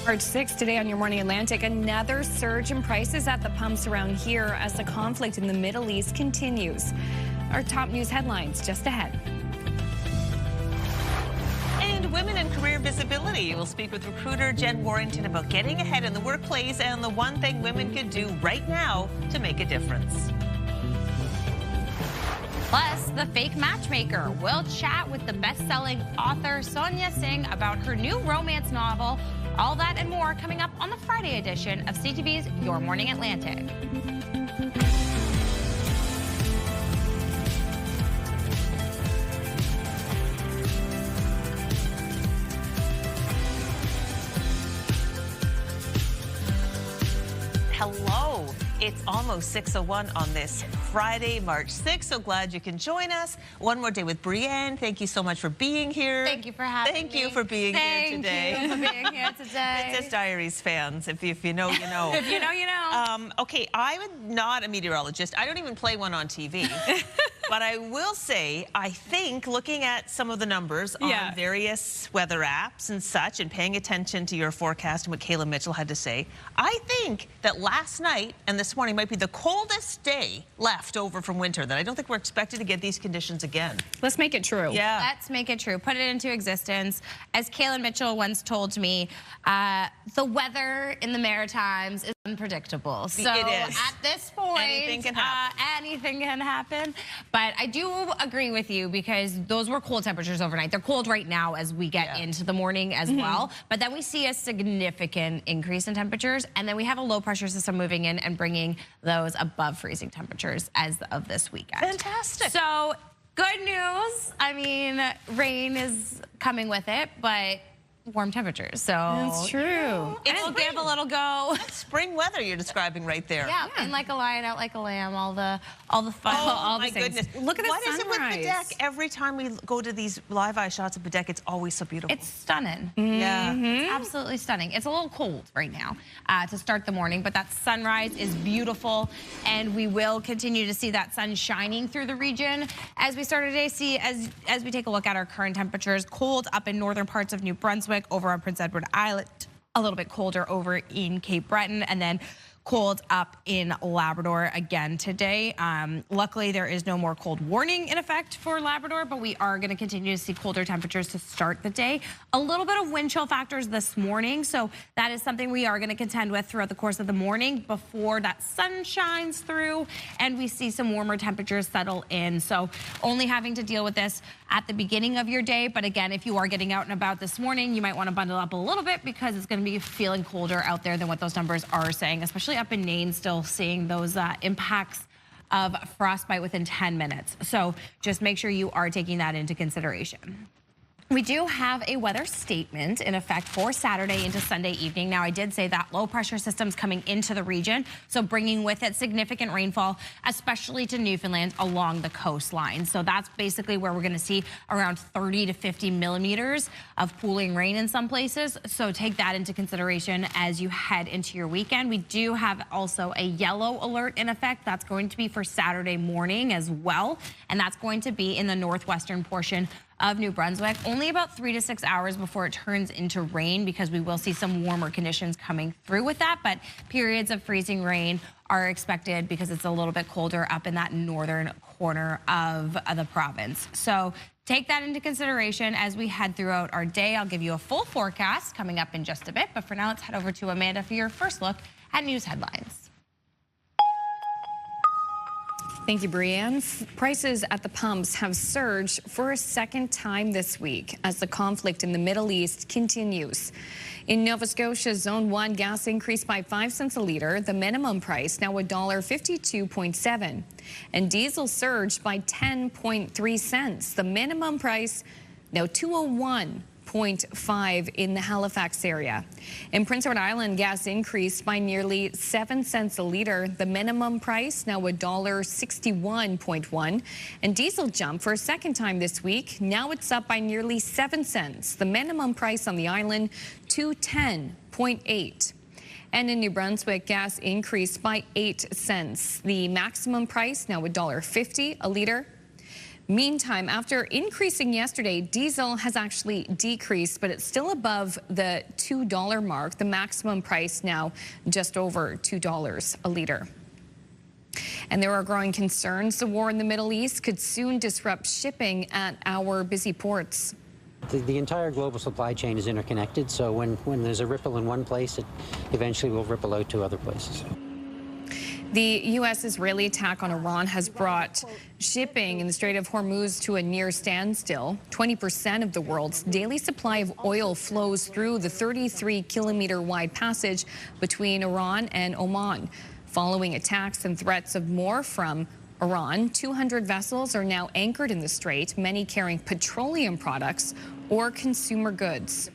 March 6th today on Your Morning Atlantic, another surge in prices at the pumps around here as the conflict in the Middle East continues. Our top news headlines just ahead. And women in career visibility. We'll speak with recruiter Jen Warrington about getting ahead in the workplace and the one thing women could do right now to make a difference. Plus, the fake matchmaker. We'll chat with the best-selling author Sonia Singh about her new romance novel. All that and more coming up on the Friday edition of CTV's Your Morning Atlantic. Hello. It's almost 6:01 on this Friday, March 6th. So glad you can join us. One more day with Brienne. Thank you so much for being here. Thank you for having me. Thank you for being here today. Thank you for being here today. Princess Diaries fans, if you know, you know. If you know, you know. Okay, I'm not a meteorologist. I don't even play one on TV. But I will say, I think looking at some of the numbers on various weather apps and such and paying attention to your forecast and what Kayla Mitchell had to say, I think that last night and this morning might be the coldest day left over from winter, that I don't think we're expected to get these conditions again. Let's make it true. Yeah. Let's make it true. Put it into existence. As Kayla Mitchell once told me, the weather in the Maritimes is unpredictable. So it is. At this point, anything can happen. Anything can happen. But I do agree with you because those were cold temperatures overnight. They're cold right now as we get into the morning as well. But then we see a significant increase in temperatures, and then we have a low pressure system moving in and bringing those above freezing temperatures as of this weekend. Fantastic. So good news. I mean, rain is coming with it, but warm temperatures. So That's true. It'll give a little go. That's spring weather you're describing right there. Yeah, in like a lion, out like a lamb, all the fun, Oh, all my the things. goodness. Look at the What is it with sunrise. Bedeck? Every time we go to these live eye shots of Bedeck, it's always so beautiful. It's stunning. Yeah. It's absolutely stunning. It's a little cold right now to start the morning, but that sunrise is beautiful, and we will continue to see that sun shining through the region as we start today. See, as we take a look at our current temperatures, cold up in northern parts of New Brunswick, over on Prince Edward Island, a little bit colder over in Cape Breton, and then cold up in Labrador again today. Luckily, there is no more cold warning in effect for Labrador, but we are going to continue to see colder temperatures to start the day. A little bit of wind chill factors this morning, so that is something we are going to contend with throughout the course of the morning before that sun shines through and we see some warmer temperatures settle in. So only having to deal with this at the beginning of your day, but again, if you are getting out and about this morning, you might want to bundle up a little bit because it's going to be feeling colder out there than what those numbers are saying, especially up in Nain, still seeing those impacts of frostbite within 10 minutes. So just make sure you are taking that into consideration. We do have a weather statement in effect for Saturday into Sunday evening. Now, I did say that low pressure system's coming into the region, so bringing with it significant rainfall, especially to Newfoundland along the coastline. So that's basically where we're going to see around 30 to 50 millimeters of pooling rain in some places. So take that into consideration as you head into your weekend. We do have also a yellow alert in effect. That's going to be for Saturday morning as well, and that's going to be in the northwestern portion of New Brunswick, only about 3 to 6 hours before it turns into rain, because we will see some warmer conditions coming through with that, but periods of freezing rain are expected because it's a little bit colder up in that northern corner of the province. So take that into consideration as we head throughout our day. I'll give you a full forecast coming up in just a bit, but for now, let's head over to Amanda for your first look at news headlines. Thank you, Brienne. Prices at the pumps have surged for a second time this week as the conflict in the Middle East continues. In Nova Scotia, Zone 1 gas increased by 5 cents a litre, the minimum price now $1.52.7. And diesel surged by 10.3 cents, the minimum price now $2.01.5 in the Halifax area. In Prince Edward Island, gas increased by nearly 7 cents a litre, the minimum price now $1.61.1. And diesel jumped for a second time this week. Now it's up by nearly 7 cents, the minimum price on the island $2.10.8. And in New Brunswick, gas increased by 8 cents. The maximum price now $1.50 a litre. Meantime, after increasing yesterday, diesel has actually decreased, but it's still above the $2 mark. The maximum price now just over $2 a liter. And there are growing concerns the war in the Middle East could soon disrupt shipping at our busy ports. The entire global supply chain is interconnected, so when there's a ripple in one place, it eventually will ripple out to other places. The U.S.-Israeli attack on Iran has brought shipping in the Strait of Hormuz to a near standstill. 20% of the world's daily supply of oil flows through the 33-kilometer-wide passage between Iran and Oman. Following attacks and threats of more from Iran, 200 vessels are now anchored in the strait, many carrying petroleum products or consumer goods.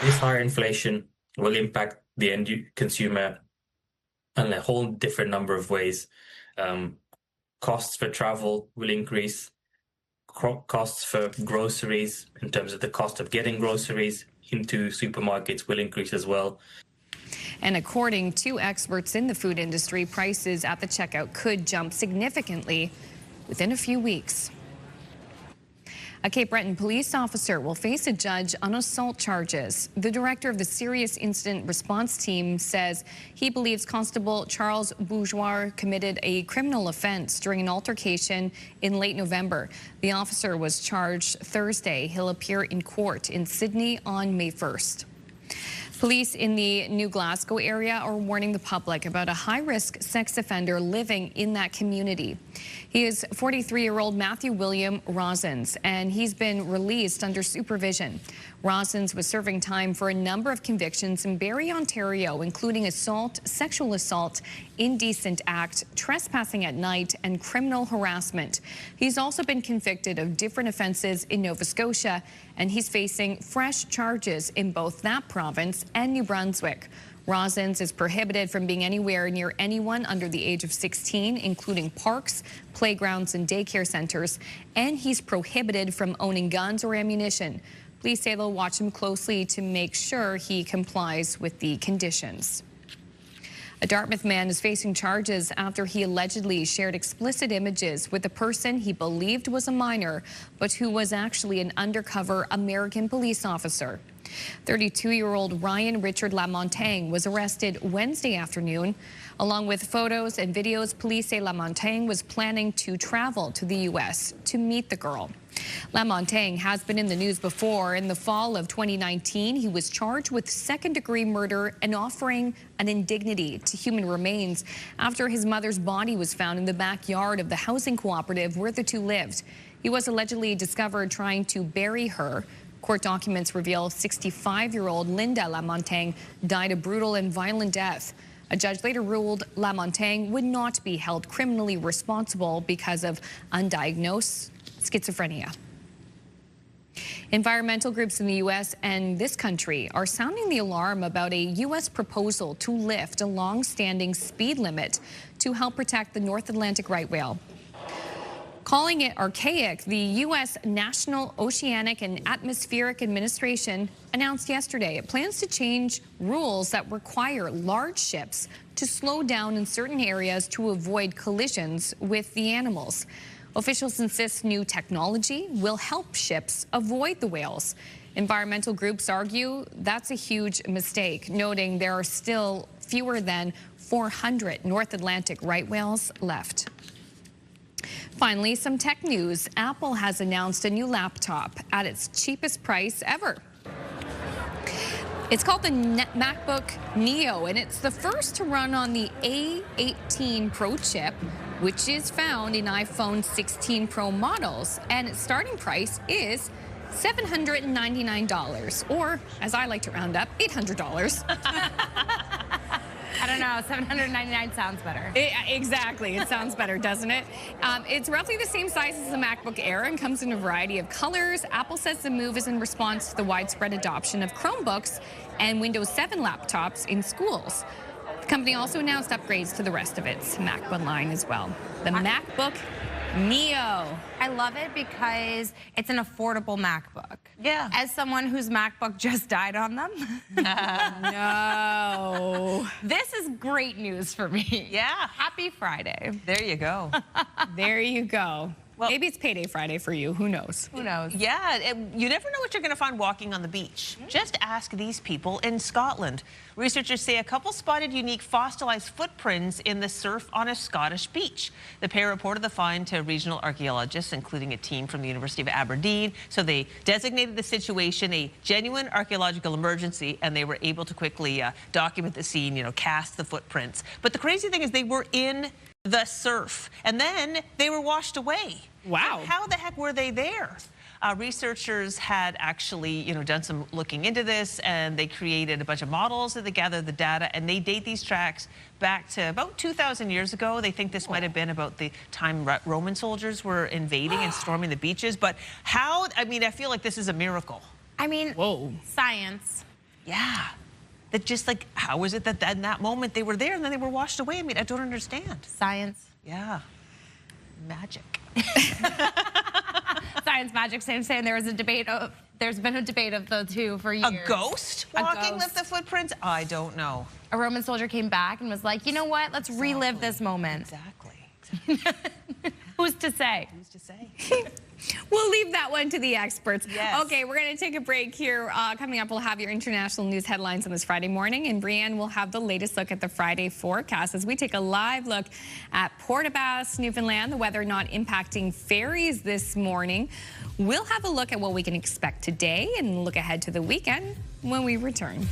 This higher inflation will impact the end consumer in a whole different number of ways. Costs for travel will increase. Costs for groceries, in terms of the cost of getting groceries into supermarkets, will increase as well. And according to experts in the food industry, prices at the checkout could jump significantly within a few weeks. A Cape Breton police officer will face a judge on assault charges. The director of the Serious Incident Response Team says he believes Constable Charles Bourgeois committed a criminal offense during an altercation in late November. The officer was charged Thursday. He'll appear in court in Sydney on May 1st. Police in the New Glasgow area are warning the public about a high-risk sex offender living in that community. He is 43-year-old Matthew William Rosens, and he's been released under supervision. Rosens was serving time for a number of convictions in Barrie, Ontario, including assault, sexual assault, indecent act, trespassing at night, and criminal harassment. He's also been convicted of different offenses in Nova Scotia, and he's facing fresh charges in both that province and New Brunswick. Rosens is prohibited from being anywhere near anyone under the age of 16, including parks, playgrounds, and daycare centers, and he's prohibited from owning guns or ammunition. Police say they'll watch him closely to make sure he complies with the conditions. A Dartmouth man is facing charges after he allegedly shared explicit images with a person he believed was a minor, but who was actually an undercover American police officer. 32-year-old Ryan Richard Lamontagne was arrested Wednesday afternoon. Along with photos and videos, police say Lamontagne was planning to travel to the U.S. to meet the girl. Lamontagne has been in the news before. In the fall of 2019, he was charged with second-degree murder and offering an indignity to human remains after his mother's body was found in the backyard of the housing cooperative where the two lived. He was allegedly discovered trying to bury her. Court documents reveal 65-year-old Linda Lamontagne died a brutal and violent death. A judge later ruled Lamontagne would not be held criminally responsible because of undiagnosed schizophrenia. Environmental groups in the U.S. and this country are sounding the alarm about a U.S. proposal to lift a long-standing speed limit to help protect the North Atlantic right whale. Calling it archaic, the U.S. National Oceanic and Atmospheric Administration announced yesterday it plans to change rules that require large ships to slow down in certain areas to avoid collisions with the animals. Officials insist new technology will help ships avoid the whales. Environmental groups argue that's a huge mistake, noting there are still fewer than 400 North Atlantic right whales left. Finally, some tech news. Apple has announced a new laptop at its cheapest price ever. It's called the MacBook Neo, and it's the first to run on the A18 Pro chip, which is found in iPhone 16 Pro models, and its starting price is $799, or as I like to round up, $800. I don't know, $799 sounds better. Exactly, it sounds better, doesn't it? It's roughly the same size as the MacBook Air and comes in a variety of colors. Apple says the move is in response to the widespread adoption of Chromebooks and Windows 7 laptops in schools. The company also announced upgrades to the rest of its MacBook line as well. The MacBook Neo. I love it because it's an affordable MacBook. Yeah. As someone whose MacBook just died on them. No. This is great news for me. Yeah. Happy Friday. There you go. There you go. Well, maybe it's payday Friday for you. Who knows? Who knows? Yeah, you never know what you're going to find walking on the beach. Just ask these people in Scotland. Researchers say a couple spotted unique fossilized footprints in the surf on a Scottish beach. The pair reported the find to regional archaeologists, including a team from the University of Aberdeen. So they designated the situation a genuine archaeological emergency, and they were able to quickly document the scene, cast the footprints. But the crazy thing is they were in the surf, and then they were washed away. Wow. So how the heck were they there? Researchers had actually, done some looking into this, and they created a bunch of models that they gathered the data, and they date these tracks back to about 2,000 years ago. They think this might have been about the time Roman soldiers were invading and storming the beaches. But how, I feel like this is a miracle. I mean, whoa. Science. Yeah. That just like, how is it that in that moment they were there and then they were washed away? I don't understand. Science. Yeah. Magic. Science, magic, same. There's been a debate of the two for years. A ghost walking with the footprints? I don't know. A Roman soldier came back and was like, you know what? Let's relive this moment. Exactly. Who's to say? Who's to say? We'll leave that one to the experts. Yes. Okay, we're going to take a break here. Coming up, we'll have your international news headlines on this Friday morning, and Brienne will have the latest look at the Friday forecast as we take a live look at Port aux Basques, Newfoundland, the weather not impacting ferries this morning. We'll have a look at what we can expect today and look ahead to the weekend when we return.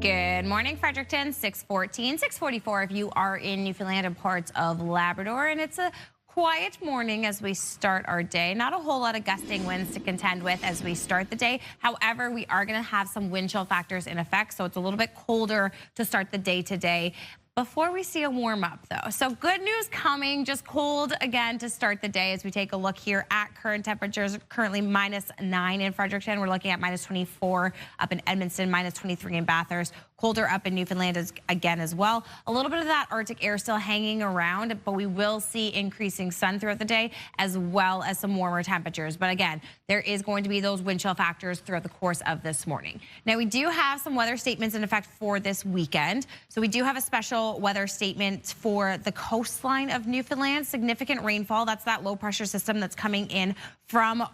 Good morning, Fredericton. 6:14, 6:44 if you are in Newfoundland and parts of Labrador. And it's a quiet morning as we start our day. Not a whole lot of gusting winds to contend with as we start the day. However, we are going to have some wind chill factors in effect, so it's a little bit colder to start the day today. Before we see a warm up, though. So good news coming, just cold again to start the day as we take a look here at current temperatures. Currently -9 in Fredericton. We're looking at -24 up in Edmundston, -23 in Bathurst. Colder up in Newfoundland again as well. A little bit of that Arctic air still hanging around, but we will see increasing sun throughout the day as well as some warmer temperatures. But again, there is going to be those wind chill factors throughout the course of this morning. Now, we do have some weather statements in effect for this weekend. So we do have a special weather statement for the coastline of Newfoundland. Significant rainfall. That's that low pressure system that's coming in from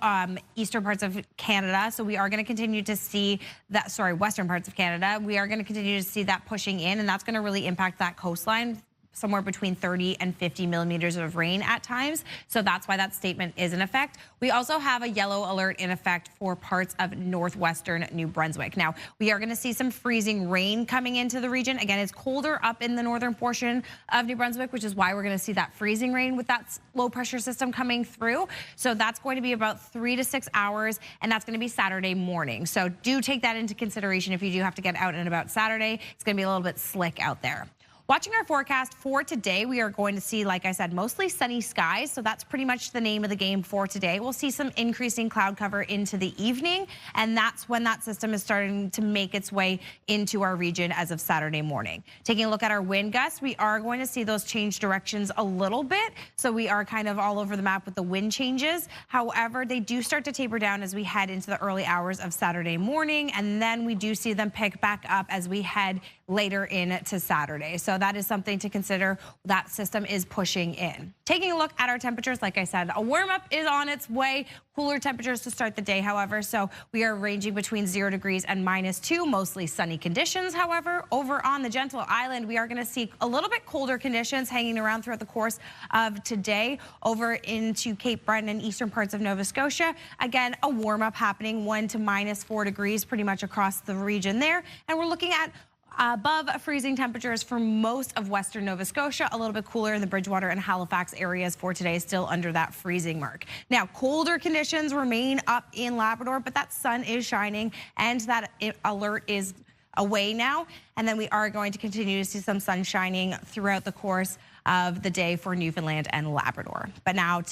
eastern parts of Canada. So we are going to continue to see that, western parts of Canada. We are going to continue to see that pushing in, and that's going to really impact that coastline. Somewhere between 30 and 50 millimeters of rain at times. So that's why that statement is in effect. We also have a yellow alert in effect for parts of northwestern New Brunswick. Now, we are going to see some freezing rain coming into the region. Again, it's colder up in the northern portion of New Brunswick, which is why we're going to see that freezing rain with that low pressure system coming through. So that's going to be about 3 to 6 hours, and that's going to be Saturday morning. So do take that into consideration if you do have to get out and about Saturday. It's going to be a little bit slick out there. Watching our forecast for today, we are going to see, like I said, mostly sunny skies. So that's pretty much the name of the game for today. We'll see some increasing cloud cover into the evening, and that's when that system is starting to make its way into our region as of Saturday morning. Taking a look at our wind gusts, we are going to see those change directions a little bit. So we are kind of all over the map with the wind changes. However, they do start to taper down as we head into the early hours of Saturday morning, and then we do see them pick back up as we head later into Saturday. So that is something to consider. That system is pushing in. Taking a look at our temperatures, like I said, a warm up is on its way. Cooler temperatures to start the day, however. So we are ranging between 0 degrees and -2, mostly sunny conditions. However, over on the Gentle Island, we are going to see a little bit colder conditions hanging around throughout the course of today. Over into Cape Breton and eastern parts of Nova Scotia. Again, a warm up happening, 1 to -4 degrees pretty much across the region there. And we're looking at above freezing temperatures for most of western Nova Scotia, a little bit cooler in the Bridgewater and Halifax areas for today, still under that freezing mark. Now, colder conditions remain up in Labrador, but that sun is shining and that alert is away now. And then we are going to continue to see some sun shining throughout the course of the day for Newfoundland and Labrador. But now,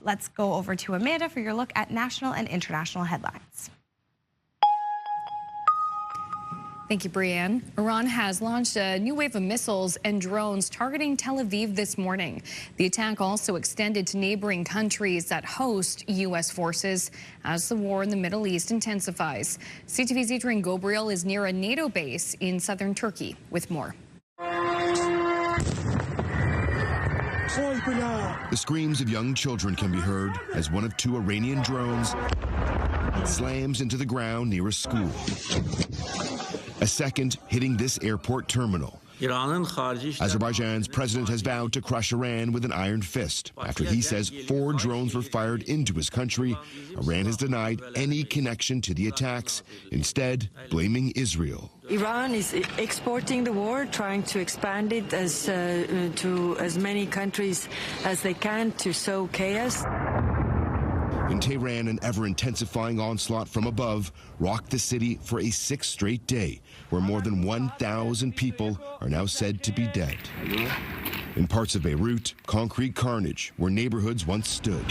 let's go over to Amanda for your look at national and international headlines. Thank you, Brianne. Iran has launched a new wave of missiles and drones targeting Tel Aviv this morning. The attack also extended to neighboring countries that host U.S. forces as the war in the Middle East intensifies. CTV's Adrian Gobriel is near a NATO base in southern Turkey with more. The screams of young children can be heard as one of 2 Iranian drones slams into the ground near a school. A second hitting this airport terminal. Azerbaijan's president has vowed to crush Iran with an iron fist after he says 4 drones were fired into his country. Iran has denied any connection to the attacks, instead blaming Israel. Iran is exporting the war, trying to expand it to as many countries as they can to sow chaos. In Tehran, an ever-intensifying onslaught from above rocked the city for a 6th straight day, where more than 1,000 people are now said to be dead. In parts of Beirut, concrete carnage where neighborhoods once stood.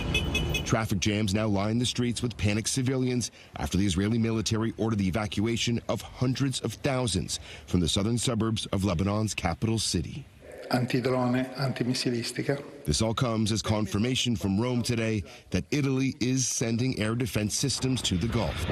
Traffic jams now line the streets with panicked civilians after the Israeli military ordered the evacuation of hundreds of thousands from the southern suburbs of Lebanon's capital city. Antidrone, antimissilistica. This all comes as confirmation from Rome today that Italy is sending air defense systems to the Gulf.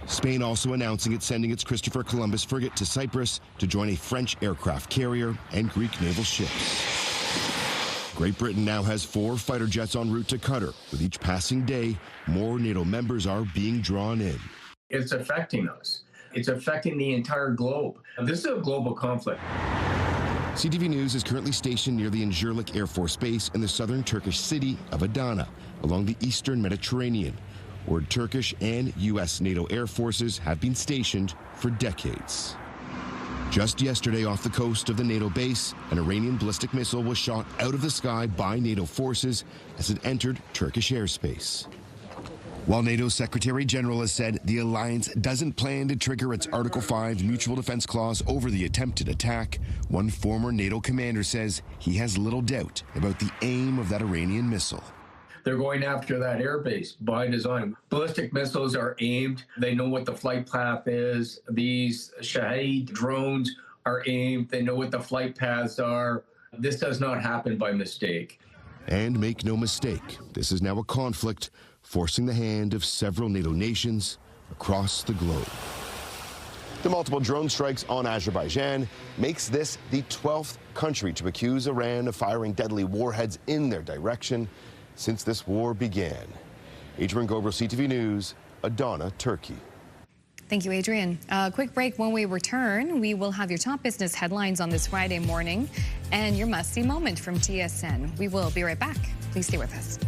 Spain also announcing it's sending its Christopher Columbus frigate to Cyprus to join a French aircraft carrier and Greek naval ships. Great Britain now has 4 fighter jets en route to Qatar. With each passing day, more NATO members are being drawn in. It's affecting us. It's affecting the entire globe. This is a global conflict. CTV News is currently stationed near the Incirlik Air Force Base in the southern Turkish city of Adana, along the eastern Mediterranean, where Turkish and U.S. NATO air forces have been stationed for decades. Just yesterday off the coast of the NATO base, an Iranian ballistic missile was shot out of the sky by NATO forces as it entered Turkish airspace. While NATO's Secretary General has said the alliance doesn't plan to trigger its Article 5 mutual defense clause over the attempted attack, one former NATO commander says he has little doubt about the aim of that Iranian missile. They're going after that airbase by design. Ballistic missiles are aimed. They know what the flight path is. These Shahed drones are aimed. They know what the flight paths are. This does not happen by mistake. And make no mistake, this is now a conflict forcing the hand of several NATO nations across the globe. The multiple drone strikes on Azerbaijan makes this the 12th country to accuse Iran of firing deadly warheads in their direction since this war began. Adrian Gobriel, CTV News, Adana, Turkey. Thank you, Adrian. Quick break. When we return, we will have your top business headlines on this Friday morning and your must-see moment from TSN. We will be right back. Please stay with us.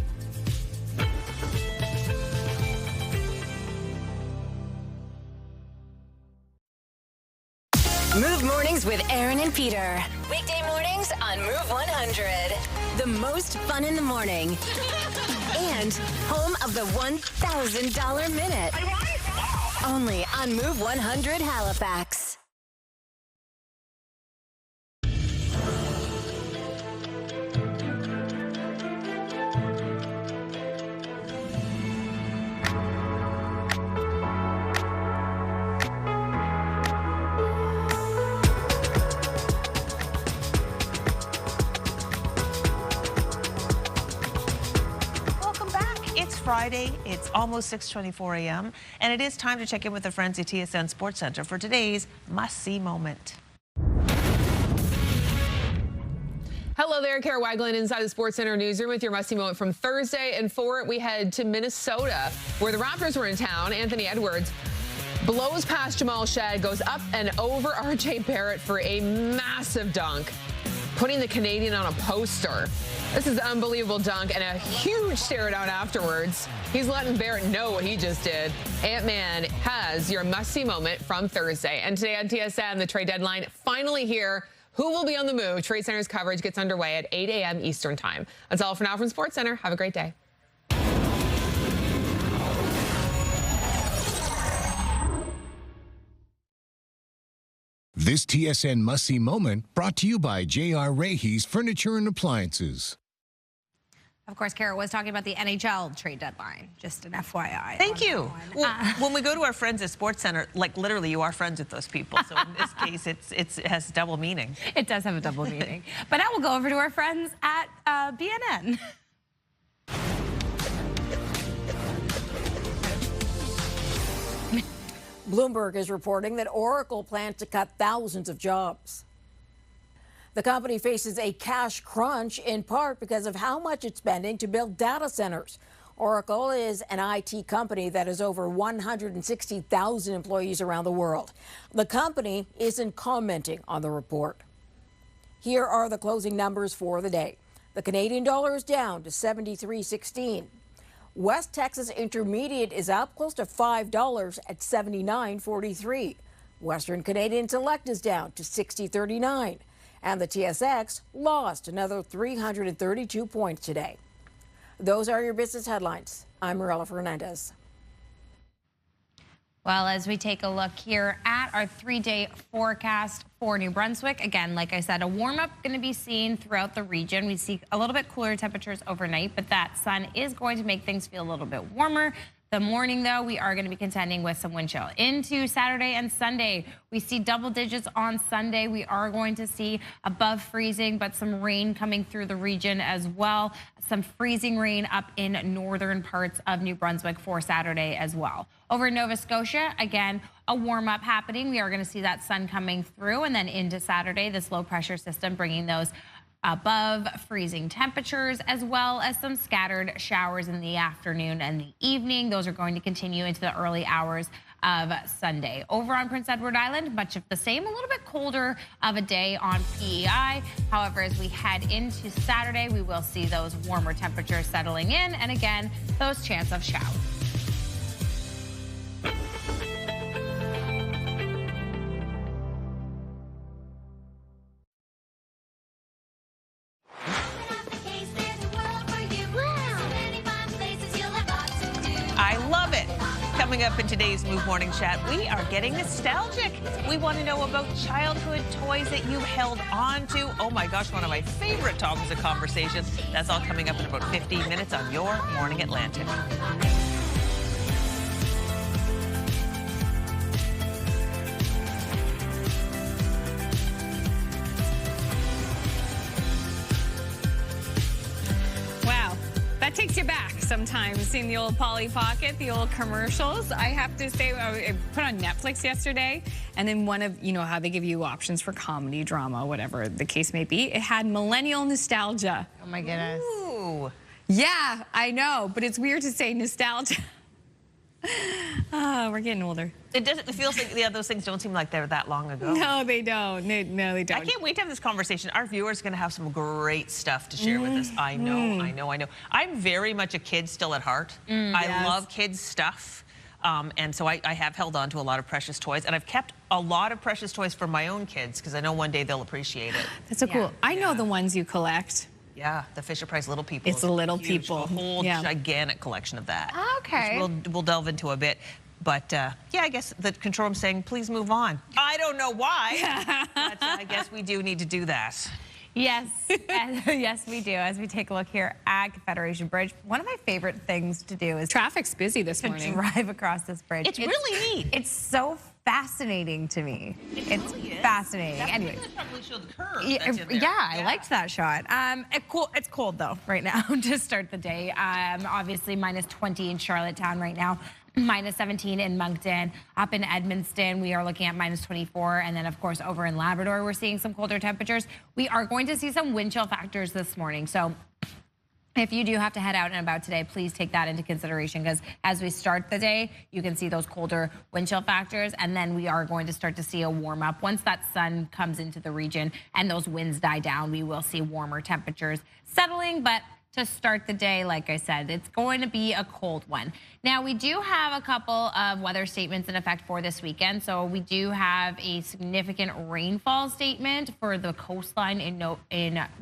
Move Mornings with Aaron and Peter. Weekday mornings on Move 100. The most fun in the morning. And home of the $1,000 minute. Only on Move 100 Halifax. Friday, it's almost 6:24 a.m. and it is time to check in with the friends at TSN Sports Center for today's must-see moment. Hello there, Kara Wagland inside the Sports Center newsroom with your must-see moment from Thursday. And for it, we head to Minnesota, where the Raptors were in town. Anthony Edwards blows past Jamal Shedd, goes up and over RJ Barrett for a massive dunk, putting the Canadian on a poster. This is an unbelievable dunk and a huge stare down afterwards. He's letting Barrett know what he just did. Ant-Man has your must-see moment from Thursday. And today on TSN, the trade deadline finally here. Who will be on the move? Trade Center's coverage gets underway at 8 a.m. Eastern time. That's all for now from Sports Center. Have a great day. This TSN must-see moment brought to you by J.R. Rahe's Furniture and Appliances. Of course, Kara was talking about the NHL trade deadline, just an FYI. Thank you. Well, when we go to our friends at SportsCenter, like literally you are friends with those people. So in this case, it has double meaning. It does have a double meaning. But now we'll go over to our friends at BNN. Bloomberg is reporting that Oracle plans to cut thousands of jobs. The company faces a cash crunch in part because of how much it's spending to build data centers. Oracle is an IT company that has over 160,000 employees around the world. The company isn't commenting on the report. Here are the closing numbers for the day. The Canadian dollar is down to 73.16. West Texas Intermediate is up close to $5 at 79.43. Western Canadian Select is down to 60.39. And the TSX lost another 332 points today. Those are your business headlines. I'm Marella Fernandez. Well, as we take a look here at our 3-day forecast for New Brunswick, again, like I said, a warm-up going to be seen throughout the region. We see a little bit cooler temperatures overnight, but that sun is going to make things feel a little bit warmer. The morning, though, we are going to be contending with some wind chill. Into Saturday and Sunday, we see double digits on Sunday. We are going to see above freezing, but some rain coming through the region as well. Some freezing rain up in northern parts of New Brunswick for Saturday as well. Over in Nova Scotia, again, a warm-up happening. We are going to see that sun coming through, and then into Saturday, this low-pressure system bringing those above freezing temperatures, as well as some scattered showers in the afternoon and the evening. Those are going to continue into the early hours of Sunday. Over on Prince Edward Island, much of the same, a little bit colder of a day on PEI. However, as we head into Saturday, we will see those warmer temperatures settling in, and again, those chance of showers. I love it. Coming up in today's Move Morning Chat, we are getting nostalgic. We want to know about childhood toys that you held on to. Oh my gosh, one of my favorite topics of conversation. That's all coming up in about 15 minutes on Your Morning Atlantic. That takes you back sometimes, seeing the old Polly Pocket, the old commercials. I have to say, I put on Netflix yesterday, and then one of, you know how they give you options for comedy, drama, whatever the case may be. It had millennial nostalgia. Oh my goodness. Ooh. Yeah, I know, but it's weird to say nostalgia. We're getting older. It feels like those things don't seem like they're that long ago. No, they don't. No, they don't. I can't wait to have this conversation. Our viewers are going to have some great stuff to share with us. I know. I'm very much a kid still at heart. I love kids stuff. And so I have held on to a lot of precious toys. And I've kept a lot of precious toys for my own kids because I know one day they'll appreciate it. That's so cool. I know the ones you collect. Yeah, the Fisher-Price Little People. It's the Little People. A whole gigantic collection of that. Okay. Which we'll delve into a bit. But, yeah, I guess the control room's saying, please move on. I don't know why, but I guess we do need to do that. Yes, yes, we do. As we take a look here at Confederation Bridge, one of my favorite things to do is traffic's busy this morning. Drive across this bridge. It's really neat. It's so fascinating to me. It's really fascinating. Anyway, probably showed the curve. I liked that shot. It's cold though right now to start the day. Obviously minus 20 in Charlottetown right now. Minus 17 in Moncton. Up in Edmundston, we are looking at minus 24. And then, of course, over in Labrador, we're seeing some colder temperatures. We are going to see some wind chill factors this morning. So if you do have to head out and about today, please take that into consideration because as we start the day, you can see those colder wind chill factors. And then we are going to start to see a warm up. Once that sun comes into the region and those winds die down, we will see warmer temperatures settling. But to start the day, like I said, it's going to be a cold one. Now, we do have a couple of weather statements in effect for this weekend. So we do have a significant rainfall statement for the coastline in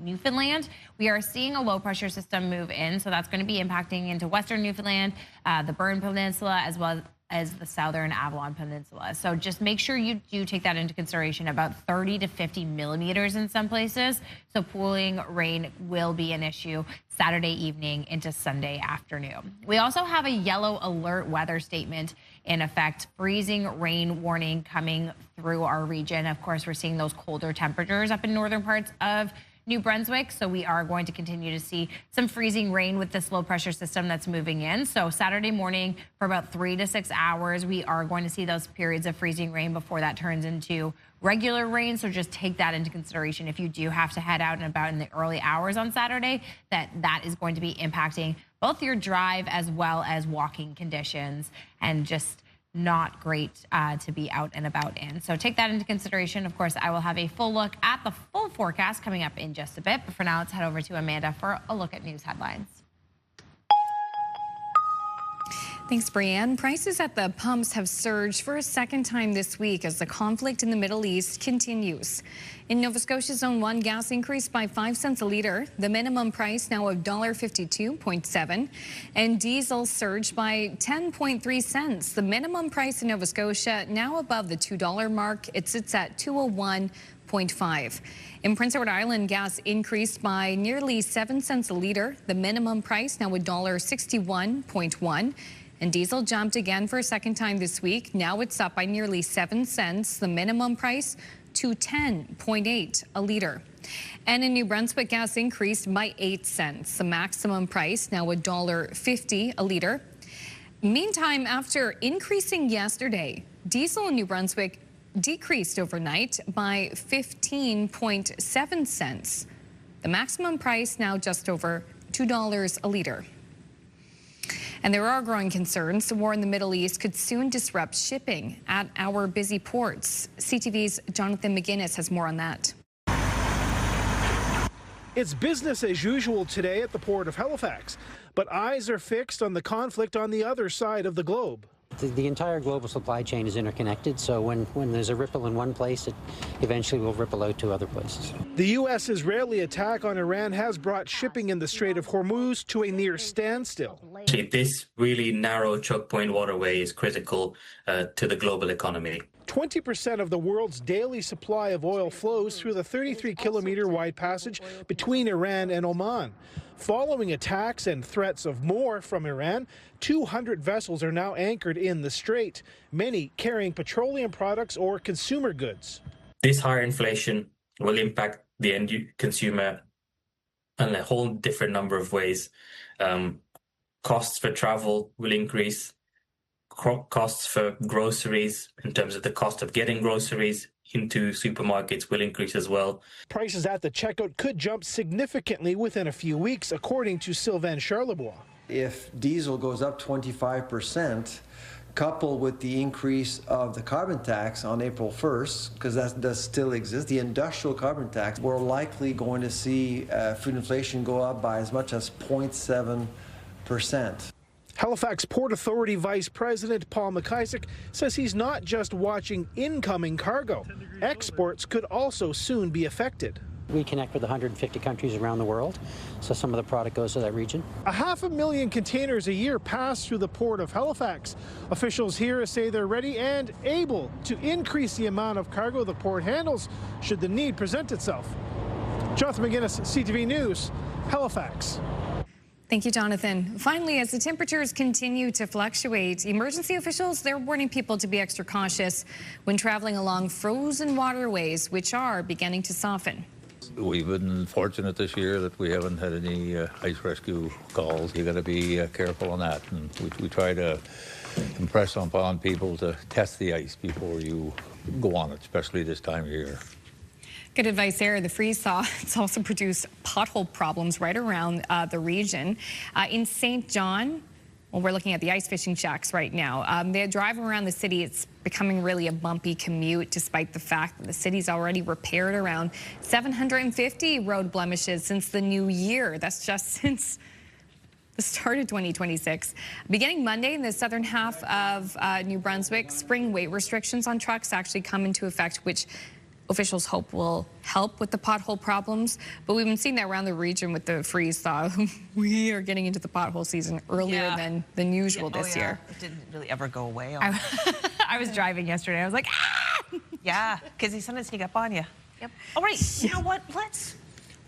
Newfoundland. We are seeing a low pressure system move in, so that's going to be impacting into western Newfoundland, the Burn Peninsula, as well as the southern Avalon Peninsula. So just make sure you do take that into consideration, about 30 to 50 millimeters in some places. So pooling rain will be an issue Saturday evening into Sunday afternoon. We also have a yellow alert weather statement in effect, freezing rain warning coming through our region. Of course, we're seeing those colder temperatures up in northern parts of New Brunswick, so we are going to continue to see some freezing rain with this low pressure system that's moving in. So Saturday morning for about 3 to 6 hours, we are going to see those periods of freezing rain before that turns into regular rain. So just take that into consideration if you do have to head out and about in the early hours on Saturday, that is going to be impacting both your drive as well as walking conditions, and just not great to be out and about in. So take that into consideration. Of course, I will have a full look at the full forecast coming up in just a bit. But for now, let's head over to Amanda for a look at news headlines. Thanks, Brianne. Prices at the pumps have surged for a second time this week as the conflict in the Middle East continues. In Nova Scotia, Zone 1, gas increased by 5 cents a litre. The minimum price now of $1.52.7. And diesel surged by 10.3 cents. The minimum price in Nova Scotia now above the $2 mark. It sits at $2.01.5. In Prince Edward Island, gas increased by nearly 7 cents a litre. The minimum price now $1.61.1. And diesel jumped again for a second time this week. Now it's up by nearly 7 cents. The minimum price $2.10.8 a litre. And in New Brunswick, gas increased by 8 cents. The maximum price now $1.50 a litre. Meantime, after increasing yesterday, diesel in New Brunswick decreased overnight by 15.7 cents. The maximum price now just over $2 a litre. And there are growing concerns the war in the Middle East could soon disrupt shipping at our busy ports. CTV's Jonathan McGuinness has more on that. It's business as usual today at the port of Halifax, but eyes are fixed on the conflict on the other side of the globe. The entire global supply chain is interconnected, so when there's a ripple in one place, it eventually will ripple out to other places. The U.S.-Israeli attack on Iran has brought shipping in the Strait of Hormuz to a near standstill. This really narrow choke point waterway is critical to the global economy. 20% of the world's daily supply of oil flows through the 33-kilometer wide passage between Iran and Oman. Following attacks and threats of more from Iran, 200 vessels are now anchored in the strait, many carrying petroleum products or consumer goods. This higher inflation will impact the end consumer in a whole different number of ways. Costs for travel will increase. Costs for groceries, in terms of the cost of getting groceries into supermarkets, will increase as well. Prices at the checkout could jump significantly within a few weeks, according to Sylvain Charlebois. If diesel goes up 25%, coupled with the increase of the carbon tax on April 1st, because that does still exist, the industrial carbon tax, we're likely going to see food inflation go up by as much as 0.7%. Halifax Port Authority Vice President Paul McIsaac says he's not just watching incoming cargo. Exports could also soon be affected. We connect with 150 countries around the world, so some of the product goes to that region. 500,000 containers a year pass through the port of Halifax. Officials here say they're ready and able to increase the amount of cargo the port handles should the need present itself. Jonathan McGuinness, CTV News, Halifax. Thank you, Jonathan. Finally, as the temperatures continue to fluctuate, emergency officials, they're warning people to be extra cautious when traveling along frozen waterways, which are beginning to soften. We've been fortunate this year that we haven't had any ice rescue calls. You got to be careful on that. And we try to impress upon people to test the ice before you go on it, especially this time of year. Good advice there. The freeze thaw, it's also produced pothole problems right around the region. In St. John, well, we're looking at the ice fishing shacks right now. They're driving around the city. It's becoming really a bumpy commute, despite the fact that the city's already repaired around 750 road blemishes since the new year. That's just since the start of 2026. Beginning Monday in the southern half of New Brunswick, spring weight restrictions on trucks actually come into effect, which officials hope will help with the pothole problems. But we've been seeing that around the region with the freeze thaw. We are getting into the pothole season earlier than usual this year. It didn't really ever go away. I was driving yesterday. I was like, ah! Yeah, because they sometimes sneak up on you. Yep. All right, you know what? Let's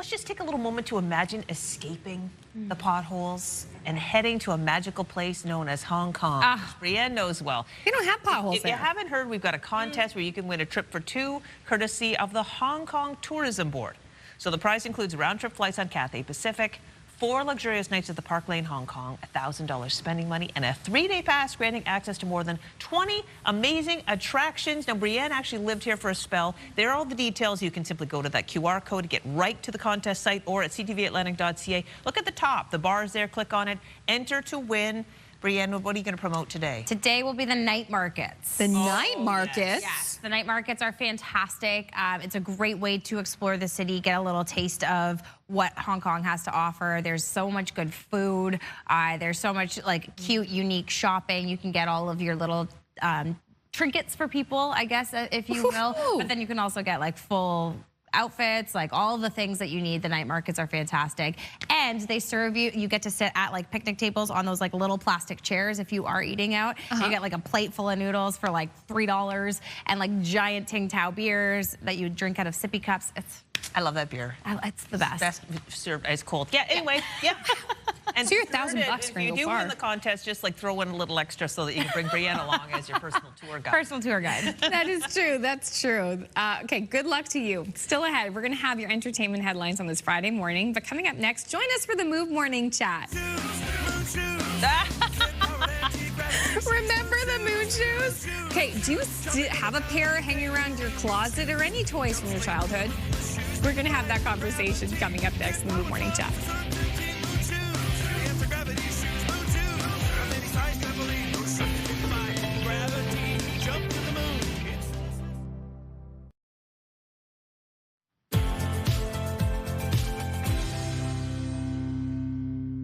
just take a little moment to imagine escaping the potholes and heading to a magical place known as Hong Kong. Brienne knows well. You don't have potholes If there. you haven't heard, we've got a contest where you can win a trip for two, courtesy of the Hong Kong Tourism Board. So the prize includes round-trip flights on Cathay Pacific, 4 luxurious nights at the Park Lane, Hong Kong, $1,000 spending money, and a 3-day pass granting access to more than 20 amazing attractions. Now, Brienne actually lived here for a spell. There are all the details. You can simply go to that QR code to get right to the contest site or at ctvatlantic.ca. Look at the top. The bar is there. Click on it. Enter to win. Brienne, what are you going to promote today? Today will be the night markets. The night markets? Yes, the night markets are fantastic. It's a great way to explore the city, get a little taste of what Hong Kong has to offer. There's so much good food. There's so much like cute, unique shopping. You can get all of your little trinkets for people, I guess, if you will. But then you can also get like full outfits, like all the things that you need. The night markets are fantastic. And they serve you, you get to sit at like picnic tables on those like little plastic chairs if you are eating out. You get like a plate full of noodles for like $3 and like giant Ting Tao beers that you drink out of sippy cups. I love that beer. It's the best. Best served ice cold. Yeah, anyway, And so you're $1,000 if you do win the contest, just like throw in a little extra so that you can bring Brienne along as your personal tour guide. Personal tour guide. That is true. That's true. Okay, good luck to you. Still ahead, we're going to have your entertainment headlines on this Friday morning. But coming up next, join us for the Move Morning Chat. Remember the moon shoes? Okay, do you have a pair hanging around your closet or any toys from your childhood? We're going to have that conversation coming up next in the Move Morning Chat.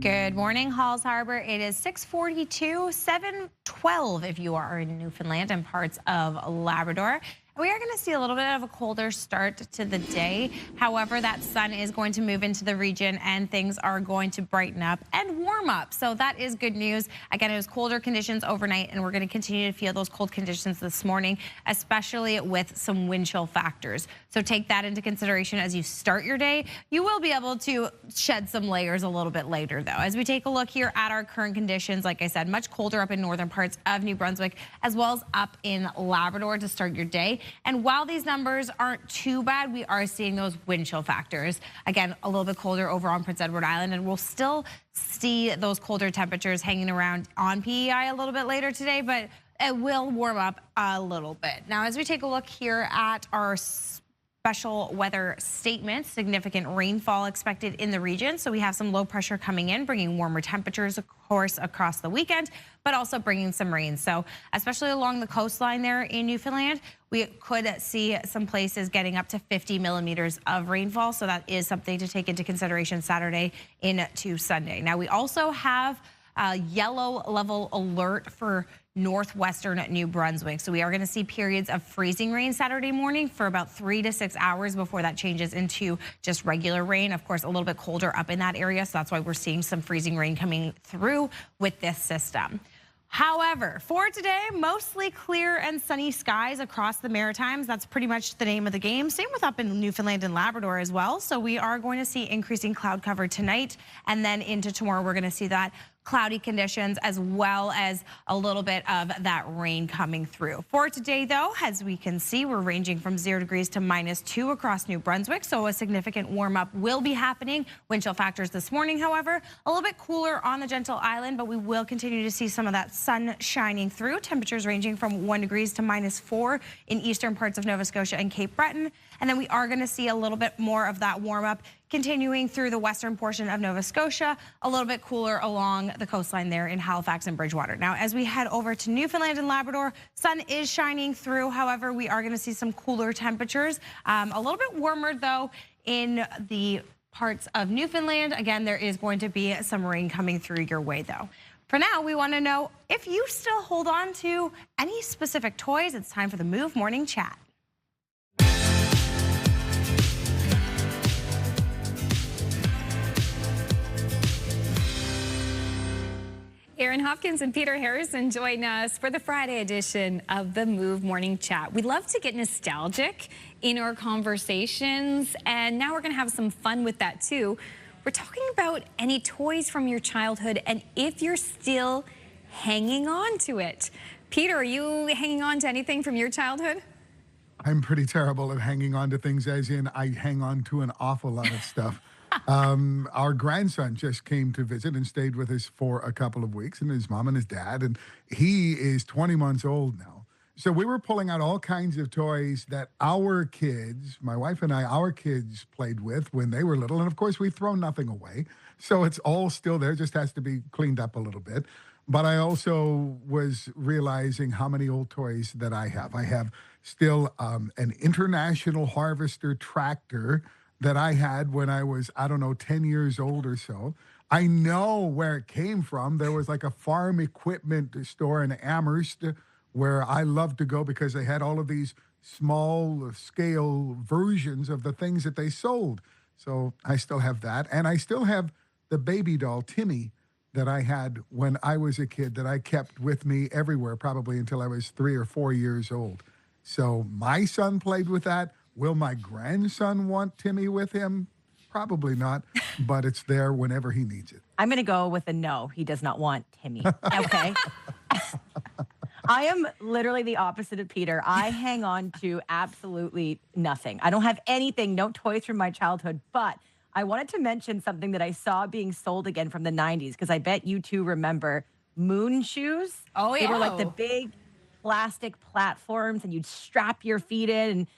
Good morning, Halls Harbor. It is 6:42, 7:12 if you are in Newfoundland and parts of Labrador. We are going to see a little bit of a colder start to the day. However, that sun is going to move into the region and things are going to brighten up and warm up. So that is good news. Again, it was colder conditions overnight and we're going to continue to feel those cold conditions this morning, especially with some wind chill factors. So take that into consideration as you start your day. You will be able to shed some layers a little bit later though. As we take a look here at our current conditions, like I said, much colder up in northern parts of New Brunswick, as well as up in Labrador to start your day. And while these numbers aren't too bad, we are seeing those wind chill factors. Again, a little bit colder over on Prince Edward Island, and we'll still see those colder temperatures hanging around on PEI a little bit later today, but it will warm up a little bit. Now, as we take a look here at our special weather statement, significant rainfall expected in the region. So we have some low pressure coming in, bringing warmer temperatures, of course, across the weekend, but also bringing some rain. So especially along the coastline there in Newfoundland, we could see some places getting up to 50 millimeters of rainfall. So that is something to take into consideration Saturday into Sunday. Now, we also have a yellow level alert for northwestern New Brunswick. So we are going to see periods of freezing rain Saturday morning for about 3 to 6 hours before that changes into just regular rain. Of course, a little bit colder up in that area. So that's why we're seeing some freezing rain coming through with this system. However, for today, mostly clear and sunny skies across the Maritimes. That's pretty much the name of the game. Same with up in Newfoundland and Labrador as well. So we are going to see increasing cloud cover tonight. And then into tomorrow, we're going to see that cloudy conditions as well as a little bit of that rain coming through. For today, though, as we can see, we're ranging from 0 degrees to -2 across New Brunswick. So a significant warm up will be happening. Wind chill factors this morning, however, a little bit cooler on the Gentle Island, but we will continue to see some of that sun shining through. Temperatures ranging from 1 degrees to -4 in eastern parts of Nova Scotia and Cape Breton. And then we are going to see a little bit more of that warm up continuing through the western portion of Nova Scotia, a little bit cooler along the coastline there in Halifax and Bridgewater. Now, as we head over to Newfoundland and Labrador, sun is shining through. However, we are going to see some cooler temperatures. A little bit warmer, though, in the parts of Newfoundland. Again, there is going to be some rain coming through your way, though. For now, we want to know if you still hold on to any specific toys. It's time for the Move Morning Chat. Aaron Hopkins and Peter Harrison join us for the Friday edition of the Move Morning Chat. We love to get nostalgic in our conversations, and now we're going to have some fun with that too. We're talking about any toys from your childhood and if you're still hanging on to it. Peter, are you hanging on to anything from your childhood? I'm pretty terrible at hanging on to things, as in I hang on to an awful lot of stuff. Our grandson just came to visit and stayed with us for a couple of weeks, and his mom and his dad, and he is 20 months old now. So we were pulling out all kinds of toys that our kids, my wife and I, our kids played with when they were little. And of course, we've thrown nothing away. So it's all still there, just has to be cleaned up a little bit. But I also was realizing how many old toys that I have. I have still an International Harvester tractor that I had when I was, 10 years old or so. I know where it came from. There was like a farm equipment store in Amherst where I loved to go because they had all of these small scale versions of the things that they sold. So I still have that. And I still have the baby doll, Timmy, that I had when I was a kid that I kept with me everywhere, probably until I was 3 or 4 years old. So my son played with that. Will my grandson want Timmy with him? Probably not, but it's there whenever he needs it. I'm going to go with a no. He does not want Timmy. Okay. I am literally the opposite of Peter. I hang on to absolutely nothing. I don't have anything, no toys from my childhood, but I wanted to mention something that I saw being sold again from the 90s, because I bet you two remember moon shoes. Oh, yeah. They were like the big plastic platforms, and you'd strap your feet in, and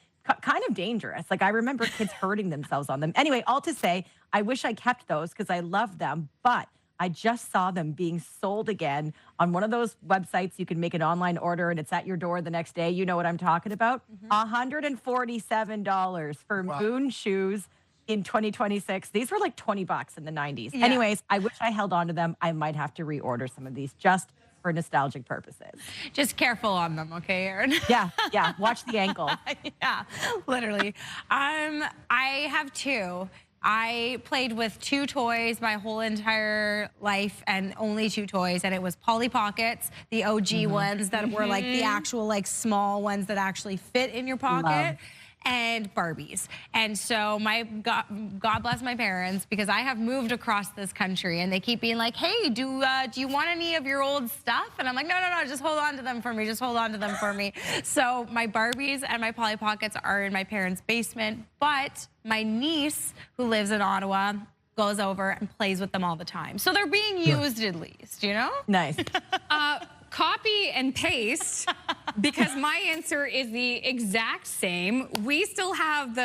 kind of dangerous. Like, I remember kids hurting themselves on them. Anyway, all to say, I wish I kept those because I love them, but I just saw them being sold again on one of those websites. You can make an online order and it's at your door the next day. You know what I'm talking about? $147 for moon shoes in 2026. These were like $20 in the 90s. Yeah. Anyways, I wish I held on to them. I might have to reorder some of these just for nostalgic purposes. Just careful on them, okay, Aaron? Yeah. Watch the ankle. Yeah, literally. I have two. I played with 2 toys my whole entire life, and only 2 toys, and it was Polly Pockets, the OG ones that were like the actual like small ones that actually fit in your pocket. And Barbies. And so God bless my parents, because I have moved across this country and they keep being like, hey, do you want any of your old stuff? And I'm like, no, just hold on to them for me. Just hold on to them for me. So my Barbies and my Polly Pockets are in my parents' basement, but my niece, who lives in Ottawa, goes over and plays with them all the time. So they're being used at least, you know? Nice. Copy and paste, because my answer is the exact same. We still have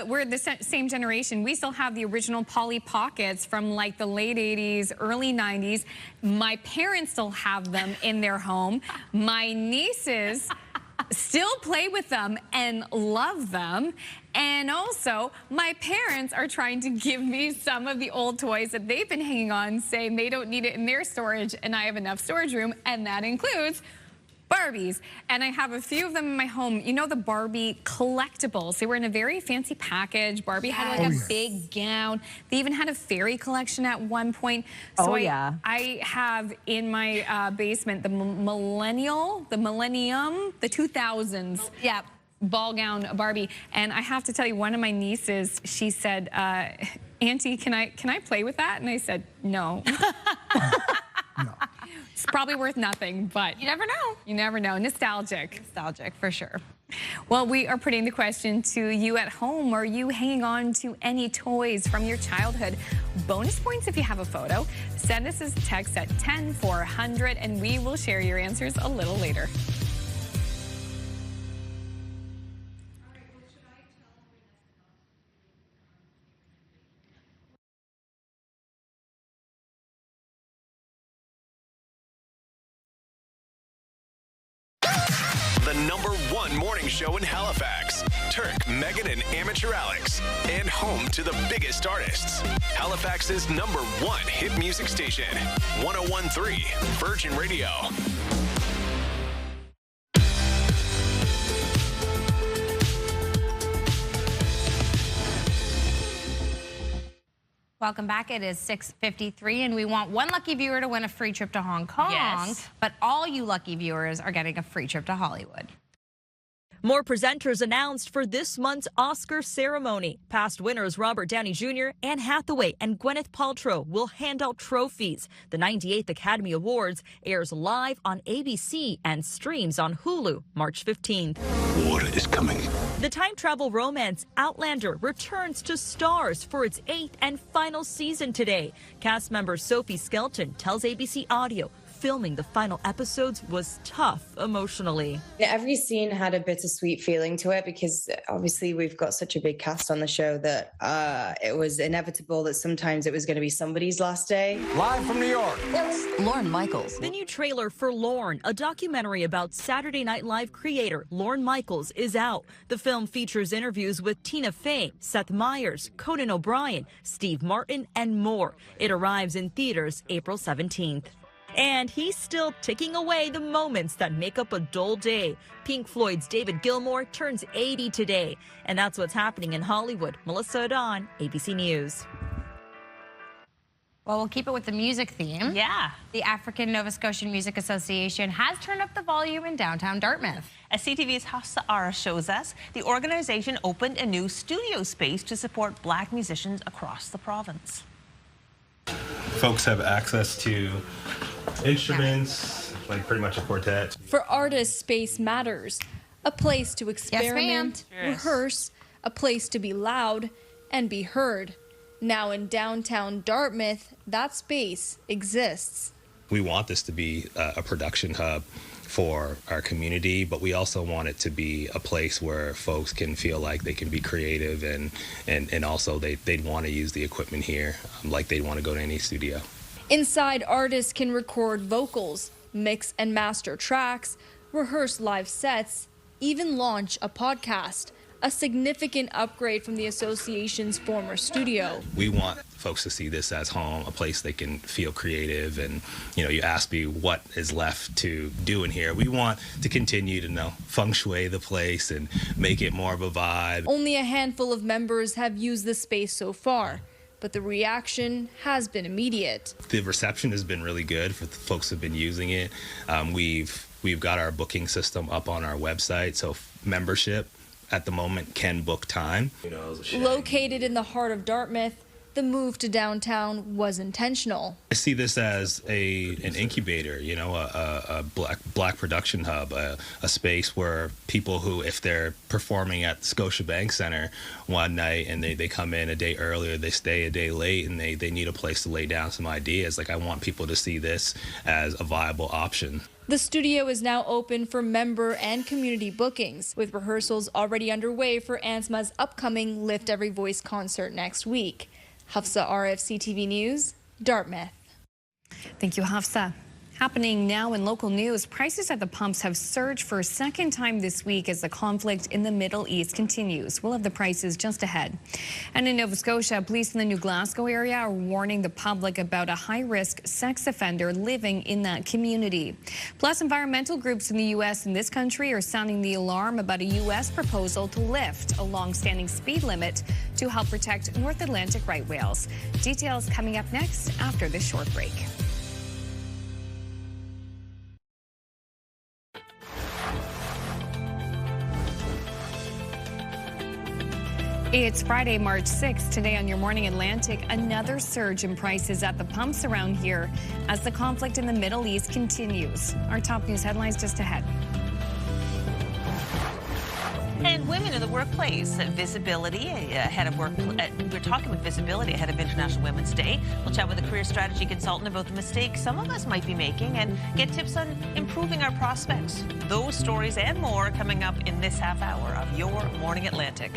we're the same generation. We still have the original Polly Pockets from like the late 80s, early 90s. My parents still have them in their home. My nieces still play with them and love them. And also, my parents are trying to give me some of the old toys that they've been hanging on, saying they don't need it in their storage, and I have enough storage room, and that includes Barbies. And I have a few of them in my home. You know, the Barbie collectibles. They were in a very fancy package. Barbie had like a big gown. They even had a fairy collection at one point. So I have in my basement the Millennium, the 2000s. Yeah. Ball gown Barbie. And I have to tell you, one of my nieces, she said, Auntie, can I play with that? And I said, no. No. It's probably worth nothing, but you never know. You never know. Nostalgic. Nostalgic, for sure. Well, we are putting the question to you at home. Are you hanging on to any toys from your childhood? Bonus points if you have a photo. Send us a text at 10400, and we will share your answers a little later. The #1 morning show in Halifax. Turk, Megan, and Amateur Alex. And home to the biggest artists. Halifax's #1 hit music station. 101.3 Virgin Radio. Welcome back. It is 6:53, and we want one lucky viewer to win a free trip to Hong Kong. Yes. But all you lucky viewers are getting a free trip to Hollywood. More presenters announced for this month's Oscar ceremony. Past winners Robert Downey Jr., Anne Hathaway, and Gwyneth Paltrow will hand out trophies. The 98th Academy Awards airs live on ABC and streams on Hulu March 15th. Water is coming. The time travel romance Outlander returns to stars for its 8th and final season today. Cast member Sophie Skelton tells ABC Audio filming the final episodes was tough emotionally. Every scene had a bittersweet feeling to it because obviously we've got such a big cast on the show that it was inevitable that sometimes it was going to be somebody's last day. Live from New York, Lorne Michaels. The new trailer for Lorne, a documentary about Saturday Night Live creator Lorne Michaels, is out. The film features interviews with Tina Fey, Seth Meyers, Conan O'Brien, Steve Martin, and more. It arrives in theaters April 17th. And he's still ticking away the moments that make up a dull day. Pink Floyd's David Gilmour turns 80 today. And that's what's happening in Hollywood. Melissa O'Don, ABC News. Well, we'll keep it with the music theme. Yeah. The African Nova Scotian Music Association has turned up the volume in downtown Dartmouth. As CTV's Hafsa Ara shows us, the organization opened a new studio space to support Black musicians across the province. Folks have access to instruments, like pretty much a quartet. For artists, space matters. A place to experiment, rehearse, a place to be loud and be heard. Now in downtown Dartmouth, that space exists. We want this to be a production hub for our community, but we also want it to be a place where folks can feel like they can be creative and also they'd want to use the equipment here like they'd want to go to any studio. Inside, artists can record vocals, mix and master tracks, rehearse live sets, even launch a podcast, a significant upgrade from the association's former studio. We want folks to see this as home, a place they can feel creative, and you ask me what is left to do in here. We want to continue to feng shui the place and make it more of a vibe. Only a handful of members have used the space so far, but the reaction has been immediate. The reception has been really good for the folks who've been using it. We've got our booking system up on our website, so membership at the moment can book time. Located in the heart of Dartmouth, the move to downtown was intentional. I see this as an incubator, a black production hub, a space where people who, if they're performing at Scotiabank Center one night and they come in a day earlier, they stay a day late, and they need a place to lay down some ideas. Like, I want people to see this as a viable option. The studio is now open for member and community bookings, with rehearsals already underway for ANSMA's upcoming Lift Every Voice concert next week. Hafsa Ara, CTV News, Dartmouth. Thank you, Hafsa. Happening now in local news, prices at the pumps have surged for a second time this week as the conflict in the Middle East continues. We'll have the prices just ahead. And in Nova Scotia, police in the New Glasgow area are warning the public about a high-risk sex offender living in that community. Plus, environmental groups in the U.S. and this country are sounding the alarm about a U.S. proposal to lift a long-standing speed limit to help protect North Atlantic right whales. Details coming up next after this short break. It's Friday, March 6th. Today on Your Morning Atlantic, another surge in prices at the pumps around here as the conflict in the Middle East continues. Our top news headlines just ahead. And women in the workplace, visibility ahead of work. We're talking with visibility ahead of International Women's Day. We'll chat with a career strategy consultant about the mistakes some of us might be making and get tips on improving our prospects. Those stories and more coming up in this half hour of Your Morning Atlantic.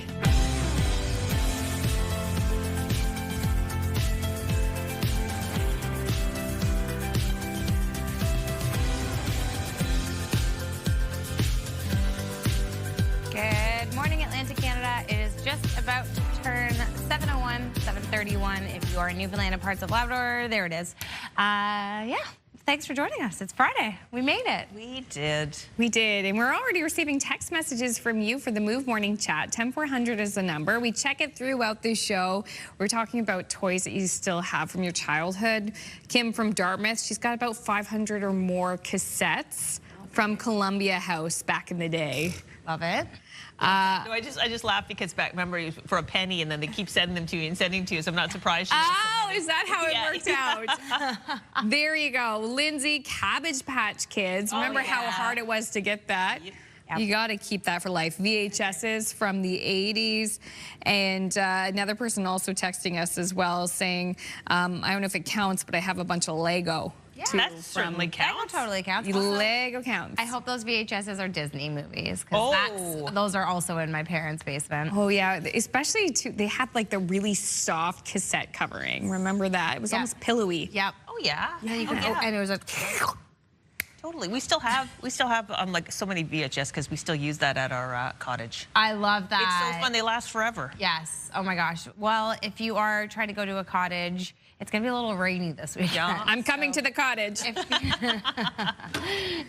Good morning, Atlantic Canada. It is just about to turn 7:01, 7:31. If you are in Newfoundland and parts of Labrador, there it is. Yeah, Thanks for joining us. It's Friday. We made it. We did. We did. And we're already receiving text messages from you for the Move Morning Chat. 10400 is the number. We check it throughout the show. We're talking about toys that you still have from your childhood. Kim from Dartmouth, she's got about 500 or more cassettes from Columbia House back in the day. Love it. No, I just laugh because back, remember, for a penny, and then they keep sending them to you and sending to you, so I'm not surprised. Oh, is that how it worked out? There you go. Lindsay, Cabbage Patch Kids. Remember how hard it was to get that? Yep. You got to keep that for life. VHSs from the 80s. And another person also texting us as well saying, I don't know if it counts, but I have a bunch of Lego. Yeah, that certainly counts. Lego totally counts. Lego counts. I hope those VHSs are Disney movies, because those are also in my parents' basement. Oh, yeah. Especially, they had like the really soft cassette covering. Remember that? It was almost pillowy. Yep. Oh, yeah. Yeah, you could, and it was a... Totally. We still have like so many VHS because we still use that at our cottage. I love that. It's so fun. They last forever. Yes. Oh my gosh. Well, if you are trying to go to a cottage, it's going to be a little rainy this weekend. Yeah. I'm coming to the cottage.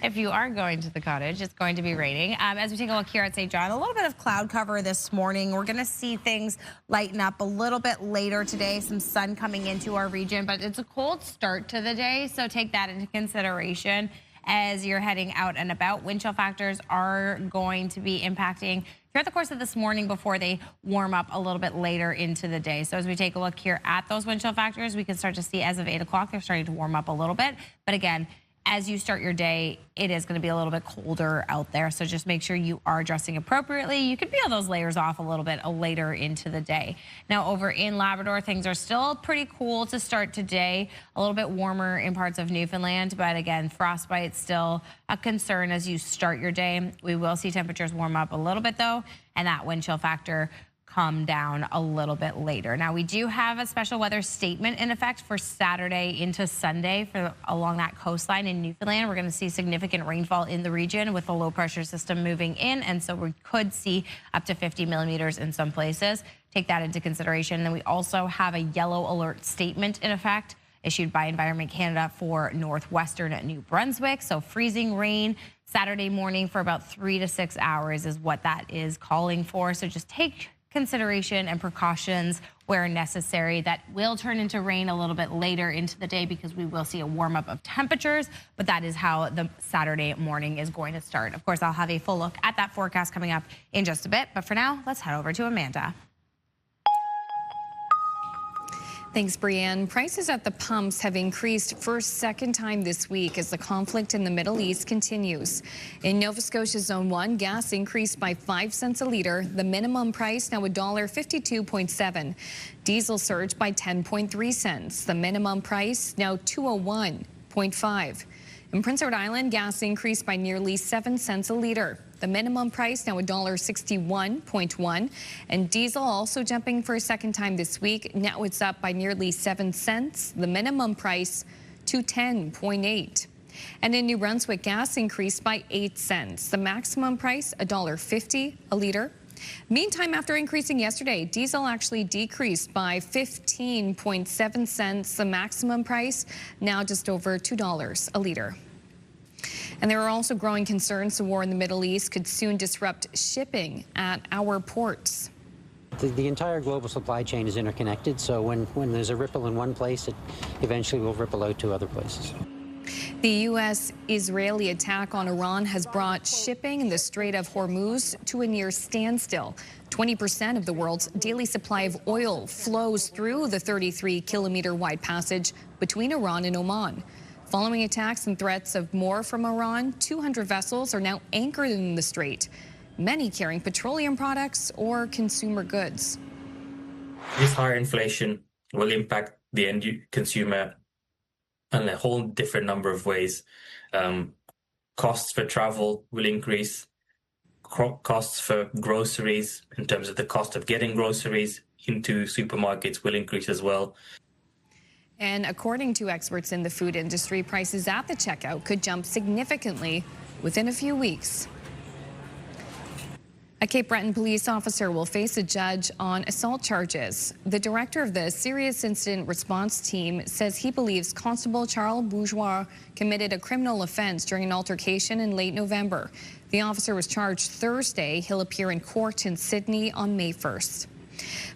If you are going to the cottage, it's going to be raining. As we take a look here at St. John, a little bit of cloud cover this morning. We're going to see things lighten up a little bit later today. Some sun coming into our region, but it's a cold start to the day, so take that into consideration as you're heading out and about. Wind chill factors are going to be impacting throughout the course of this morning before they warm up a little bit later into the day. So as we take a look here at those wind chill factors, we can start to see as of 8 o'clock, they're starting to warm up a little bit. But again, as you start your day, it is going to be a little bit colder out there. So just make sure you are dressing appropriately. You can peel those layers off a little bit later into the day. Now over in Labrador, things are still pretty cool to start today. A little bit warmer in parts of Newfoundland, but again, frostbite still a concern as you start your day. We will see temperatures warm up a little bit though, and that wind chill factor come down a little bit later. Now we do have a special weather statement in effect for Saturday into Sunday for along that coastline in Newfoundland. We're going to see significant rainfall in the region with the low pressure system moving in, and so we could see up to 50 millimeters in some places. Take that into consideration. And then we also have a yellow alert statement in effect issued by Environment Canada for northwestern New Brunswick. So freezing rain Saturday morning for about 3 to 6 hours is what that is calling for. So just take consideration and precautions where necessary. That will turn into rain a little bit later into the day because we will see a warm up of temperatures, but that is how the Saturday morning is going to start. Of course, I'll have a full look at that forecast coming up in just a bit, but for now, let's head over to Amanda. Thanks, Brienne. Prices at the pumps have increased for a second time this week as the conflict in the Middle East continues. In Nova Scotia Zone 1, gas increased by 5 cents a litre. The minimum price now $1.52.7. Diesel surged by 10.3 cents. The minimum price now $2.01.5. In Prince Edward Island, gas increased by nearly 7 cents a litre. The minimum price now $1.61.1, and diesel also jumping for a second time this week. Now it's up by nearly 7 cents. The minimum price $2.10.8. And in New Brunswick, gas increased by 8 cents. The maximum price $1.50 a litre. Meantime, after increasing yesterday, diesel actually decreased by 15.7 cents. The maximum price now just over $2 a litre. And there are also growing concerns the war in the Middle East could soon disrupt shipping at our ports. The entire global supply chain is interconnected, so when there's a ripple in one place, it eventually will ripple out to other places. The U.S.-Israeli attack on Iran has brought shipping in the Strait of Hormuz to a near standstill. 20% of the world's daily supply of oil flows through the 33-kilometer-wide passage between Iran and Oman. Following attacks and threats of more from Iran, 200 vessels are now anchored in the strait, many carrying petroleum products or consumer goods. This higher inflation will impact the end consumer in a whole different number of ways. Costs for travel will increase. Costs for groceries, in terms of the cost of getting groceries into supermarkets, will increase as well. And according to experts in the food industry, prices at the checkout could jump significantly within a few weeks. A Cape Breton police officer will face a judge on assault charges. The director of the Serious Incident Response Team says he believes Constable Charles Bourgeois committed a criminal offense during an altercation in late November. The officer was charged Thursday. He'll appear in court in Sydney on May 1st.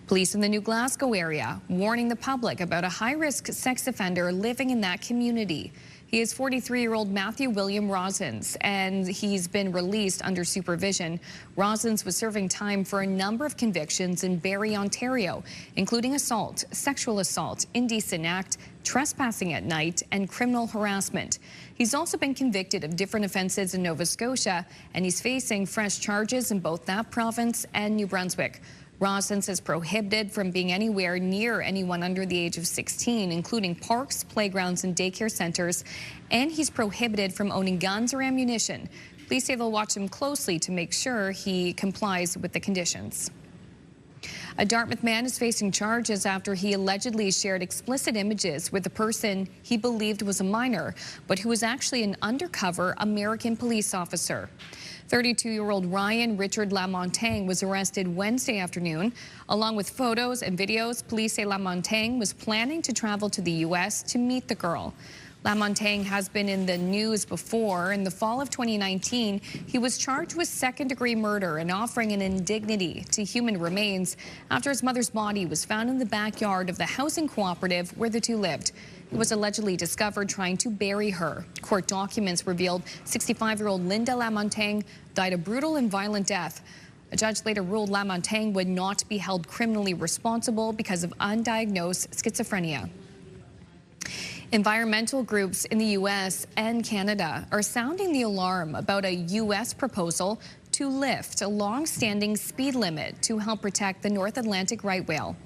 Police in the New Glasgow area warning the public about a high-risk sex offender living in that community. He is 43-year-old Matthew William Rosens, and he's been released under supervision. Rosens was serving time for a number of convictions in Barrie, Ontario, including assault, sexual assault, indecent act, trespassing at night, and criminal harassment. He's also been convicted of different offenses in Nova Scotia, and he's facing fresh charges in both that province and New Brunswick. Rosens is prohibited from being anywhere near anyone under the age of 16, including parks, playgrounds, and daycare centers, and he's prohibited from owning guns or ammunition. Police say they'll watch him closely to make sure he complies with the conditions. A Dartmouth man is facing charges after he allegedly shared explicit images with a person he believed was a minor, but who was actually an undercover American police officer. 32-year-old Ryan Richard Lamontagne was arrested Wednesday afternoon. Along with photos and videos, police say Lamontagne was planning to travel to the U.S. to meet the girl. Lamontagne has been in the news before. In the fall of 2019, he was charged with second-degree murder and offering an indignity to human remains after his mother's body was found in the backyard of the housing cooperative where the two lived. He was allegedly discovered trying to bury her. Court documents revealed 65-year-old Linda Lamontagne died a brutal and violent death. A judge later ruled Lamontagne would not be held criminally responsible because of undiagnosed schizophrenia. Environmental groups in the U.S. and Canada are sounding the alarm about a U.S. proposal to lift a long-standing speed limit to help protect the North Atlantic right whale.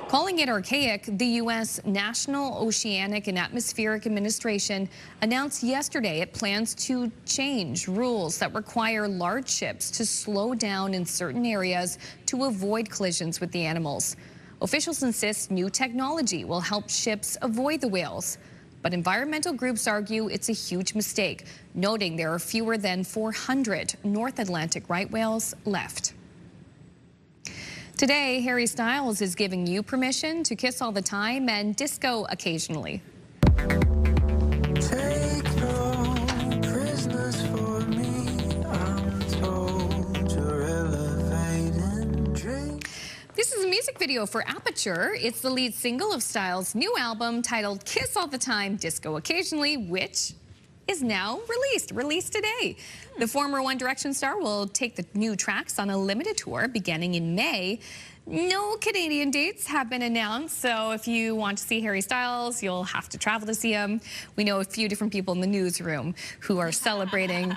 Calling it archaic, the U.S. National Oceanic and Atmospheric Administration announced yesterday it plans to change rules that require large ships to slow down in certain areas to avoid collisions with the animals. Officials insist new technology will help ships avoid the whales. But environmental groups argue it's a huge mistake, noting there are fewer than 400 North Atlantic right whales left. Today, Harry Styles is giving you permission to kiss all the time and disco occasionally. Take no prisoners for me. I'm told you're elevating drink. This is a music video for Aperture. It's the lead single of Styles' new album titled Kiss All the Time, Disco Occasionally, which is now released today. The former One Direction star will take the new tracks on a limited tour beginning in May. No Canadian dates have been announced, so if you want to see Harry Styles, you'll have to travel to see him. We know a few different people in the newsroom who are celebrating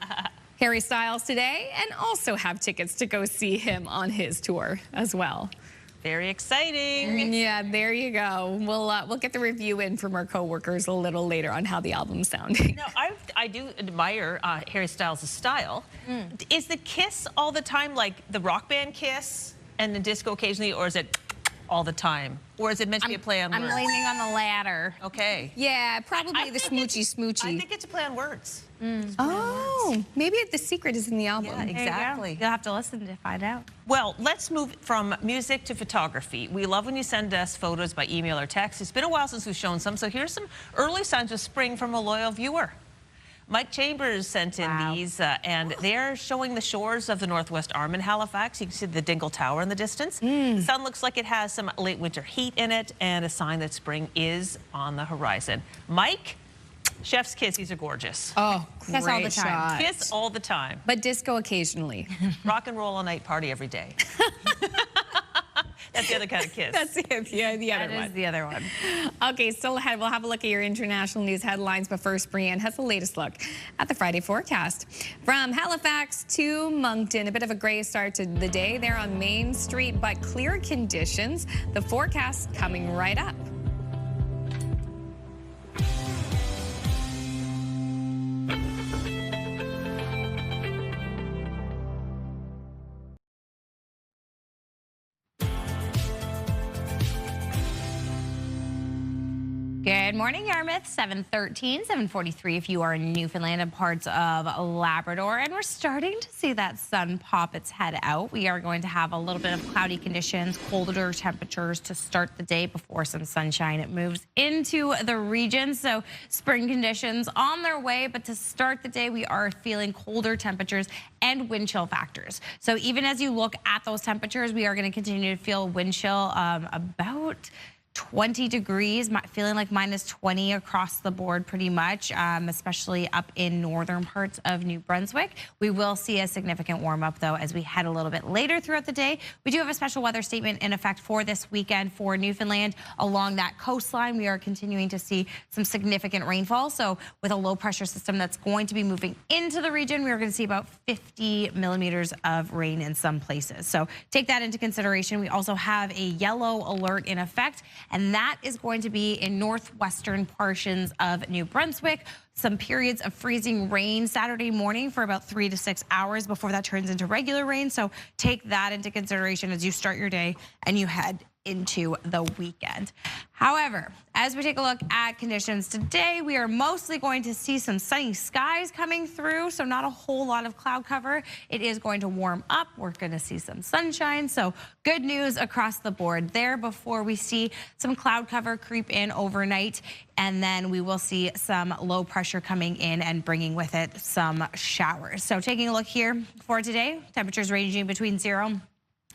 Harry Styles today and also have tickets to go see him on his tour as well. Very exciting. Yeah, there you go. We'll get the review in from our co-workers a little later on how the album's sounding. No, I do admire Harry Styles' style. Is the kiss all the time like the rock band Kiss and the disco occasionally, or is it all the time? Or is it meant to be a play on words? I'm leaning on the latter. Okay. Yeah, probably the smoochy. I think it's a play on words. Oh, maybe the secret is in the album. Yeah, exactly. You'll have to listen to find out. Well, let's move from music to photography. We love when you send us photos by email or text. It's been a while since we've shown some, so here's some early signs of spring from a loyal viewer. Mike Chambers sent in these, and they're showing the shores of the Northwest Arm in Halifax. You can see the Dingle Tower in the distance. The sun looks like it has some late winter heat in it, and a sign that spring is on the horizon. Mike, chef's kiss. These are gorgeous. Oh, great Kiss all the time. shot. Kiss all the time. But disco occasionally. Rock and roll all night, party every day. That's the other kind of kiss. That's it, yeah, the other one. That is the other one. Okay, still ahead, we'll have a look at your international news headlines, but first, Brianne has the latest look at the Friday forecast. From Halifax to Moncton, a bit of a gray start to the day there on Main Street, but clear conditions. The forecast coming right up. Good morning, Yarmouth. 7:13, 7:43 if you are in Newfoundland and parts of Labrador. And we're starting to see that sun pop its head out. We are going to have a little bit of cloudy conditions, colder temperatures to start the day before some sunshine. It moves into the region, so spring conditions on their way. But to start the day, we are feeling colder temperatures and wind chill factors. So even as you look at those temperatures, we are going to continue to feel wind chill about 20 degrees, feeling like minus 20 across the board pretty much, especially up in northern parts of New Brunswick. We will see a significant warm up, though, as we head a little bit later throughout the day. We do have a special weather statement in effect for this weekend for Newfoundland. Along that coastline, we are continuing to see some significant rainfall. So with a low pressure system that's going to be moving into the region, we are going to see about 50 millimeters of rain in some places. So take that into consideration. We also have a yellow alert in effect, and that is going to be in northwestern portions of New Brunswick. Some periods of freezing rain Saturday morning for about 3 to 6 hours before that turns into regular rain. So take that into consideration as you start your day and you head into the weekend. However, as we take a look at conditions today, we are mostly going to see some sunny skies coming through, so not a whole lot of cloud cover. It is going to warm up. We're going to see some sunshine, so good news across the board there before we see some cloud cover creep in overnight, and then we will see some low pressure coming in and bringing with it some showers. So taking a look here for today, temperatures ranging between 0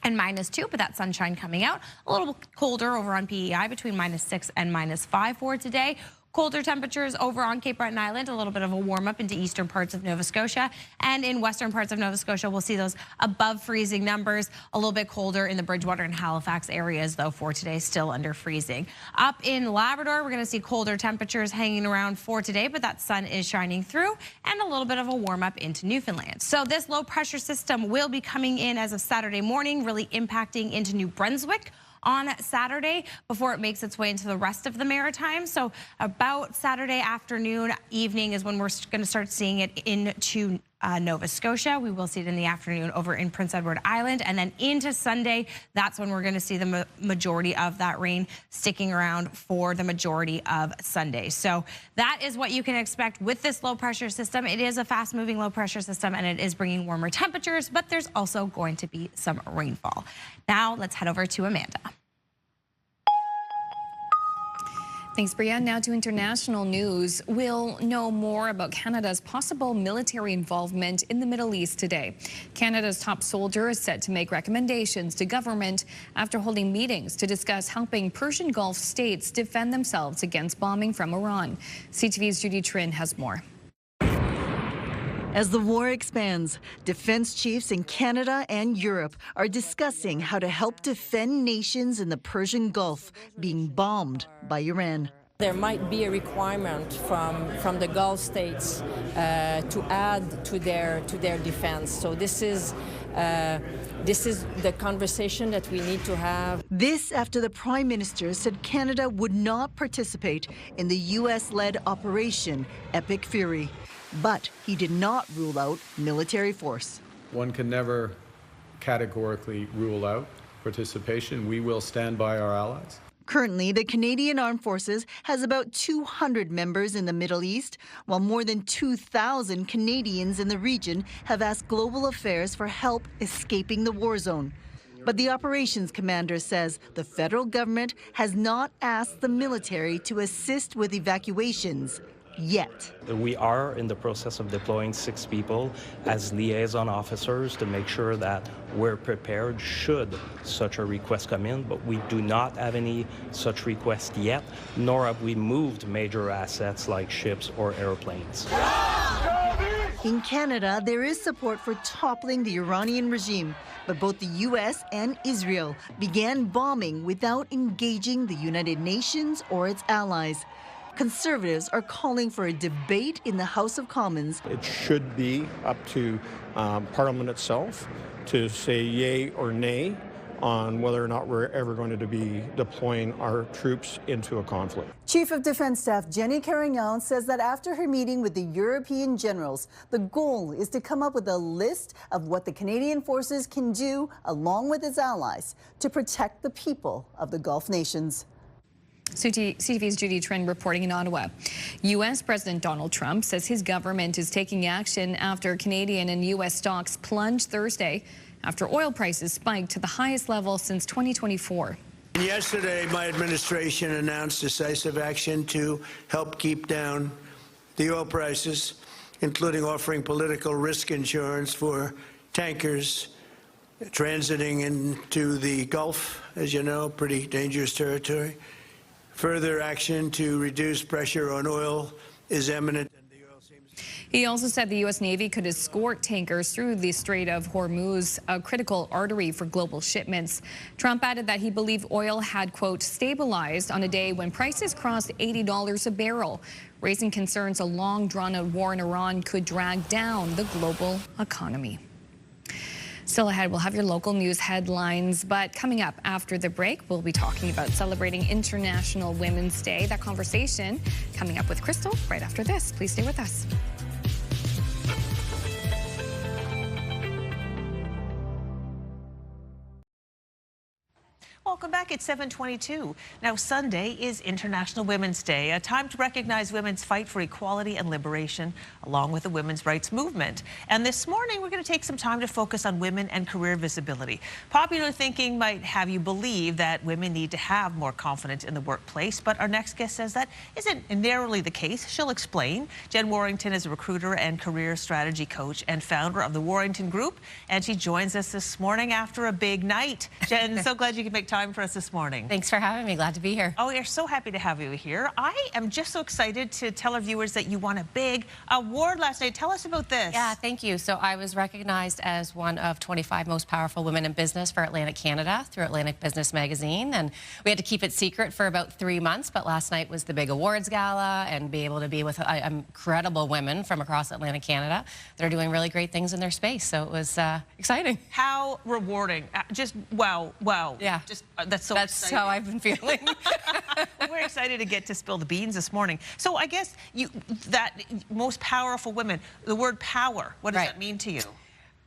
and -2, but that sunshine coming out. A little colder over on PEI between -6 and -5 for today. Colder temperatures over on Cape Breton Island, a little bit of a warm up into eastern parts of Nova Scotia. And in western parts of Nova Scotia, we'll see those above freezing numbers. A little bit colder in the Bridgewater and Halifax areas, though, for today, still under freezing. Up in Labrador, we're going to see colder temperatures hanging around for today, but that sun is shining through, and a little bit of a warm up into Newfoundland. So this low pressure system will be coming in as of Saturday morning, really impacting into New Brunswick on Saturday before it makes its way into the rest of the Maritime. So about Saturday afternoon, evening is when we're going to start seeing it into Nova Scotia. We will see it in the afternoon over in Prince Edward Island, and then into Sunday, that's when we're going to see the majority of that rain sticking around for the majority of Sunday. So that is what you can expect with this low pressure system. It is a fast moving low pressure system, and it is bringing warmer temperatures, but there's also going to be some rainfall. Now let's head over to Amanda. Thanks, Brianne. Now to international news. We'll know more about Canada's possible military involvement in the Middle East today. Canada's top soldier is set to make recommendations to government after holding meetings to discuss helping Persian Gulf states defend themselves against bombing from Iran. CTV's Judy Trin has more. As the war expands, defense chiefs in Canada and Europe are discussing how to help defend nations in the Persian Gulf being bombed by Iran. There might be a requirement from the Gulf states to add to their defense. So this is the conversation that we need to have. This after the Prime Minister said Canada would not participate in the U.S.-led Operation Epic Fury. But he did not rule out military force. One can never categorically rule out participation. We will stand by our allies. Currently, the Canadian Armed Forces has about 200 members in the Middle East, while more than 2,000 Canadians in the region have asked Global Affairs for help escaping the war zone. But the operations commander says the federal government has not asked the military to assist with evacuations yet. We are in the process of deploying 6 people as liaison officers to make sure that we're prepared should such a request come in, but we do not have any such request yet, nor have we moved major assets like ships or airplanes. In Canada, there is support for toppling the Iranian regime, but both the U.S. and Israel began bombing without engaging the United Nations or its allies. Conservatives are calling for a debate in the House of Commons. It should be up to Parliament itself to say yay or nay on whether or not we're ever going to be deploying our troops into a conflict. Chief of Defense Staff Jenny Carignan says that after her meeting with the European generals, the goal is to come up with a list of what the Canadian forces can do, along with its allies, to protect the people of the Gulf nations. CTV's Judy Trinh reporting in Ottawa. U.S. President Donald Trump says his government is taking action after Canadian and U.S. stocks plunged Thursday after oil prices spiked to the highest level since 2024. Yesterday, my administration announced decisive action to help keep down the oil prices, including offering political risk insurance for tankers transiting into the Gulf, as you know, pretty dangerous territory. Further action to reduce pressure on oil is imminent. He also said the U.S. Navy could escort tankers through the Strait of Hormuz, a critical artery for global shipments. Trump added that he believed oil had, quote, stabilized on a day when prices crossed $80 a barrel, raising concerns a long drawn-out war in Iran could drag down the global economy. Still ahead, we'll have your local news headlines, but coming up after the break, we'll be talking about celebrating International Women's Day. That conversation coming up with Crystal right after this. Please stay with us. Welcome back. It's 7:22. Now, Sunday is International Women's Day, a time to recognize women's fight for equality and liberation, along with the women's rights movement. And this morning, we're going to take some time to focus on women and career visibility. Popular thinking might have you believe that women need to have more confidence in the workplace, but our next guest says that isn't narrowly the case. She'll explain. Jen Warrington is a recruiter and career strategy coach and founder of the Warrington Group, and she joins us this morning after a big night. Jen, so glad you could make time for us this morning. Thanks for having me. Glad to be here. Oh, we're so happy to have you here. I am just so excited to tell our viewers that you won a big award last night. Tell us about this. Yeah, thank you. So I was recognized as one of 25 most powerful women in business for Atlantic Canada through Atlantic Business Magazine. And we had to keep it secret for about 3 months, but last night was the big awards gala and be able to be with incredible women from across Atlantic Canada that are doing really great things in their space. So it was exciting. How rewarding. Just wow. Yeah. Just that's exciting. How I've been feeling. We're excited to get to spill the beans this morning. So I guess that most powerful women, the word power, what does that mean to you?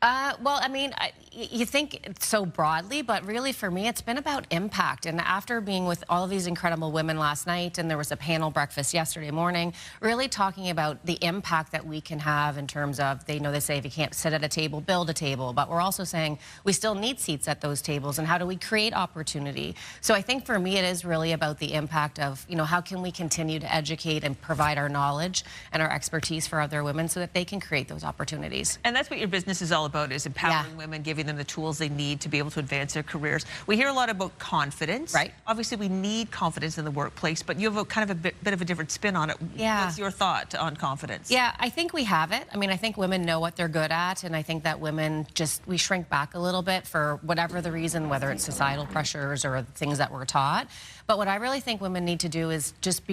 Well, I mean, you think so broadly, but really for me, it's been about impact. And after being with all of these incredible women last night, and there was a panel breakfast yesterday morning, really talking about the impact that we can have in terms of, they say if you can't sit at a table, build a table. But we're also saying we still need seats at those tables, and how do we create opportunity? So I think for me, it is really about the impact of, how can we continue to educate and provide our knowledge and our expertise for other women so that they can create those opportunities. And that's what your business is all about, is empowering women, giving them the tools they need to be able to advance their careers. We hear a lot about confidence. Right. Obviously, we need confidence in the workplace, but you have a kind of a bit of a different spin on it. Yeah. What's your thought on confidence? Yeah, I think we have it. I mean, I think women know what they're good at, and I think that women we shrink back a little bit for whatever the reason, whether it's societal pressures or things that we're taught. But what I really think women need to do is just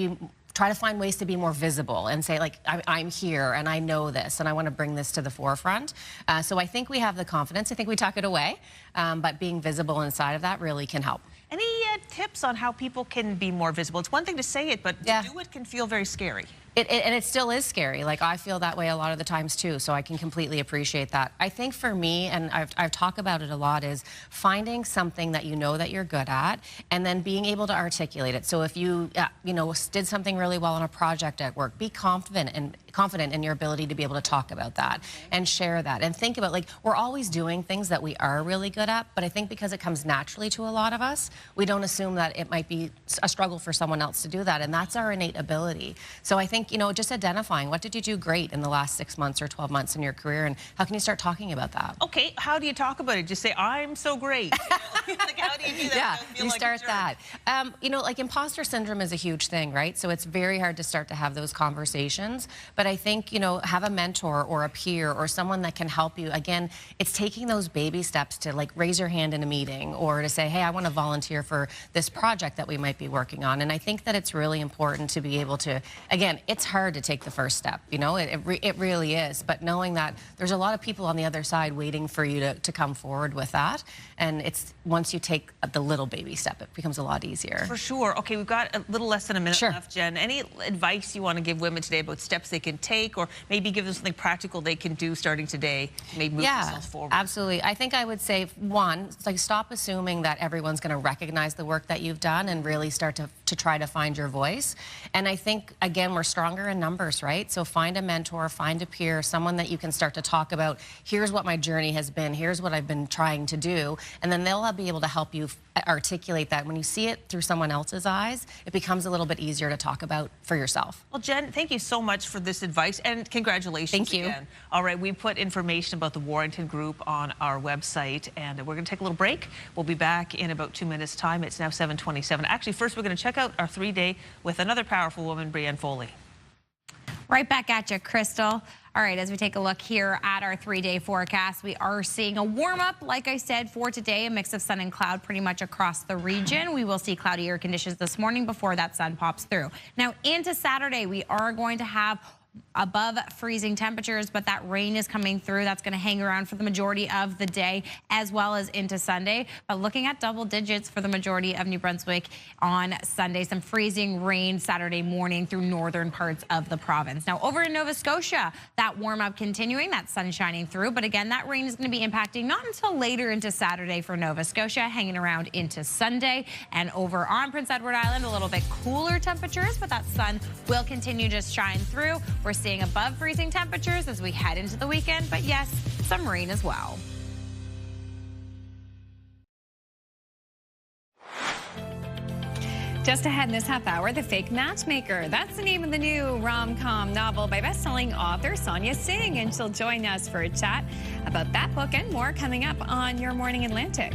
try to find ways to be more visible and say, like, I'm here and I know this and I want to bring this to the forefront. So I think we have the confidence. I think we tuck it away, but being visible inside of that really can help. Any tips on how people can be more visible? It's one thing to say it, but to do it can feel very scary. And it still is scary. Like, I feel that way a lot of the times too, so I can completely appreciate that. I think for me, and I've talked about it a lot, is finding something that you know that you're good at and then being able to articulate it. So if you did something really well on a project at work, be confident in your ability to be able to talk about that and share that and think about, like, we're always doing things that we are really good at, but I think because it comes naturally to a lot of us, we don't assume that it might be a struggle for someone else to do that, and that's our innate ability. So I think, just identifying what did you do great in the last 6 months or 12 months in your career, and how can you start talking about that? Okay, how do you talk about it? Just say, I'm so great. Like, how do you do that? Yeah, you start that. Like, imposter syndrome is a huge thing, right? So it's very hard to start to have those conversations. But I think, have a mentor or a peer or someone that can help you. Again, it's taking those baby steps to, like, raise your hand in a meeting or to say, hey, I want to volunteer for this project that we might be working on. And I think that it's really important to be able to, again, it's hard to take the first step, it really is. But knowing that there's a lot of people on the other side waiting for you to come forward with that. And it's once you take the little baby step. It becomes a lot easier. For sure. Okay, we've got a little less than a minute left, Jen. Any advice you want to give women today about steps they can take, or maybe give them something practical they can do starting today, maybe move themselves forward? Absolutely. I think I would say, one, like stop assuming that everyone's going to recognize the work that you've done and really start to try to find your voice. And I think, again, we're stronger in numbers, right? So find a mentor, find a peer, someone that you can start to talk about, here's what my journey has been, here's what I've been trying to do, and then they'll be able to help you articulate that. When you see it through someone else's eyes, it becomes a little bit easier to talk about for yourself. Well, Jen, thank you so much for this advice, and congratulations. Thank you. Again. All right, we put information about the Warrington Group on our website, and we're going to take a little break. We'll be back in about 2 minutes' time. It's now 7:27. Actually, first we're going to check out our 3-day with another powerful woman, Brianne Foley. Right back at you, Crystal. All right, as we take a look here at our 3-day forecast, we are seeing a warm-up, like I said, for today, a mix of sun and cloud pretty much across the region. We will see cloudier conditions this morning before that sun pops through. Now, into Saturday, we are going to have above freezing temperatures, but that rain is coming through. That's going to hang around for the majority of the day as well as into Sunday. But looking at double digits for the majority of New Brunswick on Sunday. Some freezing rain Saturday morning through northern parts of the province. Now over in Nova Scotia, that warm up continuing, that sun shining through. But again, that rain is going to be impacting not until later into Saturday for Nova Scotia, hanging around into Sunday. And over on Prince Edward Island, a little bit cooler temperatures, but that sun will continue to shine through. We're seeing above freezing temperatures as we head into the weekend, but yes, some rain as well. Just ahead in this half hour, The Fake Matchmaker. That's the name of the new rom-com novel by best-selling author Sonia Singh, and she'll join us for a chat about that book and more coming up on Your Morning Atlantic.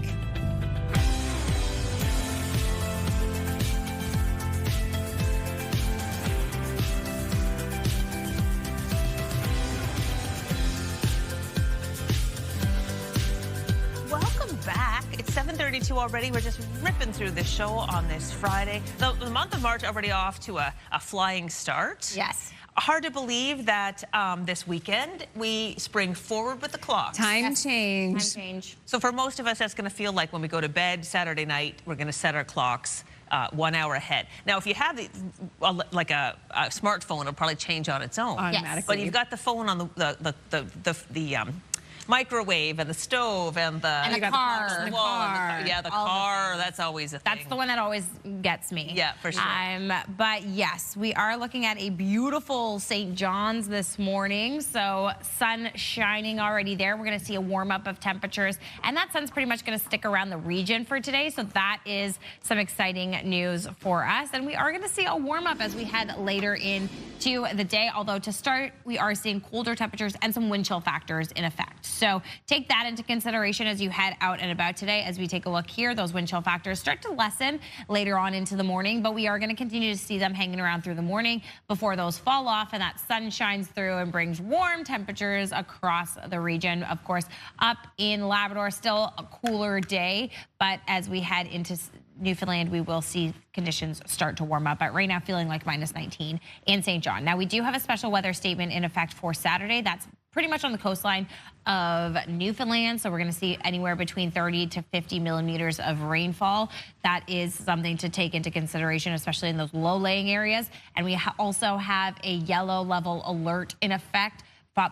Back. It's 7:32 already. We're just ripping through this show on this Friday. The month of March already off to a flying start. Yes. Hard to believe that this weekend we spring forward with the clock. Time change. Time change. So for most of us, that's going to feel like when we go to bed Saturday night, we're going to set our clocks 1 hour ahead. Now, if you have like a smartphone, it'll probably change on its own. Automatically. But you've got the phone on the microwave and the stove and the car. Yeah, the car. That's always a thing. That's the one that always gets me. Yeah, for sure. But yes, we are looking at a beautiful St. John's this morning. So sun shining already there. We're going to see a warm up of temperatures, and that sun's pretty much going to stick around the region for today. So that is some exciting news for us. And we are going to see a warm up as we head later into the day. Although to start, we are seeing colder temperatures and some wind chill factors in effect. So take that into consideration as you head out and about today. As we take a look here, those wind chill factors start to lessen later on into the morning, but we are going to continue to see them hanging around through the morning before those fall off and that sun shines through and brings warm temperatures across the region. Of course, up in Labrador, still a cooler day, but as we head into Newfoundland, we will see conditions start to warm up, but right now feeling like -19 in St. John. Now, we do have a special weather statement in effect for Saturday. That's pretty much on the coastline of Newfoundland, so we're going to see anywhere between 30 to 50 millimeters of rainfall. That is something to take into consideration, especially in those low-lying areas. And we also have a yellow level alert in effect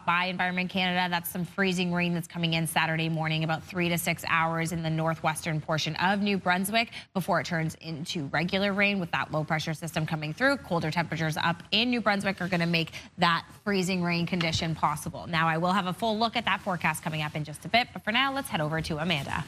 by Environment Canada. That's some freezing rain that's coming in Saturday morning, about 3 to 6 hours in the northwestern portion of New Brunswick before it turns into regular rain with that low pressure system coming through. Colder temperatures up in New Brunswick are going to make that freezing rain condition possible. Now, I will have a full look at that forecast coming up in just a bit, but for now, let's head over to Amanda.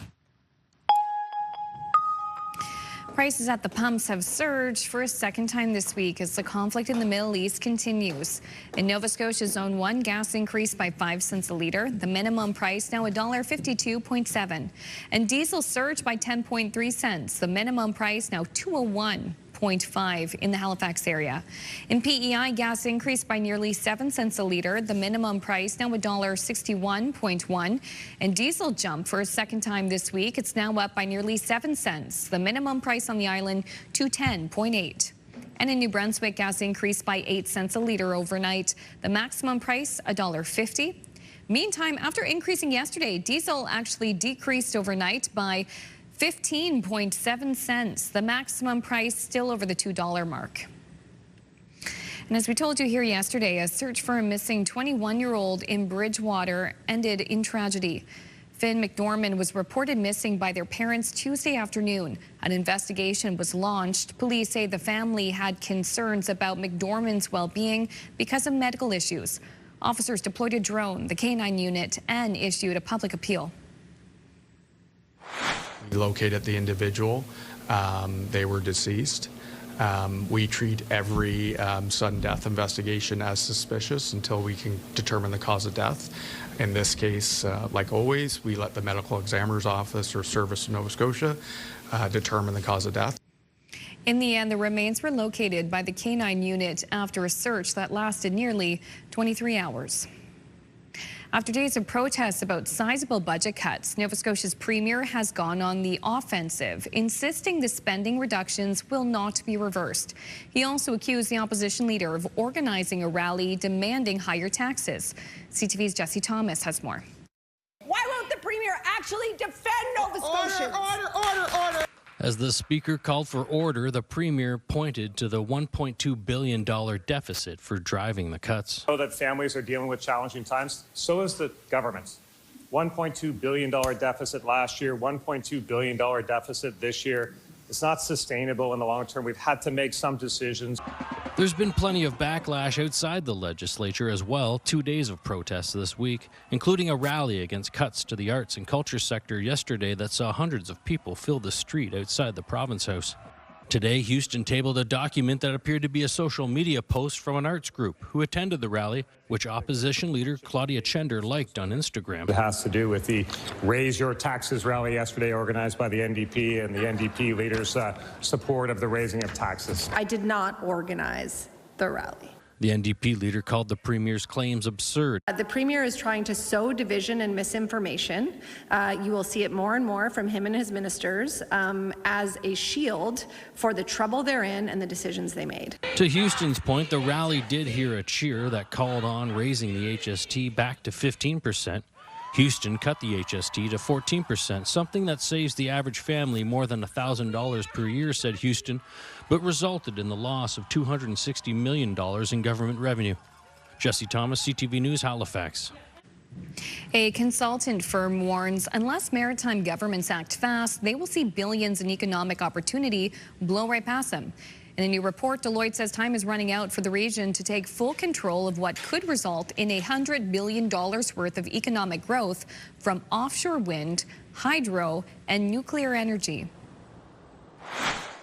Prices at the pumps have surged for a second time this week as the conflict in the Middle East continues. In Nova Scotia, Zone 1, gas increased by 5 cents a litre. The minimum price now $1.52.7. And diesel surged by 10.3 cents. The minimum price now $2.01.5 in the Halifax area. In PEI, gas increased by nearly 7 cents a litre. The minimum price now $1.61.1. And diesel jumped for a second time this week. It's now up by nearly 7 cents. The minimum price on the island $2.10.8. And in New Brunswick, gas increased by 8 cents a litre overnight. The maximum price $1.50. Meantime, after increasing yesterday, diesel actually decreased overnight by 15.7 cents, the maximum price still over the $2 mark. And as we told you here yesterday, a search for a missing 21-year-old in Bridgewater ended in tragedy. Finn McDormand was reported missing by their parents Tuesday afternoon. An investigation was launched. Police say the family had concerns about McDormand's well-being because of medical issues. Officers deployed a drone, the K-9 unit, and issued a public appeal. We located the individual. They were deceased. We treat every sudden death investigation as suspicious until we can determine the cause of death. In this case, like always, we let the medical examiner's office or service in Nova Scotia determine the cause of death. In the end, the remains were located by the K-9 unit after a search that lasted nearly 23 hours. After days of protests about sizable budget cuts, Nova Scotia's premier has gone on the offensive, insisting the spending reductions will not be reversed. He also accused the opposition leader of organizing a rally demanding higher taxes. CTV's Jesse Thomas has more. Why won't the premier actually defend Nova Scotians? Order. As the speaker called for order, the premier pointed to the $1.2 billion deficit for driving the cuts. Know that families are dealing with challenging times. So is the government. $1.2 billion deficit last year, $1.2 billion deficit this year. It's not sustainable in the long term. We've had to make some decisions. There's been plenty of backlash outside the legislature as well. 2 days of protests this week, including a rally against cuts to the arts and culture sector yesterday that saw hundreds of people fill the street outside the Province House. Today, Houston tabled a document that appeared to be a social media post from an arts group who attended the rally, which opposition leader Claudia Chender liked on Instagram. It has to do with the Raise Your Taxes rally yesterday organized by the NDP and the NDP leaders' support of the raising of taxes. I did not organize the rally. The NDP leader called the premier's claims absurd. The premier is trying to sow division and misinformation. You will see it more and more from him and his ministers as a shield for the trouble they're in and the decisions they made. To Houston's point, the rally did hear a cheer that called on raising the HST back to 15%. Houston cut the HST to 14%, something that saves the average family more than $1,000 per year, said Houston, but resulted in the loss of $260 million in government revenue. Jesse Thomas, CTV News, Halifax. A consultant firm warns unless maritime governments act fast, they will see billions in economic opportunity blow right past them. In a new report, Deloitte says time is running out for the region to take full control of what could result in $100 billion worth of economic growth from offshore wind, hydro, and nuclear energy.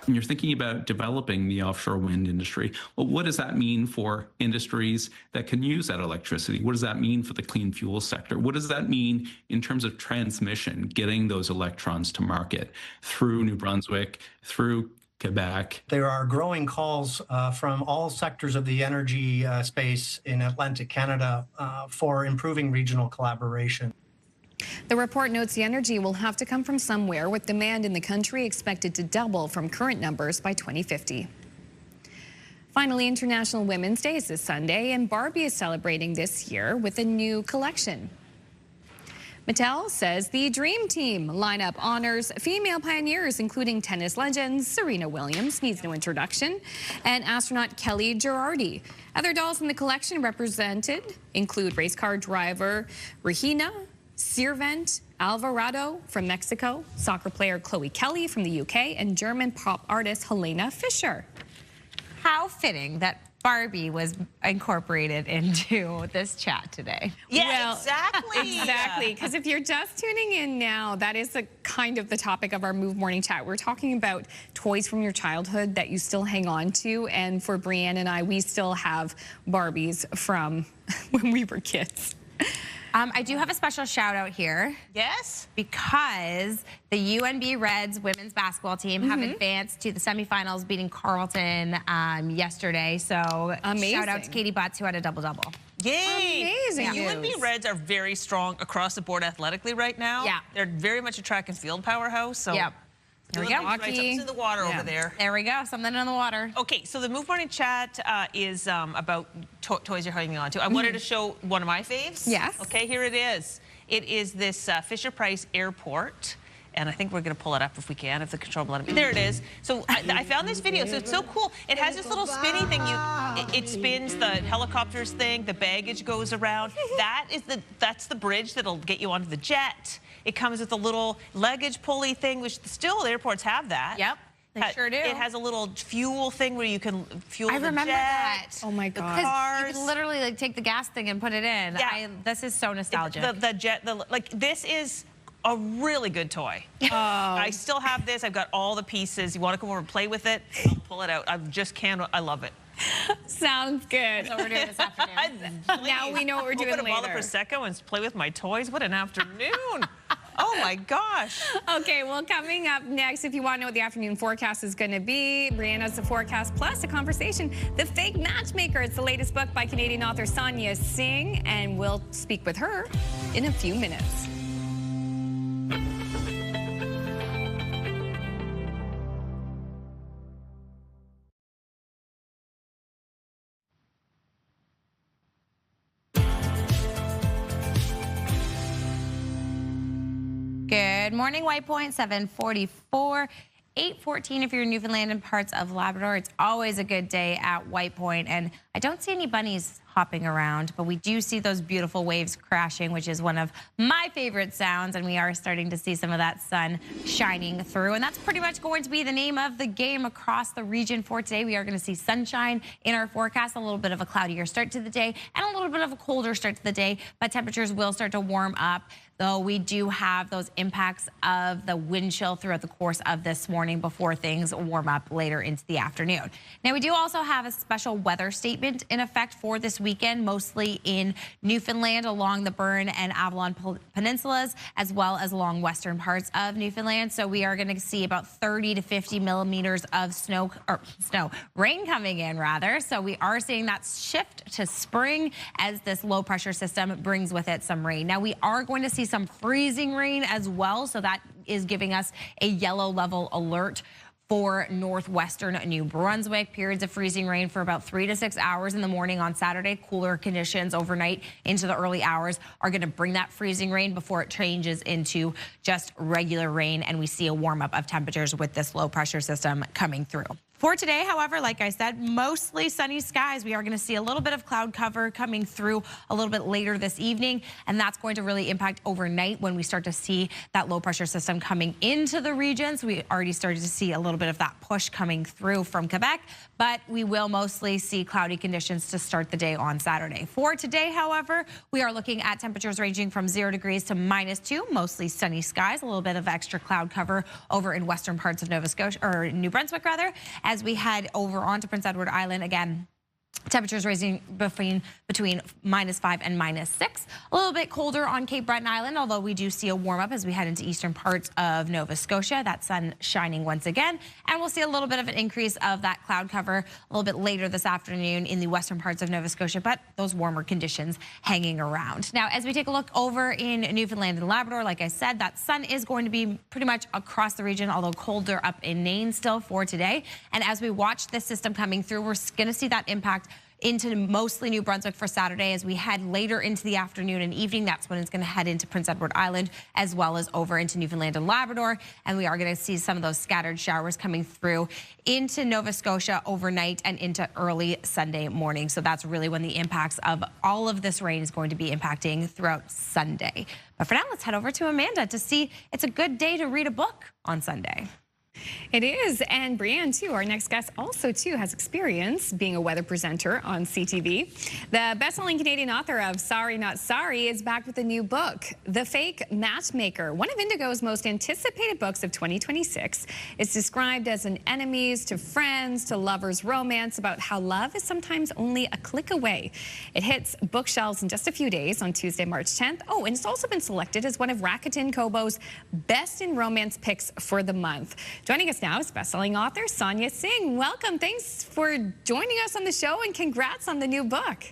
When you're thinking about developing the offshore wind industry, well, what does that mean for industries that can use that electricity? What does that mean for the clean fuel sector? What does that mean in terms of transmission, getting those electrons to market through New Brunswick, through Quebec? There are growing calls from all sectors of the energy space in Atlantic Canada for improving regional collaboration. The report notes the energy will have to come from somewhere, with demand in the country expected to double from current numbers by 2050. Finally, International Women's Day is this Sunday, and Barbie is celebrating this year with a new collection. Mattel says the Dream Team lineup honors female pioneers, including tennis legends Serena Williams, needs no introduction, and astronaut Kelly Girardi. Other dolls in the collection represented include race car driver Regina, Sirvent Alvarado from Mexico, soccer player Chloe Kelly from the UK, and German pop artist Helena Fischer. How fitting that Barbie was incorporated into this chat today. Yeah, Well, exactly. Exactly, because if you're just tuning in now, that is the kind of the topic of our Move Morning Chat. We're talking about toys from your childhood that you still hang on to, and for Brianne and I, we still have Barbies from when we were kids. I do have a special shout out here. Yes? Because the UNB Reds women's basketball team have advanced to the semifinals, beating Carleton yesterday. So Amazing. Shout out to Katie Butts, who had a double-double. Yay! Amazing The UNB Reds are very strong across the board athletically right now. Yeah. They're very much a track and field powerhouse. So Yep. There we go. Something's in the water over there. There we go. Something in the water. Okay, so the Move Morning Chat is about toys you're hanging on to. I wanted to show one of my faves. Yes. Okay, here it is. It is this Fisher-Price Airport. And I think we're going to pull it up if we can, if the control will let me. There it is. So I found this video. So it's so cool. It has this little spinny thing. It spins the helicopters thing. The baggage goes around. That's the bridge that'll get you onto the jet. It comes with a little luggage pulley thing, which still airports have that. Yep. They sure do. It has a little fuel thing where you can fuel the jet. I remember that. Oh my God. Because you can literally like take the gas thing and put it in. Yeah. This is so nostalgic. This is a really good toy. I still have this. I've got all the pieces. You want to come over and play with it? I'll pull it out. I just can't. I love it. Sounds good. That's what we're doing this afternoon. Now we know what we're doing later. Open a bottle of Prosecco and play with my toys. What an afternoon. Oh my gosh. Okay, well, coming up next, if you want to know what the afternoon forecast is going to be, Brianna's the forecast plus a conversation. The Fake Matchmaker. It's the latest book by Canadian author Sonia Singh, and we'll speak with her in a few minutes. Good morning, White Point, 7:44. 8:14 if you're in Newfoundland and parts of Labrador. It's always a good day at White Point, and I don't see any bunnies hopping around, but we do see those beautiful waves crashing, which is one of my favorite sounds, and we are starting to see some of that sun shining through, and that's pretty much going to be the name of the game across the region for today. We are going to see sunshine in our forecast, a little bit of a cloudier start to the day, and a little bit of a colder start to the day, but temperatures will start to warm up, though we do have those impacts of the wind chill throughout the course of this morning before things warm up later into the afternoon. Now, we do also have a special weather statement in effect for this weekend, mostly in Newfoundland along the Burn and Avalon peninsulas, as well as along western parts of Newfoundland. So we are going to see about 30 to 50 millimeters of rain coming in, rather. So we are seeing that shift to spring as this low pressure system brings with it some rain. Now, we are going to see some freezing rain as well, so that is giving us a yellow level alert for northwestern New Brunswick. Periods of freezing rain for about 3 to 6 hours in the morning on Saturday. Cooler conditions overnight into the early hours are going to bring that freezing rain before it changes into just regular rain, and we see a warm up of temperatures with this low pressure system coming through. For today, however, like I said, mostly sunny skies. We are going to see a little bit of cloud cover coming through a little bit later this evening, and that's going to really impact overnight when we start to see that low pressure system coming into the region. So we already started to see a little bit of that push coming through from Quebec, but we will mostly see cloudy conditions to start the day on Saturday. For today, however, we are looking at temperatures ranging from 0 degrees to -2, mostly sunny skies, a little bit of extra cloud cover over in western parts of Nova Scotia, or New Brunswick rather. As we head over onto Prince Edward Island, again, temperatures raising between -5 and -6. A little bit colder on Cape Breton Island, although we do see a warm up as we head into eastern parts of Nova Scotia. That sun shining once again. And we'll see a little bit of an increase of that cloud cover a little bit later this afternoon in the western parts of Nova Scotia, but those warmer conditions hanging around. Now, as we take a look over in Newfoundland and Labrador, like I said, that sun is going to be pretty much across the region, although colder up in Nain still for today. And as we watch this system coming through, we're going to see that impact into mostly New Brunswick for Saturday. As we head later into the afternoon and evening, that's when it's going to head into Prince Edward Island, as well as over into Newfoundland and Labrador. And we are going to see some of those scattered showers coming through into Nova Scotia overnight and into early Sunday morning. So that's really when the impacts of all of this rain is going to be impacting throughout Sunday. But for now, let's head over to Amanda to see it's a good day to read a book on Sunday. It is, and Brianne, too, our next guest, also, too, has experience being a weather presenter on CTV. The best-selling Canadian author of Sorry Not Sorry is back with a new book, The Fake Matchmaker, one of Indigo's most anticipated books of 2026. It's described as an enemies to friends to lovers romance about how love is sometimes only a click away. It hits bookshelves in just a few days on Tuesday, March 10th. Oh, and it's also been selected as one of Rakuten Kobo's best in romance picks for the month. Joining us now is best-selling author Sonia Singh. Welcome. Thanks for joining us on the show, and congrats on the new book.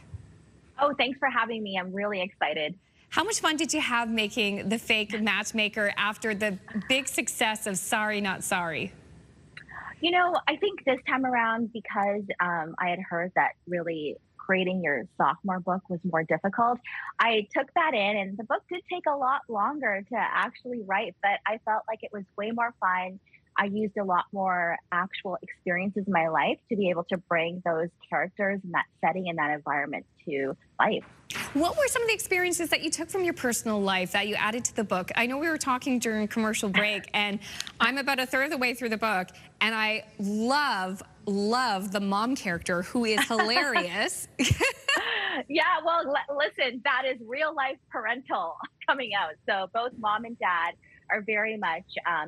Oh, thanks for having me. I'm really excited. How much fun did you have making The Fake Matchmaker after the big success of Sorry Not Sorry? You know, I think this time around, because I had heard that really creating your sophomore book was more difficult. I took that in, and the book did take a lot longer to actually write, but I felt like it was way more fun. I used a lot more actual experiences in my life to be able to bring those characters and that setting and that environment to life. What were some of the experiences that you took from your personal life that you added to the book? I know we were talking during commercial break, and I'm about a third of the way through the book, and I love the mom character, who is hilarious. Yeah, well, listen, that is real life parental coming out. So both mom and dad are very much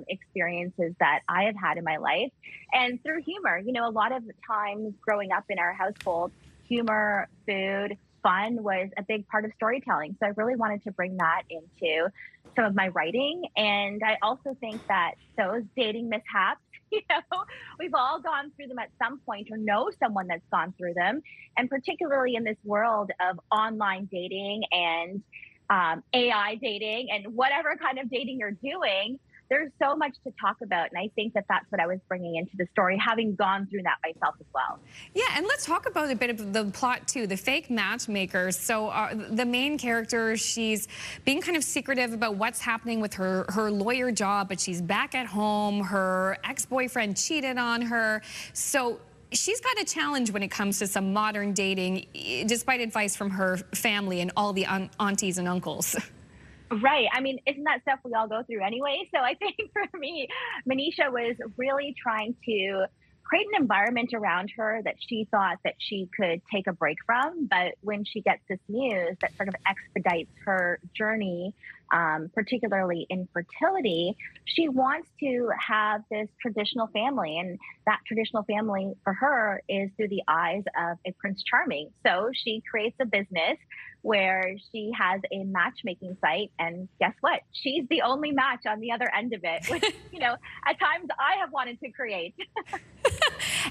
experiences that I have had in my life. And through humor, you know, a lot of times growing up in our household, humor, food, fun was a big part of storytelling. So I really wanted to bring that into some of my writing. And I also think that those dating mishaps, you know, we've all gone through them at some point or know someone that's gone through them. And particularly in this world of online dating and AI dating and whatever kind of dating you're doing, there's so much to talk about. And I think that that's what I was bringing into the story, having gone through that myself as well. Yeah, and let's talk about a bit of the plot too, the fake matchmakers. So the main character, she's being kind of secretive about what's happening with her lawyer job, but she's back at home. Her ex-boyfriend cheated on her. So she's got a challenge when it comes to some modern dating, despite advice from her family and all the aunties and uncles. Right. I mean, isn't that stuff we all go through anyway? So I think for me, Manisha was really trying to create an environment around her that she thought that she could take a break from. But when she gets this news that sort of expedites her journey, particularly in fertility, she wants to have this traditional family. And that traditional family for her is through the eyes of a Prince Charming. So she creates a business where she has a matchmaking site, and guess what? She's the only match on the other end of it, which, you know, at times I have wanted to create.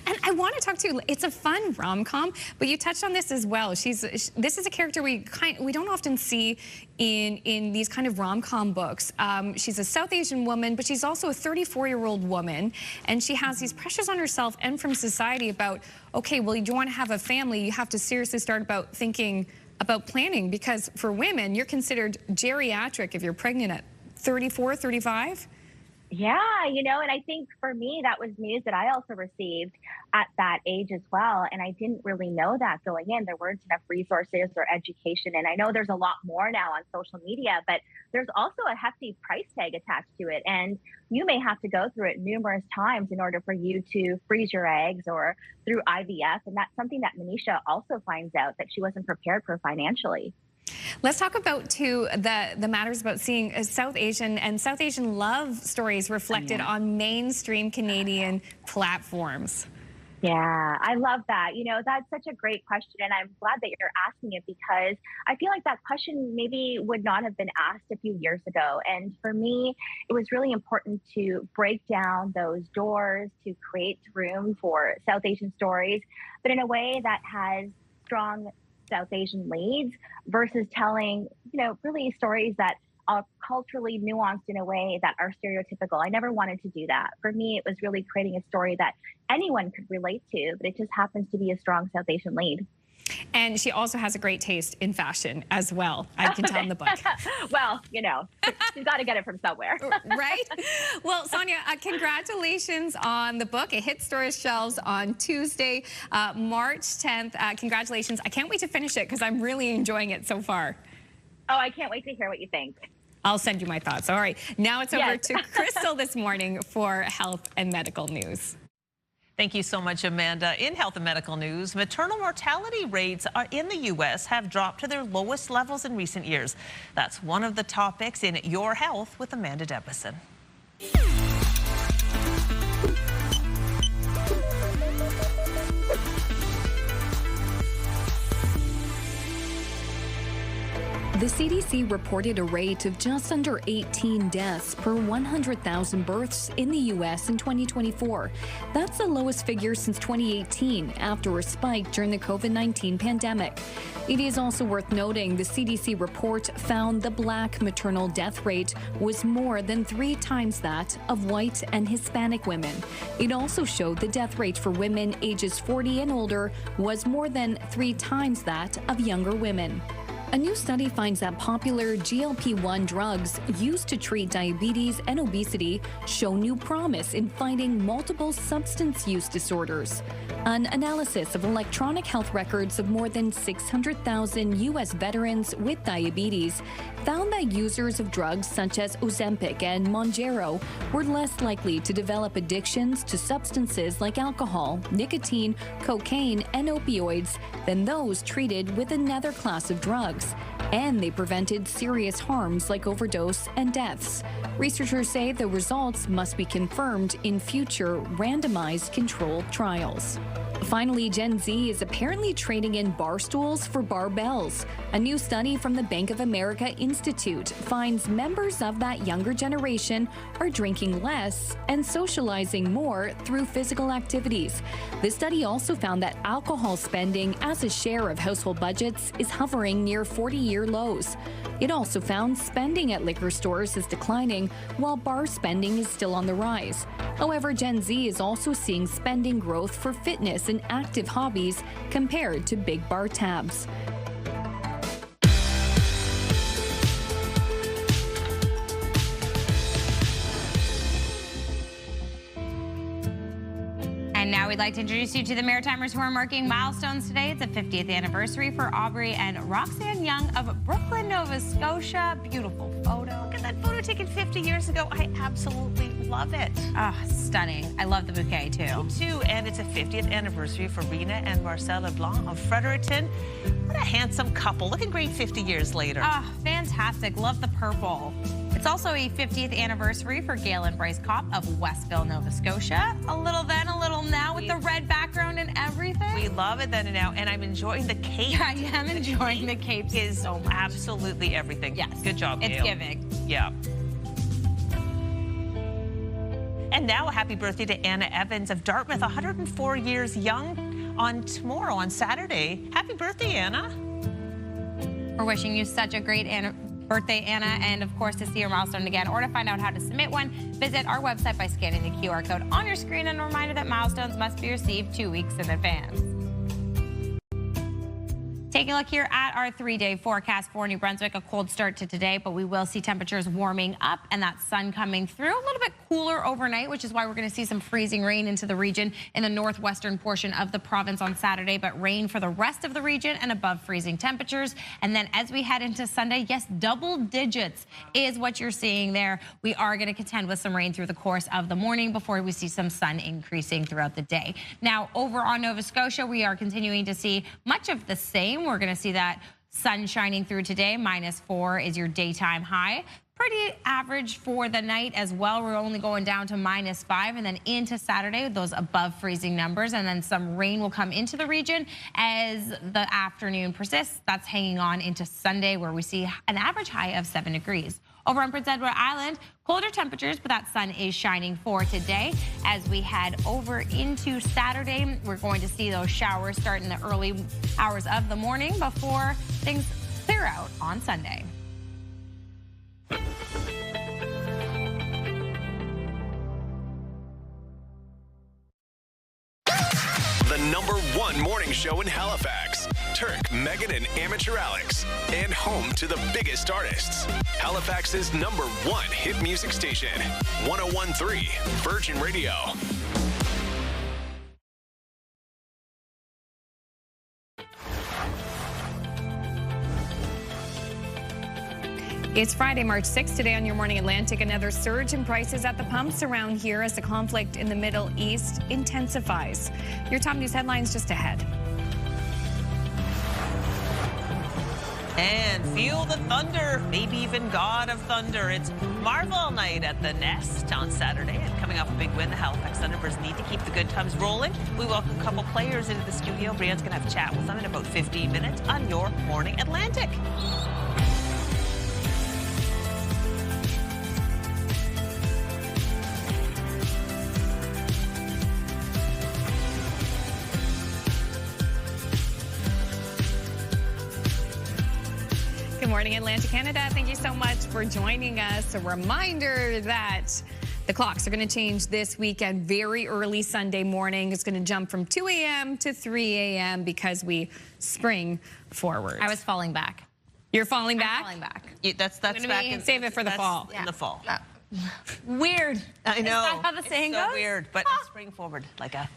And I want to talk to you, it's a fun rom-com, but you touched on this as well. This is a character we don't often see in these kind of rom-com books. She's a South Asian woman, but she's also a 34-year-old woman, and she has these pressures on herself and from society about, okay, well, you want to have a family, you have to seriously start about thinking about planning, because for women, you're considered geriatric if you're pregnant at 34, 35. Yeah, you know, and I think for me, that was news that I also received at that age as well. And I didn't really know that going in. There weren't enough resources or education. And I know there's a lot more now on social media, but there's also a hefty price tag attached to it. And you may have to go through it numerous times in order for you to freeze your eggs or through IVF. And that's something that Manisha also finds out that she wasn't prepared for financially. Let's talk about, too, the matters about seeing South Asian love stories reflected on mainstream Canadian platforms. Yeah, I love that. You know, that's such a great question, and I'm glad that you're asking it, because I feel like that question maybe would not have been asked a few years ago. And for me, it was really important to break down those doors, to create room for South Asian stories, but in a way that has strong South Asian leads versus telling, you know, really stories that are culturally nuanced in a way that are stereotypical. I never wanted to do that. For me, it was really creating a story that anyone could relate to, but it just happens to be a strong South Asian lead. And she also has a great taste in fashion as well, I can tell in the book. Well, you know, she's got to get it from somewhere. Right? Well, Sonia, congratulations on the book. It hits stores shelves on Tuesday, March 10th. Congratulations. I can't wait to finish it because I'm really enjoying it so far. Oh, I can't wait to hear what you think. I'll send you my thoughts. All right. Now it's over to Crystal this morning for health and medical news. Thank you so much, Amanda. In health and medical news, maternal mortality rates in the U.S. have dropped to their lowest levels in recent years. That's one of the topics in Your Health with Amanda Debison. The CDC reported a rate of just under 18 deaths per 100,000 births in the U.S. in 2024. That's the lowest figure since 2018 after a spike during the COVID-19 pandemic. It is also worth noting the CDC report found the Black maternal death rate was more than 3 times that of white and Hispanic women. It also showed the death rate for women ages 40 and older was more than 3 times that of younger women. A new study finds that popular GLP-1 drugs used to treat diabetes and obesity show new promise in fighting multiple substance use disorders. An analysis of electronic health records of more than 600,000 U.S. veterans with diabetes found that users of drugs such as Ozempic and Mounjaro were less likely to develop addictions to substances like alcohol, nicotine, cocaine, and opioids than those treated with another class of drugs. And they prevented serious harms like overdose and deaths. Researchers say the results must be confirmed in future randomized controlled trials. Finally, Gen Z is apparently trading in bar stools for barbells. A new study from the Bank of America Institute finds members of that younger generation are drinking less and socializing more through physical activities. The study also found that alcohol spending as a share of household budgets is hovering near 40-year lows. It also found spending at liquor stores is declining, while bar spending is still on the rise. However, Gen Z is also seeing spending growth for fitness and active hobbies compared to big bar tabs. And now we'd like to introduce you to the Maritimers who are marking milestones today. It's a 50th anniversary for Aubrey and Roxanne Young of Brooklyn, Nova Scotia. Beautiful photo. Look at that photo taken 50 years ago. I absolutely love it. Oh, stunning. I love the bouquet, too. Me too. And it's a 50th anniversary for Rena and Marcel LeBlanc of Fredericton. What a handsome couple. Looking great 50 years later. Oh, fantastic. Love the purple. It's also a 50th anniversary for Gail and Bryce Kopp of Westville, Nova Scotia. A little then, a little now with the red background and everything. We love it then and now, and I'm enjoying the cape. I am enjoying the cape so much. Absolutely everything. Yes. Good job, Gail. It's giving. Yeah. And now a happy birthday to Anna Evans of Dartmouth, 104 years young on tomorrow, on Saturday. Happy birthday, Anna. We're wishing you such a great birthday, Anna, and of course to see your milestone again or to find out how to submit one, visit our website by scanning the QR code on your screen, and a reminder that milestones must be received 2 weeks in advance. Taking a look here at our 3-day forecast for New Brunswick. A cold start to today, but we will see temperatures warming up and that sun coming through. A little bit cooler overnight, which is why we're going to see some freezing rain into the region in the northwestern portion of the province on Saturday, but rain for the rest of the region and above freezing temperatures. And then as we head into Sunday, yes, double digits is what you're seeing there. We are going to contend with some rain through the course of the morning before we see some sun increasing throughout the day. Now, over on Nova Scotia, we are continuing to see much of the same. We're going to see that sun shining through today. -4 is your daytime high. Pretty average for the night as well. We're only going down to -5, and then into Saturday, those above freezing numbers, and then some rain will come into the region as the afternoon persists. That's hanging on into Sunday, where we see an average high of 7 degrees. Over on Prince Edward Island, colder temperatures, but that sun is shining for today. As we head over into Saturday, we're going to see those showers start in the early hours of the morning before things clear out on Sunday. The #1 morning show in Halifax. Turk, Megan, and Amateur Alex. And home to the biggest artists. Halifax's #1 hit music station. 101.3 Virgin Radio. It's Friday, March 6th. Today on Your Morning Atlantic, another surge in prices at the pumps around here as the conflict in the Middle East intensifies. Your top news headlines just ahead. And feel the thunder, maybe even God of Thunder. It's Marvel Night at the Nest on Saturday. And coming off a big win, the Halifax Thunderbirds need to keep the good times rolling. We welcome a couple players into the studio. Brianne's going to have a chat with them in about 15 minutes on Your Morning Atlantic. morning, Atlantic Canada. Thank you so much for joining us. A reminder that the clocks are going to change this weekend very early Sunday morning. It's going to jump from 2 a.m. to 3 a.m. because we spring forward. I was falling back. You're falling back? I'm falling back. That's back in, save it for the fall. In the fall. Weird. I know. Is that how the saying so goes? weird, but spring forward like a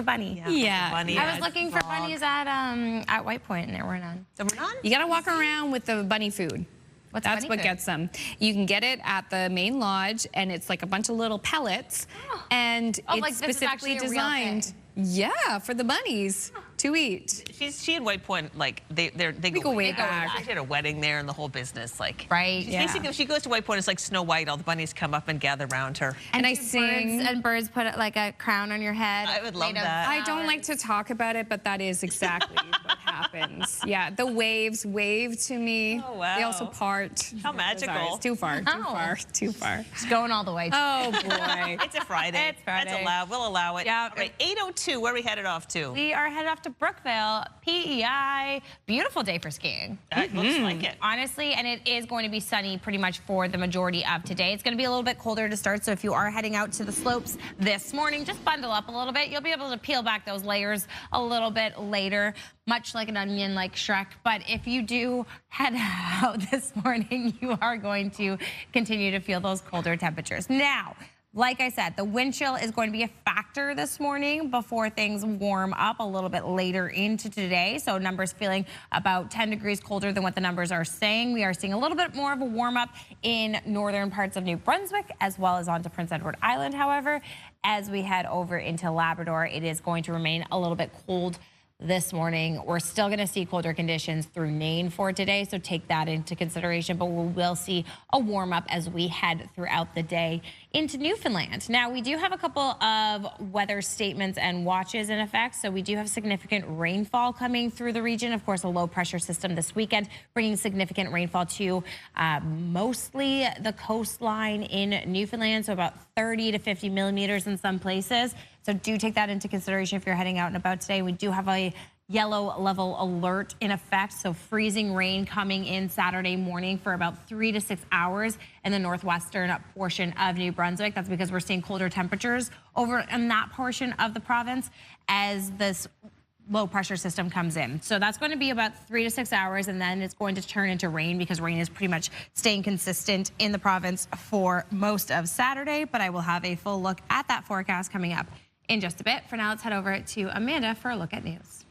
bunny. Yeah. Like a bunny. I was looking for bunnies at White Point, and there were none. There were none? You got to walk around with the bunny food. That's what gets them. You can get it at the main lodge, and it's like a bunch of little pellets, and it's like this is specifically actually a real designed, thing. for the bunnies to eat. She and White Point, like they go way back. She had a wedding there and the whole business, like right. Basically, if she goes to White Point, it's like Snow White. All the bunnies come up and gather around her. And I sing. Birds put like a crown on your head. I would love that. I don't like to talk about it, but that is exactly what happens. Yeah, the waves wave to me. Oh, wow. They also part. How magical. Sorry, it's too far. Too far. It's going all the way. Oh boy. It's a Friday. It's Friday. That's allowed. We'll allow it. Yeah. All right, 8:02. Where are we headed off to? We are headed off to Brookville, PEI. Beautiful day for skiing. That looks like it. Honestly, and it is going to be sunny pretty much for the majority of today. It's going to be a little bit colder to start, so if you are heading out to the slopes this morning, just bundle up a little bit. You'll be able to peel back those layers a little bit later, much like an onion like Shrek. But if you do head out this morning, you are going to continue to feel those colder temperatures. Now, like I said, the wind chill is going to be a factor this morning before things warm up a little bit later into today. So numbers feeling about 10 degrees colder than what the numbers are saying. We are seeing a little bit more of a warm up in northern parts of New Brunswick as well as onto Prince Edward Island. However, as we head over into Labrador, it is going to remain a little bit cold this morning. We're still going to see colder conditions through Nain for today, so take that into consideration, but we will see a warm up as we head throughout the day into Newfoundland. Now, we do have a couple of weather statements and watches in effect, so we do have significant rainfall coming through the region. Of course, a low pressure system this weekend bringing significant rainfall to mostly the coastline in Newfoundland, so about 30 to 50 millimeters in some places. So do take that into consideration if you're heading out and about today. We do have a yellow level alert in effect, so freezing rain coming in Saturday morning for about 3 to 6 hours in the northwestern portion of New Brunswick. That's because we're seeing colder temperatures over in that portion of the province as this low pressure system comes in. So that's going to be about 3 to 6 hours, and then it's going to turn into rain because rain is pretty much staying consistent in the province for most of Saturday. But I will have a full look at that forecast coming up in just a bit. For now, let's head over to Amanda for a look at news.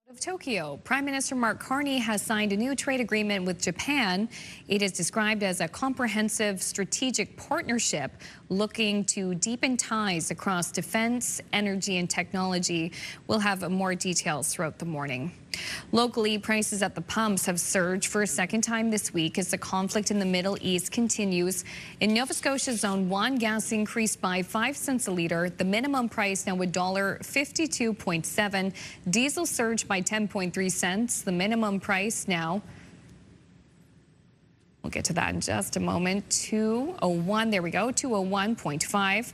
Of Tokyo, Prime Minister Mark Carney has signed a new trade agreement with Japan. It is described as a comprehensive strategic partnership looking to deepen ties across defense, energy, and technology. We'll have more details throughout the morning. Locally, prices at the pumps have surged for a second time this week as the conflict in the Middle East continues. In Nova Scotia Zone 1, gas increased by 5 cents a litre. The minimum price now $1.52.7. Diesel surged by 10.3 cents. The minimum price now, we'll get to that in just a moment, 201, there we go, 201.5.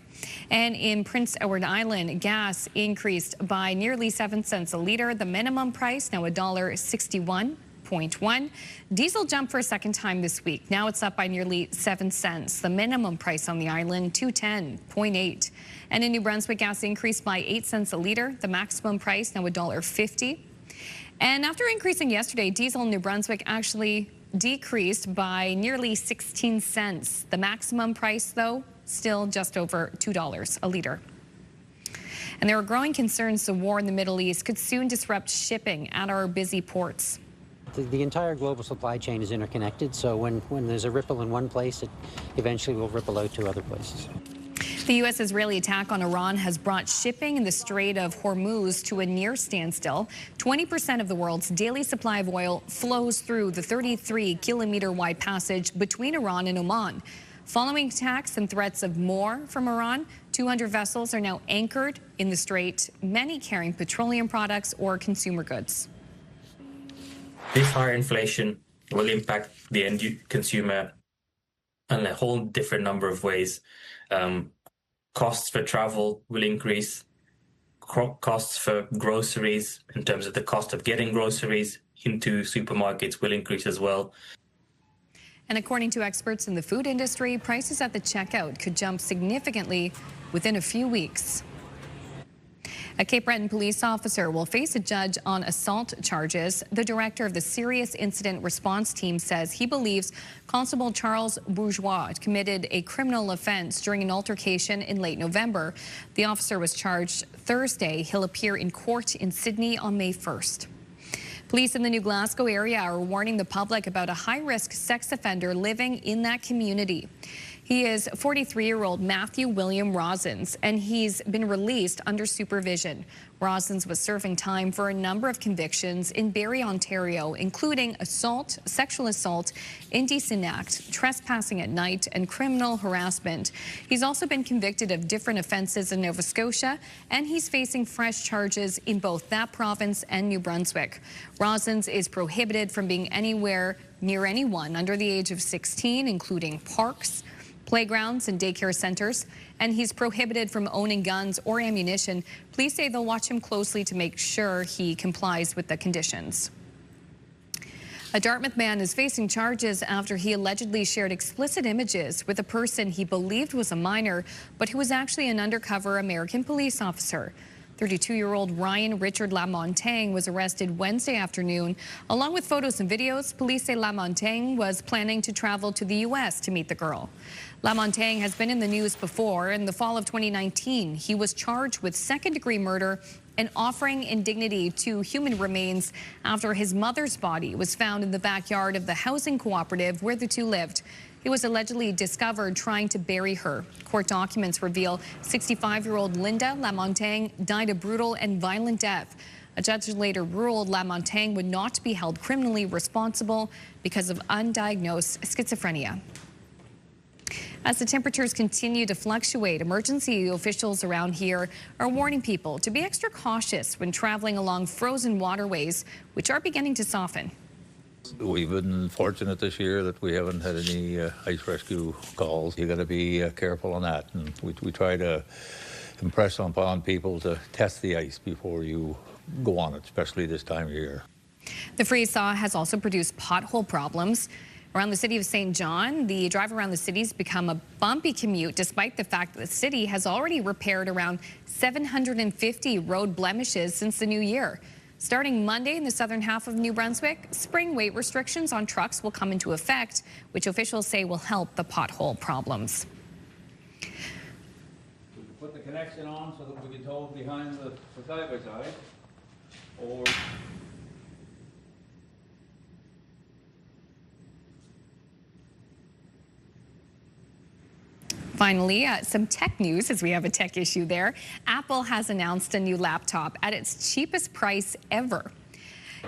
And in Prince Edward Island, gas increased by nearly 7 cents a litre. The minimum price now $1.61.1. Diesel jumped for a second time this week. Now it's up by nearly 7 cents. The minimum price on the island, $2.10.8. And in New Brunswick, gas increased by 8 cents a litre. The maximum price now $1.50. And after increasing yesterday, diesel in New Brunswick actually decreased by nearly 16 cents. The maximum price, though, still just over $2 a litre. And there are growing concerns the war in the Middle East could soon disrupt shipping at our busy ports. The entire global supply chain is interconnected, so when there's a ripple in one place, it eventually will ripple out to other places. The U.S.-Israeli attack on Iran has brought shipping in the Strait of Hormuz to a near standstill. 20% of the world's daily supply of oil flows through the 33-kilometer-wide passage between Iran and Oman. Following attacks and threats of more from Iran, 200 vessels are now anchored in the strait, many carrying petroleum products or consumer goods. This higher inflation will impact the end consumer in a whole different number of ways. Costs for travel will increase. costs for groceries, in terms of the cost of getting groceries into supermarkets, will increase as well. And according to experts in the food industry, prices at the checkout could jump significantly within a few weeks. A Cape Breton police officer will face a judge on assault charges. The director of the Serious Incident Response Team says he believes Constable Charles Bourgeois committed a criminal offense during an altercation in late November. The officer was charged Thursday. He'll appear in court in Sydney on May 1st. Police in the New Glasgow area are warning the public about a high-risk sex offender living in that community. He is 43-year-old Matthew William Rosens, and he's been released under supervision. Rosens was serving time for a number of convictions in Barrie, Ontario, including assault, sexual assault, indecent act, trespassing at night, and criminal harassment. He's also been convicted of different offences in Nova Scotia, and he's facing fresh charges in both that province and New Brunswick. Rosens is prohibited from being anywhere near anyone under the age of 16, including parks, playgrounds and daycare centers, and he's prohibited from owning guns or ammunition. Police say they'll watch him closely to make sure he complies with the conditions. A Dartmouth man is facing charges after he allegedly shared explicit images with a person he believed was a minor, but who was actually an undercover American police officer. 32-year-old Ryan Richard Lamontagne was arrested Wednesday afternoon. Along with photos and videos, police say Lamontagne was planning to travel to the U.S. to meet the girl. Lamontagne has been in the news before. In the fall of 2019, he was charged with second-degree murder and offering indignity to human remains after his mother's body was found in the backyard of the housing cooperative where the two lived. He was allegedly discovered trying to bury her. Court documents reveal 65-year-old Linda Lamontagne died a brutal and violent death. A judge later ruled Lamontagne would not be held criminally responsible because of undiagnosed schizophrenia. As the temperatures continue to fluctuate, emergency officials around here are warning people to be extra cautious when traveling along frozen waterways, which are beginning to soften. We've been fortunate this year that we haven't had any ice rescue calls. You got to be careful on that, and we try to impress upon people to test the ice before you go on it, especially this time of year. The freeze-thaw has also produced pothole problems. Around the city of St. John, the drive around the city's become a bumpy commute, despite the fact that the city has already repaired around 750 road blemishes since the new year. Starting Monday in the southern half of New Brunswick, spring weight restrictions on trucks will come into effect, which officials say will help the pothole problems. Put the connection on so that we can tow behind the side-by-side, or... Finally, some tech news, as we have a tech issue there. Apple has announced a new laptop at its cheapest price ever.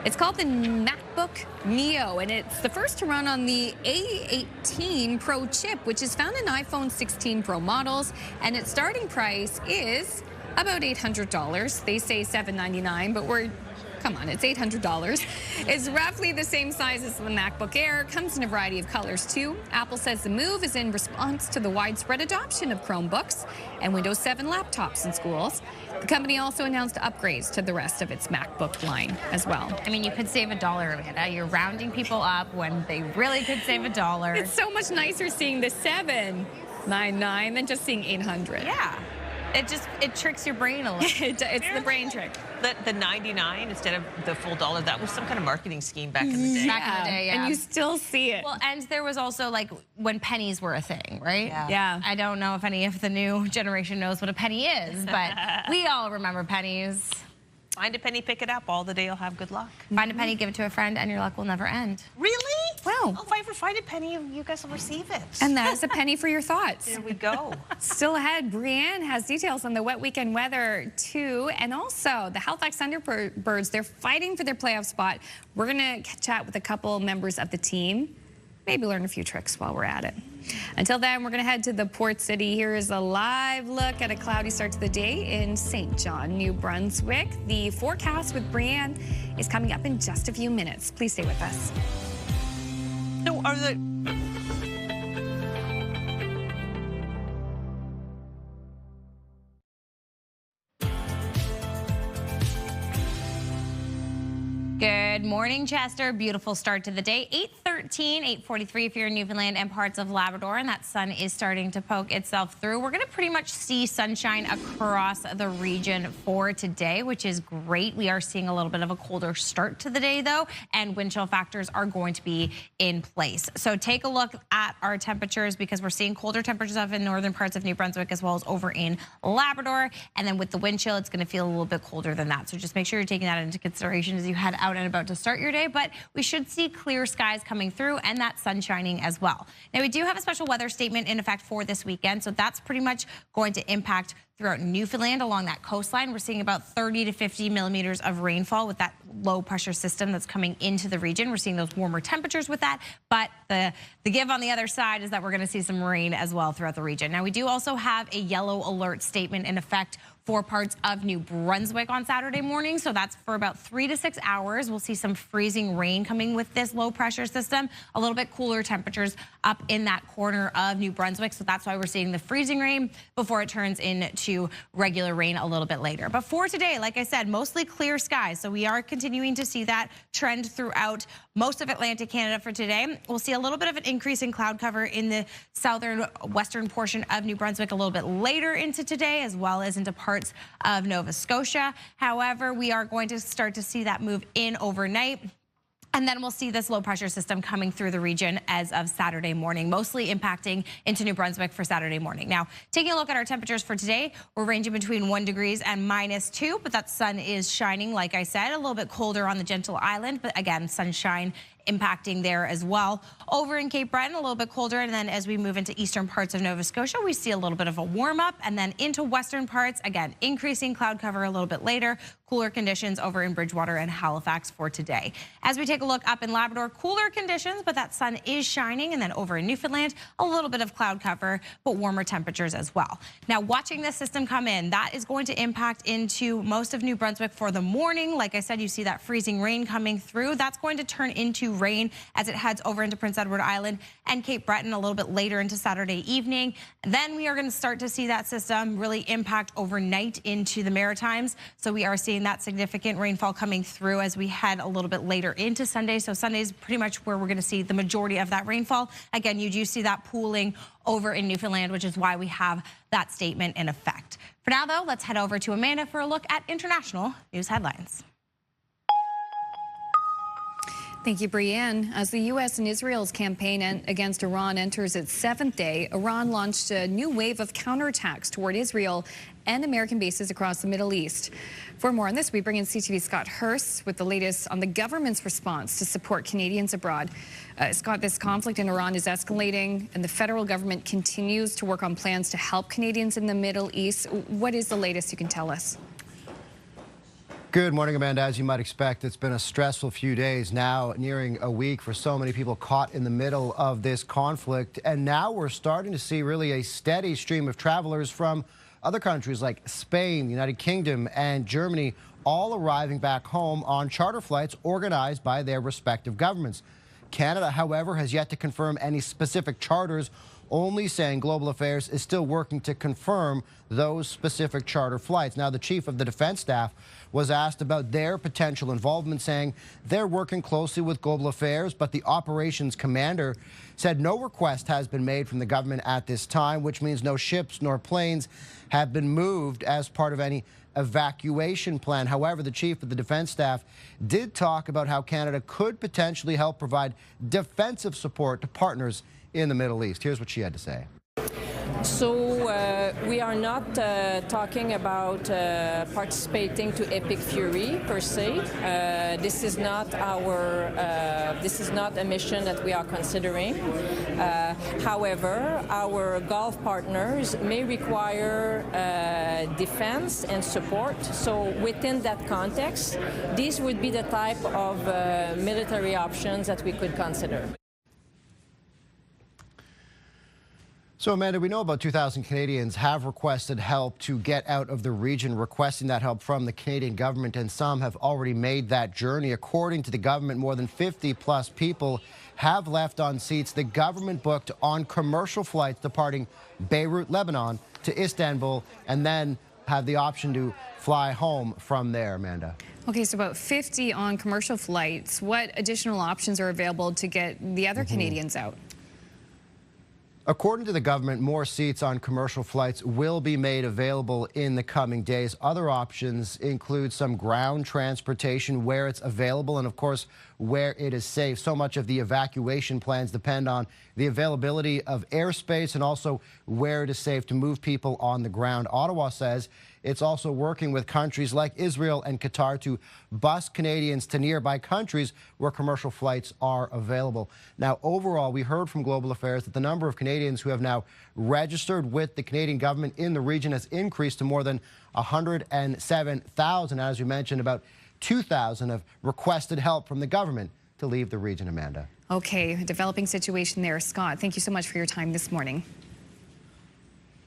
It's called the MacBook Neo, and it's the first to run on the A18 Pro chip, which is found in iPhone 16 Pro models, and its starting price is about $800. They say $799, but come on, it's $800. It's roughly the same size as the MacBook Air. Comes in a variety of colors, too. Apple says the move is in response to the widespread adoption of Chromebooks and Windows 7 laptops in schools. The company also announced upgrades to the rest of its MacBook line as well. I mean, you could save $1, Amanda. You're rounding people up when they really could save $1. It's so much nicer seeing the $799 than just seeing $800. Yeah. It tricks your brain a little. It's the brain trick. The 99 instead of the full dollar, that was some kind of marketing scheme back in the day. Back in the day, yeah. And you still see it. Well, and there was also like when pennies were a thing, right? Yeah. I don't know if any of the new generation knows what a penny is, but we all remember pennies. Find a penny, pick it up. All the day you'll have good luck. Find a penny, give it to a friend, and your luck will never end. Really? Wow. Oh, if I ever find a penny, you guys will receive it. And that is a penny for your thoughts. There we go. Still ahead, Brianne has details on the wet weekend weather, too. And also, the Halifax Thunderbirds, they're fighting for their playoff spot. We're going to chat with a couple members of the team. Maybe learn a few tricks while we're at it. Until then, we're going to head to the Port City. Here is a live look at a cloudy start to the day in St. John, New Brunswick. The forecast with Brianne is coming up in just a few minutes. Please stay with us. No, are the... Good morning, Chester. Beautiful start to the day. 8:13, 8:43 if you're in Newfoundland and parts of Labrador, and that sun is starting to poke itself through. We're going to pretty much see sunshine across the region for today, which is great. We are seeing a little bit of a colder start to the day, though, and wind chill factors are going to be in place. So take a look at our temperatures because we're seeing colder temperatures up in northern parts of New Brunswick as well as over in Labrador. And then with the wind chill, it's going to feel a little bit colder than that. So just make sure you're taking that into consideration as you head out and about to start your day, but we should see clear skies coming through and that sun shining as well. Now, we do have a special weather statement in effect for this weekend, so that's pretty much going to impact throughout Newfoundland along that coastline. We're seeing about 30 to 50 millimeters of rainfall with that low pressure system that's coming into the region. We're seeing those warmer temperatures with that, but the give on the other side is that we're going to see some rain as well throughout the region. Now, we do also have a yellow alert statement in effect for parts of New Brunswick on Saturday morning. So that's for about 3 to 6 hours. We'll see some freezing rain coming with this low pressure system, a little bit cooler temperatures up in that corner of New Brunswick. So that's why we're seeing the freezing rain before it turns into regular rain a little bit later. But for today, like I said, mostly clear skies. So we are continuing to see that trend throughout most of Atlantic Canada for today. We'll see a little bit of an increase in cloud cover in the southern western portion of New Brunswick a little bit later into today, as well as into parts of Nova Scotia. However, we are going to start to see that move in overnight. And then we'll see this low pressure system coming through the region as of Saturday morning, mostly impacting into New Brunswick for Saturday morning. Now, taking a look at our temperatures for today, we're ranging between 1 degrees and -2, but that sun is shining, like I said, a little bit colder on the Gentle Island, but again, sunshine impacting there as well. Over in Cape Breton, a little bit colder, and then as we move into eastern parts of Nova Scotia, we see a little bit of a warm up, and then into western parts, again, increasing cloud cover a little bit later, cooler conditions over in Bridgewater and Halifax for today. As we take a look up in Labrador, cooler conditions, but that sun is shining, and then over in Newfoundland, a little bit of cloud cover, but warmer temperatures as well. Now, watching this system come in, that is going to impact into most of New Brunswick for the morning. Like I said, you see that freezing rain coming through. That's going to turn into rain as it heads over into Prince Edward Island and Cape Breton a little bit later into Saturday evening. Then we are going to start to see that system really impact overnight into the Maritimes. So we are seeing that significant rainfall coming through as we head a little bit later into Sunday. So Sunday is pretty much where we're going to see the majority of that rainfall. Again, you do see that pooling over in Newfoundland, which is why we have that statement in effect. For now, though, let's head over to Amanda for a look at international news headlines. Thank you, Brienne. As the U.S. and Israel's campaign against Iran enters its 7th day, Iran launched a new wave of counterattacks toward Israel and American bases across the Middle East. For more on this, we bring in CTV's Scott Hurst with the latest on the government's response to support Canadians abroad. Scott, this conflict in Iran is escalating, and the federal government continues to work on plans to help Canadians in the Middle East. What is the latest you can tell us? Good morning, Amanda. As you might expect, it's been a stressful few days now, nearing a week for so many people caught in the middle of this conflict. And now we're starting to see really a steady stream of travelers from other countries like Spain, the United Kingdom, and Germany, all arriving back home on charter flights organized by their respective governments. Canada, however, has yet to confirm any specific charters, only saying Global Affairs is still working to confirm those specific charter flights. Now, the chief of the defense staff was asked about their potential involvement, saying they're working closely with Global Affairs, but the operations commander said no request has been made from the government at this time, which means no ships nor planes have been moved as part of any evacuation plan. However, the chief of the defense staff did talk about how Canada could potentially help provide defensive support to partners in the Middle East. Here's what she had to say. So we are not talking about participating to Epic Fury per se. This is not our. This is not a mission that we are considering. However, our Gulf partners may require defense and support. So within that context, these would be the type of military options that we could consider. So, Amanda, we know about 2,000 Canadians have requested help to get out of the region, requesting that help from the Canadian government, and some have already made that journey. According to the government, more than 50-plus people have left on seats the government booked on commercial flights departing Beirut, Lebanon, to Istanbul, and then have the option to fly home from there, Amanda. Okay, so about 50 on commercial flights. What additional options are available to get the other Canadians out? According to the government, more seats on commercial flights will be made available in the coming days. Other options include some ground transportation where it's available and, of course, where it is safe. So much of the evacuation plans depend on the availability of airspace and also where it is safe to move people on the ground. Ottawa says it's also working with countries like Israel and Qatar to bus Canadians to nearby countries where commercial flights are available. Now, overall, we heard from Global Affairs that the number of Canadians who have now registered with the Canadian government in the region has increased to more than 107,000. As you mentioned, about 2,000 have requested help from the government to leave the region, Amanda. Okay, developing situation there. Scott, thank you so much for your time this morning.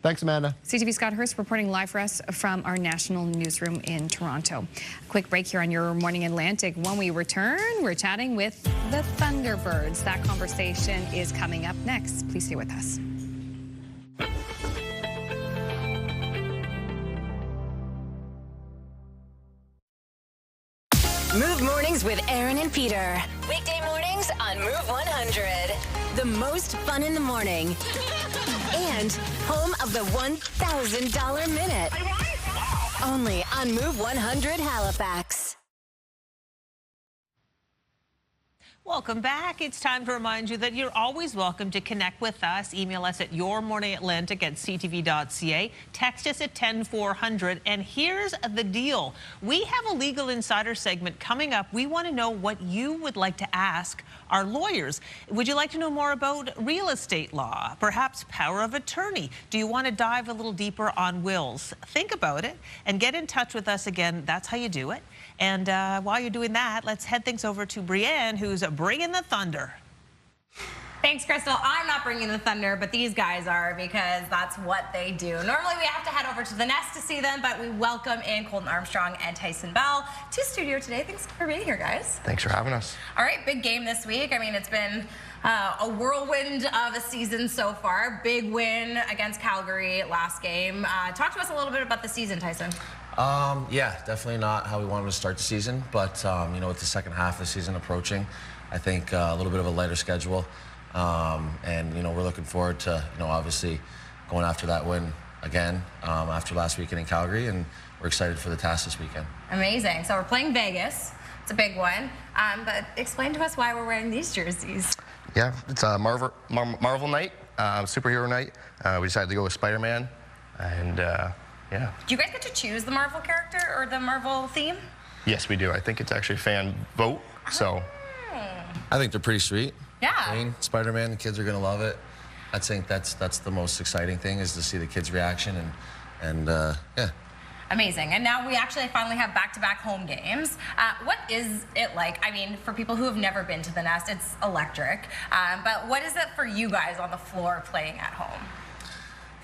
Thanks, Amanda. CTV Scott Hurst reporting live for us from our national newsroom in Toronto. A quick break here on Your Morning Atlantic. When we return, we're chatting with the Thunderbirds. That conversation is coming up next. Please stay with us. Move Mornings with Aaron and Peter. Weekday mornings on Move 100. The most fun in the morning. And home of the $1,000 minute. Only on Move 100 Halifax. Welcome back. It's time to remind you that you're always welcome to connect with us. Email us at yourmorningatlantic@ctv.ca. Text us at 10400. And here's the deal. We have a Legal Insider segment coming up. We want to know what you would like to ask our lawyers. Would you like to know more about real estate law? Perhaps power of attorney? Do you want to dive a little deeper on wills? Think about it and get in touch with us again. That's how you do it. And while you're doing that, let's head things over to Brienne, who's bringing the thunder. Thanks, Crystal. I'm not bringing the thunder, but these guys are, because that's what they do. Normally, we have to head over to the Nest to see them, but we welcome in Colton Armstrong and Tyson Bell to studio today. Thanks for being here, guys. Thanks for having us. All right, big game this week. I mean, it's been a whirlwind of a season so far. Big win against Calgary last game. Talk to us a little bit about the season, Tyson. Yeah, definitely not how we wanted to start the season, but you know, with the second half of the season approaching, I think a little bit of a lighter schedule, and you know, we're looking forward to, you know, obviously going after that win again after last weekend in Calgary, and we're excited for the task this weekend. Amazing. So we're playing Vegas. It's a big one, but explain to us why we're wearing these jerseys. Yeah, it's a Marvel night, superhero night. We decided to go with Spider-Man, and yeah. Do you guys get to choose the Marvel character or the Marvel theme? Yes, we do. I think it's actually fan vote, so. I think they're pretty sweet. Yeah. I mean, Spider-Man, the kids are going to love it. I think that's the most exciting thing, is to see the kids' reaction, and yeah. Amazing. And now we actually finally have back-to-back home games. What is it like? I mean, for people who have never been to the Nest, it's electric. But what is it for you guys on the floor playing at home?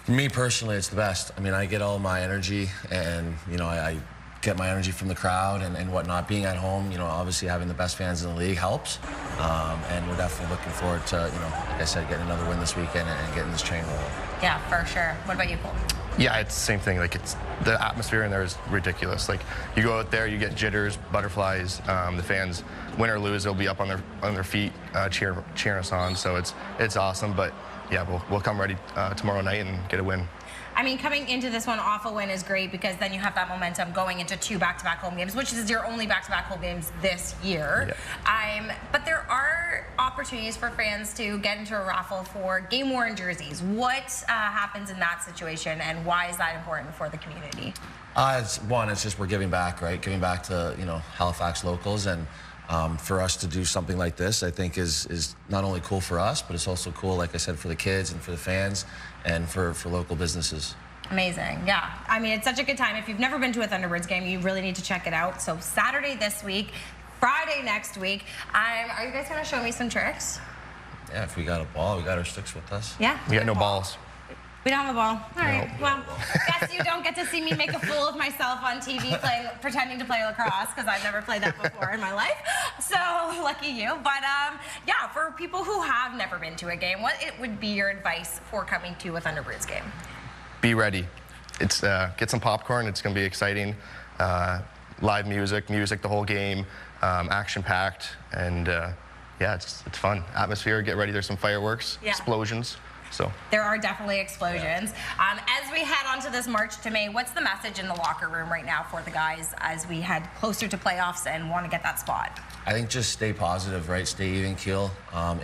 For me personally, it's the best. I mean, I get all my energy, and you know, I get my energy from the crowd and whatnot. Being at home, you know, obviously having the best fans in the league helps, and we're definitely looking forward to, you know, like I said, getting another win this weekend and getting this train rolling. Yeah, for sure. What about you, Cole? Yeah, it's the same thing. Like, it's the atmosphere in there is ridiculous. Like, you go out there, you get jitters, butterflies. The fans, win or lose, they'll be up on their feet, cheering us on. So it's awesome. But yeah, we'll come ready tomorrow night and get a win. I mean, coming into this one off a win is great, because then you have that momentum going into 2 back-to-back home games, which is your only back-to-back home games this year. Yeah. But there are opportunities for fans to get into a raffle for game-worn jerseys. What happens in that situation, and why is that important for the community? It's just we're giving back, right? Giving back to, you know, Halifax locals, and for us to do something like this, I think is not only cool for us, but it's also cool, like I said, for the kids and for the fans and for local businesses. Amazing. Yeah. I mean, it's such a good time. If you've never been to a Thunderbirds game, you really need to check it out. So Saturday this week, Friday next week. Are you guys going to show me some tricks? Yeah, if we got a ball, we got our sticks with us. Yeah. We got no balls. We don't have a ball. All right. Well, guess you don't get to see me make a fool of myself on TV pretending to play lacrosse, because I've never played that before in my life. So lucky you. But yeah, for people who have never been to a game, what would be your advice for coming to a Thunderbirds game? Be ready. get some popcorn. It's going to be exciting. Live music the whole game, action-packed, and yeah, it's fun. Atmosphere, get ready. There's some fireworks, explosions. So there are definitely explosions. As we head on to this March to May, what's the message in the locker room right now for the guys as we head closer to playoffs and want to get that spot? I think just stay positive, right? Stay even keel.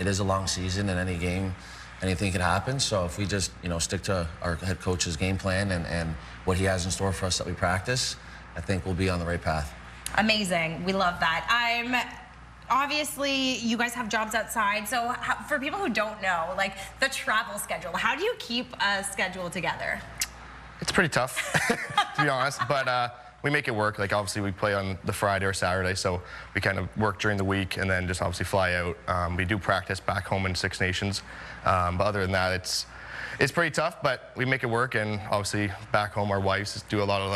It is a long season, and any game, anything could happen. So if we just, stick to our head coach's game plan and what he has in store for us that we practice, I think we'll be on the right path. Amazing. We love that. Obviously, you guys have jobs outside. So for people who don't know, like the travel schedule, how do you keep a schedule together? It's pretty tough, to be honest, but we make it work. Like, obviously, we play on the Friday or Saturday, so we kind of work during the week and then just obviously fly out. We do practice back home in Six Nations, but other than that, it's pretty tough, but we make it work. And obviously, back home, our wives do a lot of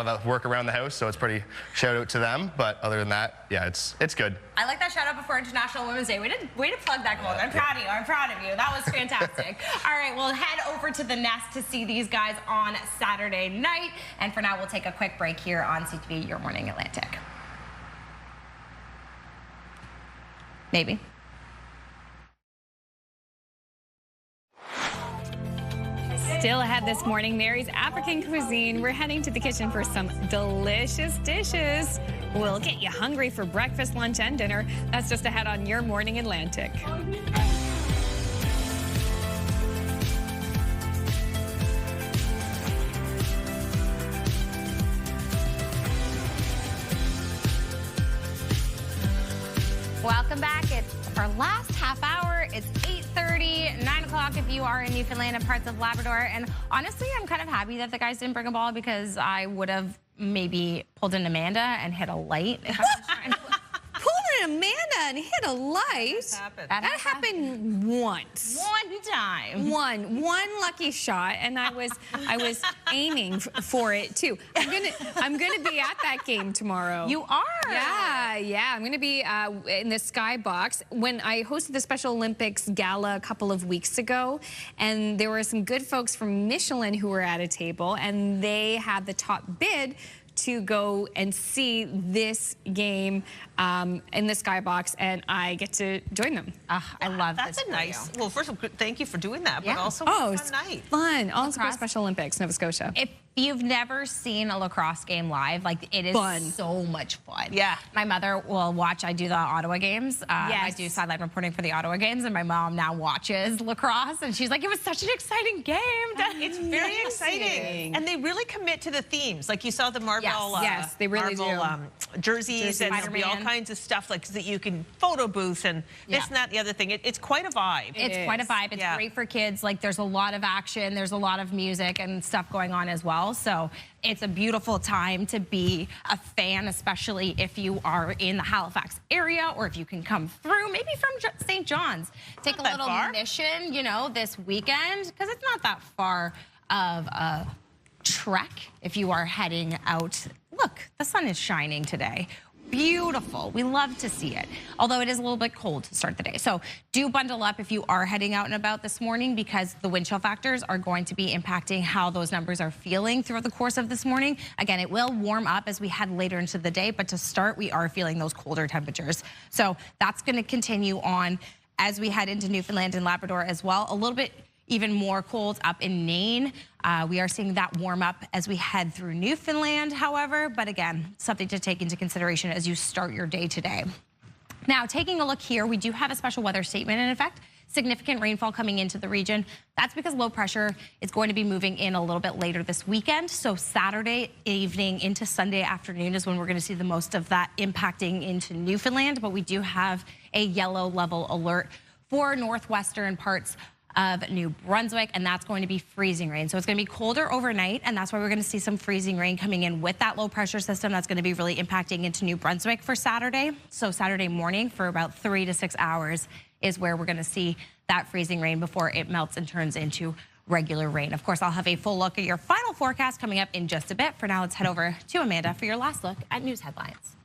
that work around the house, so it's pretty shout out to them. But other than that, yeah, it's good. I like that shout out before International Women's Day. Way to plug that goal. I'm proud of you. I'm proud of you. That was fantastic. All right, we'll head over to the Nest to see these guys on Saturday night. And for now, we'll take a quick break here on CTV Your Morning Atlantic. Maybe. Still ahead this morning, Mary's African cuisine. We're heading to the kitchen for some delicious dishes. We'll get you hungry for breakfast, lunch, and dinner. That's just ahead on Your Morning Atlantic. Welcome back. It's our last half hour. It's 8:30, 9 o'clock if you are in Newfoundland and parts of Labrador. And honestly, I'm kind of happy that the guys didn't bring a ball, because I would have maybe pulled an Amanda and hit a light if I was trying to Pulled an Amanda and hit a light? That happened once. One time. One lucky shot, and I was aiming for it too. I'm gonna be at that game tomorrow. You are? Yeah. I'm gonna be in the Skybox. When I hosted the Special Olympics Gala a couple of weeks ago, and there were some good folks from Michelin who were at a table, and they had the top bid to go and see this game in the Skybox, and I get to join them. I love this. That's a nice. Well, first of all, thank you for doing that, but also it's a fun night. Fun. Also Special Olympics, Nova Scotia. If you've never seen a lacrosse game live, like, it is so much fun. Yeah. My mother will watch. I do the Ottawa games. I do sideline reporting for the Ottawa games, and my mom now watches lacrosse, and she's like, it was such an exciting game. It's very exciting. And they really commit to the themes. Like, you saw the Marvel, yes, they really jerseys, and there'll be all kinds of stuff like that you can photo booth and this and that, the other thing. It's quite a vibe. It's quite a vibe. It's great for kids. Like, there's a lot of action. There's a lot of music and stuff going on as well. So it's a beautiful time to be a fan, especially if you are in the Halifax area, or if you can come through, maybe from St. John's. Take a little mission, this weekend, because it's not that far of a trek if you are heading out. Look, the sun is shining today. Beautiful. We love to see it, although it is a little bit cold to start the day. So do bundle up if you are heading out and about this morning, because the wind chill factors are going to be impacting how those numbers are feeling throughout the course of this morning. Again, it will warm up as we head later into the day, but to start, we are feeling those colder temperatures. So that's going to continue on as we head into Newfoundland and Labrador as well. A little bit even more cold up in Nain. We are seeing that warm up as we head through Newfoundland, however, but again, something to take into consideration as you start your day today. Now, taking a look here, we do have a special weather statement in effect. Significant rainfall coming into the region. That's because low pressure is going to be moving in a little bit later this weekend. So Saturday evening into Sunday afternoon is when we're going to see the most of that impacting into Newfoundland, but we do have a yellow level alert for northwestern parts of New Brunswick, and that's going to be freezing rain. So it's going to be colder overnight, and that's why we're going to see some freezing rain coming in with that low pressure system. That's going to be really impacting into New Brunswick for Saturday. So Saturday morning for about 3 to 6 hours is where we're going to see that freezing rain before it melts and turns into regular rain. Of course, I'll have a full look at your final forecast coming up in just a bit. For now, let's head over to Amanda for your last look at news headlines.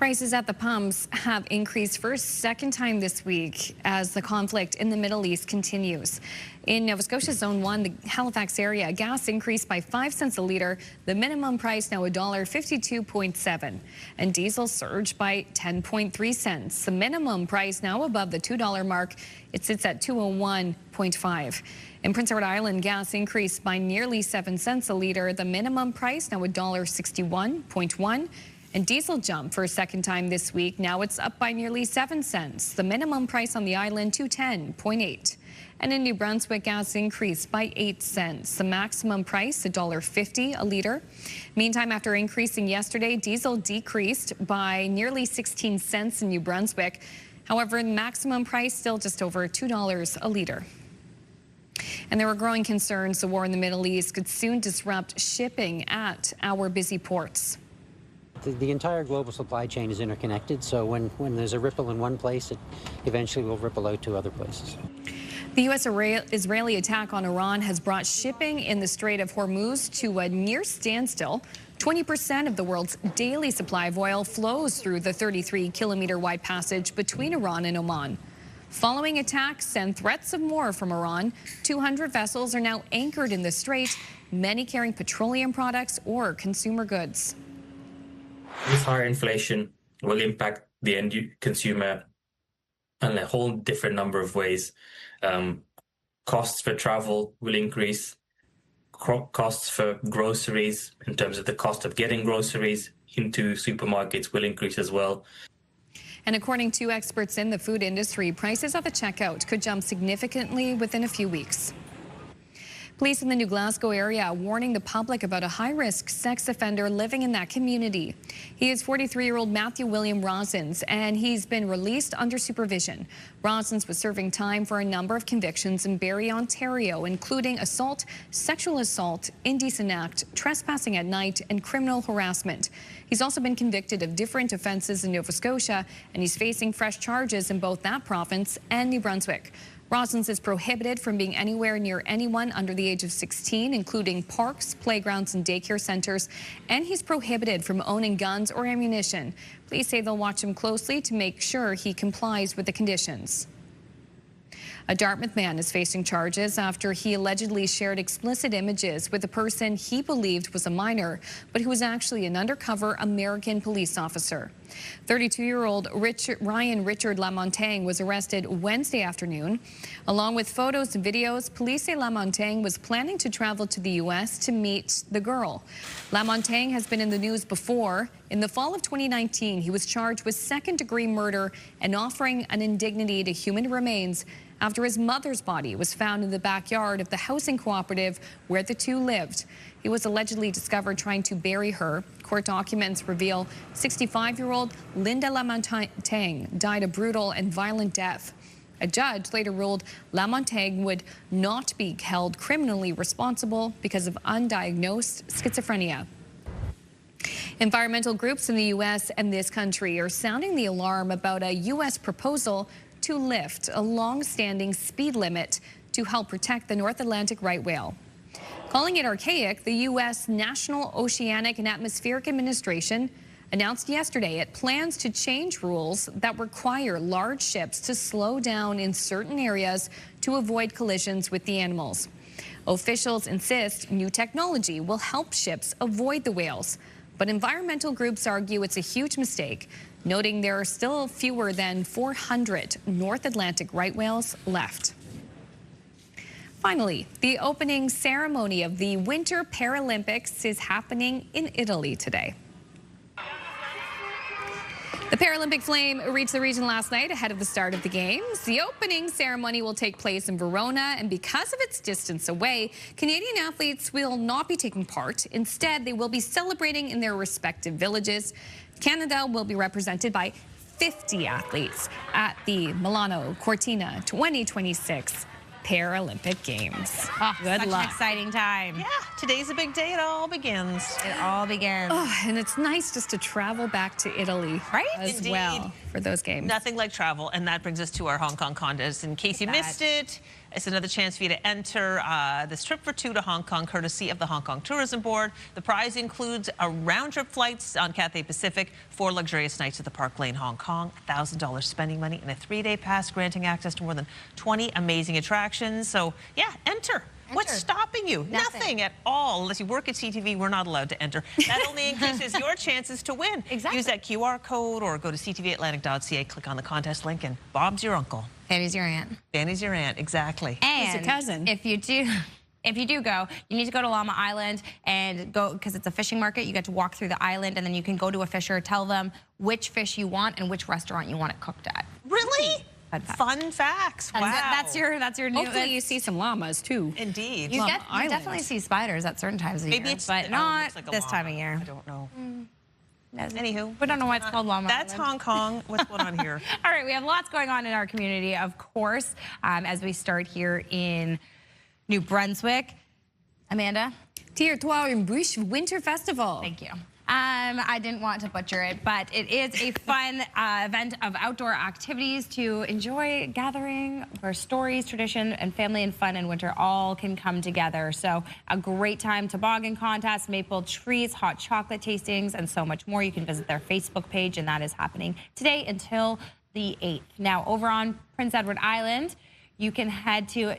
Prices at the pumps have increased for a second time this week as the conflict in the Middle East continues. In Nova Scotia Zone 1, the Halifax area, gas increased by 5 cents a litre, the minimum price now $1.52.7, and diesel surged by 10.3 cents. The minimum price now above the $2 mark. It sits at $2.01.5. In Prince Edward Island, gas increased by nearly 7 cents a litre, the minimum price now $1.61.1. And diesel jumped for a second time this week. Now it's up by nearly 7 cents. The minimum price on the island, $2.10.8. And in New Brunswick, gas increased by 8 cents. The maximum price, $1.50 a litre. Meantime, after increasing yesterday, diesel decreased by nearly 16 cents in New Brunswick. However, the maximum price still just over $2 a litre. And there are growing concerns the war in the Middle East could soon disrupt shipping at our busy ports. The entire global supply chain is interconnected, so when there's a ripple in one place, it eventually will ripple out to other places. The U.S.-Israeli attack on Iran has brought shipping in the Strait of Hormuz to a near standstill. 20% of the world's daily supply of oil flows through the 33-kilometer-wide passage between Iran and Oman. Following attacks and threats of more from Iran, 200 vessels are now anchored in the strait, many carrying petroleum products or consumer goods. This higher inflation will impact the end consumer in a whole different number of ways. Costs for travel will increase. Costs for groceries, in terms of the cost of getting groceries into supermarkets, will increase as well. And according to experts in the food industry, prices at the checkout could jump significantly within a few weeks. Police in the New Glasgow area warning the public about a high-risk sex offender living in that community. He is 43-year-old Matthew William Rosens, and he's been released under supervision. Rosens was serving time for a number of convictions in Barrie, Ontario, including assault, sexual assault, indecent act, trespassing at night, and criminal harassment. He's also been convicted of different offences in Nova Scotia, and he's facing fresh charges in both that province and New Brunswick. Rosens is prohibited from being anywhere near anyone under the age of 16, including parks, playgrounds, and daycare centers, and he's prohibited from owning guns or ammunition. Police say they'll watch him closely to make sure he complies with the conditions. A Dartmouth man is facing charges after he allegedly shared explicit images with a person he believed was a minor, but who was actually an undercover American police officer. 32-year-old Ryan Richard Lamontagne was arrested Wednesday afternoon. Along with photos and videos, police say Lamontagne was planning to travel to the U.S. to meet the girl. Lamontagne has been in the news before. In the fall of 2019, he was charged with second-degree murder and offering an indignity to human remains after his mother's body was found in the backyard of the housing cooperative where the two lived. He was allegedly discovered trying to bury her. Court documents reveal 65-year-old Linda Lamontagne died a brutal and violent death. A judge later ruled Lamontagne would not be held criminally responsible because of undiagnosed schizophrenia. Environmental groups in the U.S. and this country are sounding the alarm about a U.S. proposal to lift a long-standing speed limit to help protect the North Atlantic right whale. Calling it archaic, the U.S. National Oceanic and Atmospheric Administration announced yesterday it plans to change rules that require large ships to slow down in certain areas to avoid collisions with the animals. Officials insist new technology will help ships avoid the whales, but environmental groups argue it's a huge mistake, noting there are still fewer than 400 North Atlantic right whales left. Finally, the opening ceremony of the Winter Paralympics is happening in Italy today. The Paralympic flame reached the region last night ahead of the start of the games. The opening ceremony will take place in Verona, and because of its distance away, Canadian athletes will not be taking part. Instead, they will be celebrating in their respective villages. Canada will be represented by 50 athletes at the Milano Cortina 2026 Paralympic Games. Oh, Good such luck. an exciting time. Yeah. today's a big day. It all begins. It all begins. Oh, and it's nice just to travel back to Italy, right? As Indeed. well for those games. Nothing like travel, and that brings us to our Hong Kong contest. In case you missed it, it's another chance for you to enter this trip for two to Hong Kong, courtesy of the Hong Kong Tourism Board. The prize includes a round-trip flights on Cathay Pacific, 4 luxurious nights at the Park Lane, Hong Kong, $1,000 spending money, and a 3-day pass granting access to more than 20 amazing attractions. So, yeah, enter. What's stopping you? Nothing at all. Unless you work at CTV, we're not allowed to enter. That only increases your chances to win. Exactly. Use that QR code or go to ctvatlantic.ca, click on the contest link, and Bob's your uncle. Fanny's your aunt. Fanny's your aunt, exactly. And your cousin. If you do go, you need to go to Llama Island and go, because it's a fishing market. You get to walk through the island, and then you can go to a fisher, tell them which fish you want and which restaurant you want it cooked at. Really? Fun facts. Wow. That's your new. Hopefully you see some llamas too. Indeed. You definitely see spiders at certain times of Maybe year, it's but not like this time of year. I don't know. Anywho, we don't know why it's called Llama That's Island. Hong Kong. What's going on here? All right, we have lots going on in our community, of course, as we start here in New Brunswick. Amanda? Tire-toi une bûche Winter Festival. Thank you. I didn't want to butcher it, but it is a fun event of outdoor activities to enjoy, gathering where stories, tradition, and family and fun in winter all can come together. So a great time, toboggan contests, maple trees, hot chocolate tastings, and so much more. You can visit their Facebook page, and that is happening today until the 8th. Now, over on Prince Edward Island, you can head to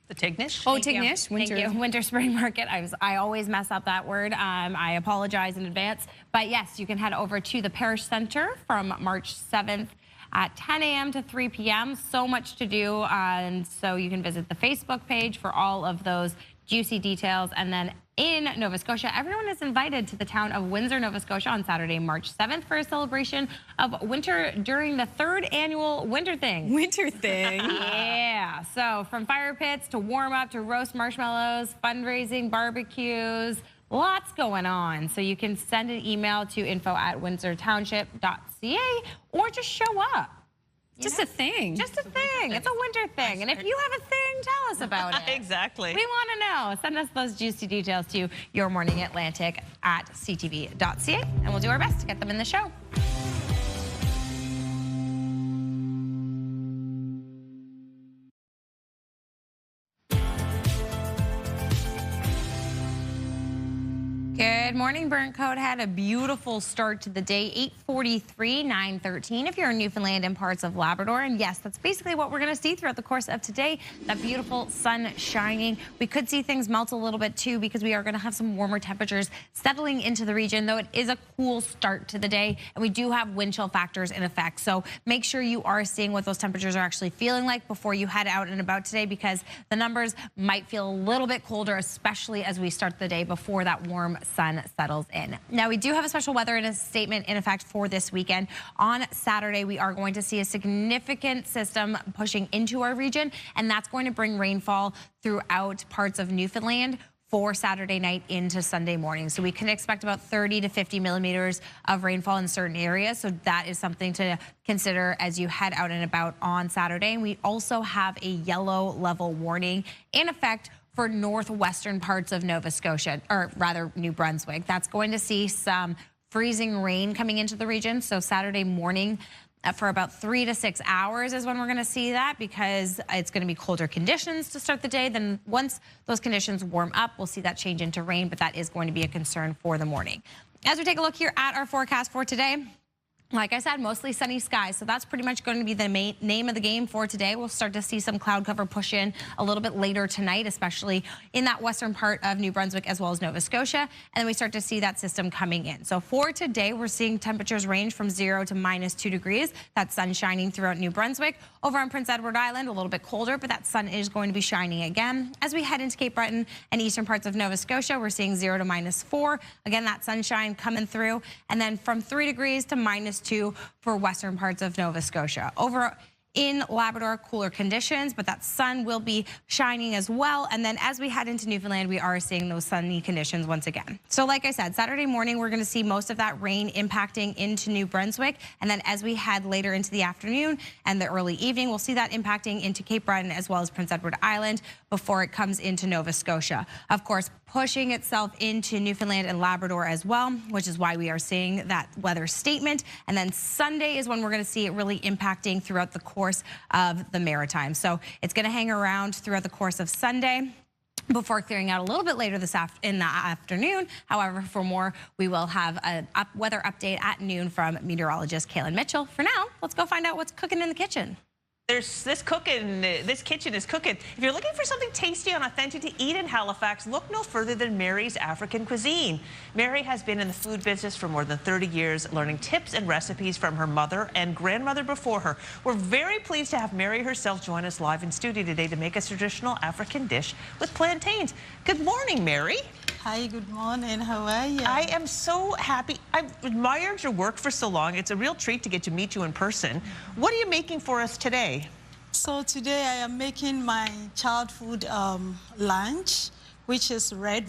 the Tignish? Oh, Tignish. Winter Spring Market. I always mess up that word. I apologize in advance. But yes, you can head over to the Parish Center from March 7th at 10 a.m. to 3 p.m. So much to do. And so you can visit the Facebook page for all of those juicy details. And then in Nova Scotia, everyone is invited to the town of Windsor, Nova Scotia on Saturday, March 7th for a celebration of winter during the 3rd annual Winter Thing. Winter Thing? Yeah. So from fire pits to warm up to roast marshmallows, fundraising, barbecues, lots going on. So you can send an email to info@windsortownship.ca or just show up. Just a thing. Just a thing. It's a winter thing. And if you have a thing, tell us about it. Exactly. We want to know. Send us those juicy details to Your Morning Atlantic at ctv.ca, and we'll do our best to get them in the show. Good morning, Burnt Coat. Had a beautiful start to the day, 8:43, 9:13 if you're in Newfoundland and parts of Labrador. And yes, that's basically what we're going to see throughout the course of today, that beautiful sun shining. We could see things melt a little bit too because we are going to have some warmer temperatures settling into the region, though it is a cool start to the day. And we do have wind chill factors in effect. So make sure you are seeing what those temperatures are actually feeling like before you head out and about today, because the numbers might feel a little bit colder, especially as we start the day before that warm sun settles in. Now, we do have a special weather in a statement in effect for this weekend. On Saturday, we are going to see a significant system pushing into our region, and that's going to bring rainfall throughout parts of Newfoundland for Saturday night into Sunday morning. So we can expect about 30 to 50 millimeters of rainfall in certain areas. So that is something to consider as you head out and about on Saturday. And we also have a yellow level warning in effect for northwestern parts of Nova Scotia, or rather New Brunswick. That's going to see some freezing rain coming into the region. So Saturday morning for about 3 to 6 hours is when we're going to see that, because it's going to be colder conditions to start the day. Then once those conditions warm up, we'll see that change into rain, but that is going to be a concern for the morning. As we take a look here at our forecast for today, like I said, mostly sunny skies. So that's pretty much going to be the main name of the game for today. We'll start to see some cloud cover push in a little bit later tonight, especially in that western part of New Brunswick as well as Nova Scotia. And then we start to see that system coming in. So for today, we're seeing temperatures range from 0 to -2 degrees. That's sun shining throughout New Brunswick. Over on Prince Edward Island, a little bit colder, but that sun is going to be shining again. As we head into Cape Breton and eastern parts of Nova Scotia, we're seeing 0 to -4. Again, that sunshine coming through. And then from 3 degrees to -2 for western parts of Nova Scotia. Over in Labrador, cooler conditions, but that sun will be shining as well. And then as we head into Newfoundland, we are seeing those sunny conditions once again. So like I said, Saturday morning, we're going to see most of that rain impacting into New Brunswick. And then as we head later into the afternoon and the early evening, we'll see that impacting into Cape Breton as well as Prince Edward Island before it comes into Nova Scotia. Of course, pushing itself into Newfoundland and Labrador as well, which is why we are seeing that weather statement. And then Sunday is when we're going to see it really impacting throughout the course of the Maritime. So it's going to hang around throughout the course of Sunday before clearing out a little bit later in the afternoon. However, for more, we will have a weather update at noon from meteorologist Kaylin Mitchell. For now, let's go find out what's cooking in the kitchen. This kitchen is cooking. If you're looking for something tasty and authentic to eat in Halifax, look no further than Mary's African Cuisine. Mary has been in the food business for more than 30 years, learning tips and recipes from her mother and grandmother before her. We're very pleased to have Mary herself join us live in studio today to make us a traditional African dish with plantains. Good morning, Mary. Hi, good morning. How are you? I am so happy. I've admired your work for so long. It's a real treat to get to meet you in person. What are you making for us today? So today I am making my childhood lunch, which is red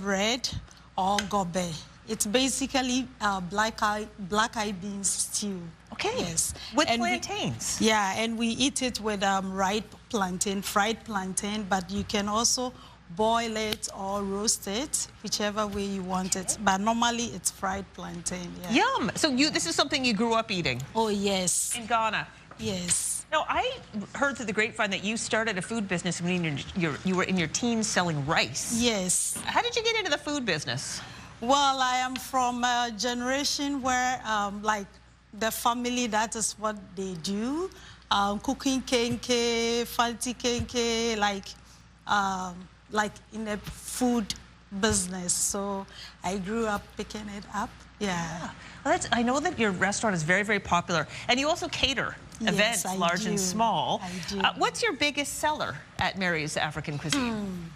or gobe. It's basically black-eyed beans stew. Okay. Yes. With plantains. And we eat it with fried plantain, but you can also boil it or roast it, whichever way you want it. But normally it's fried plantain. Yeah. Yum. So this is something you grew up eating? Oh, yes. In Ghana? Yes. Now, I heard through the grapevine that you started a food business when you were in your teens selling rice. Yes. How did you get into the food business? Well, I am from a generation where, like, the family, that is what they do. Cooking kenke, fanti kenke, like in a food business. So I grew up picking it up. Yeah. Well, I know that your restaurant is very, very popular. And you also cater events, large and small. I do. What's your biggest seller at Mary's African Cuisine?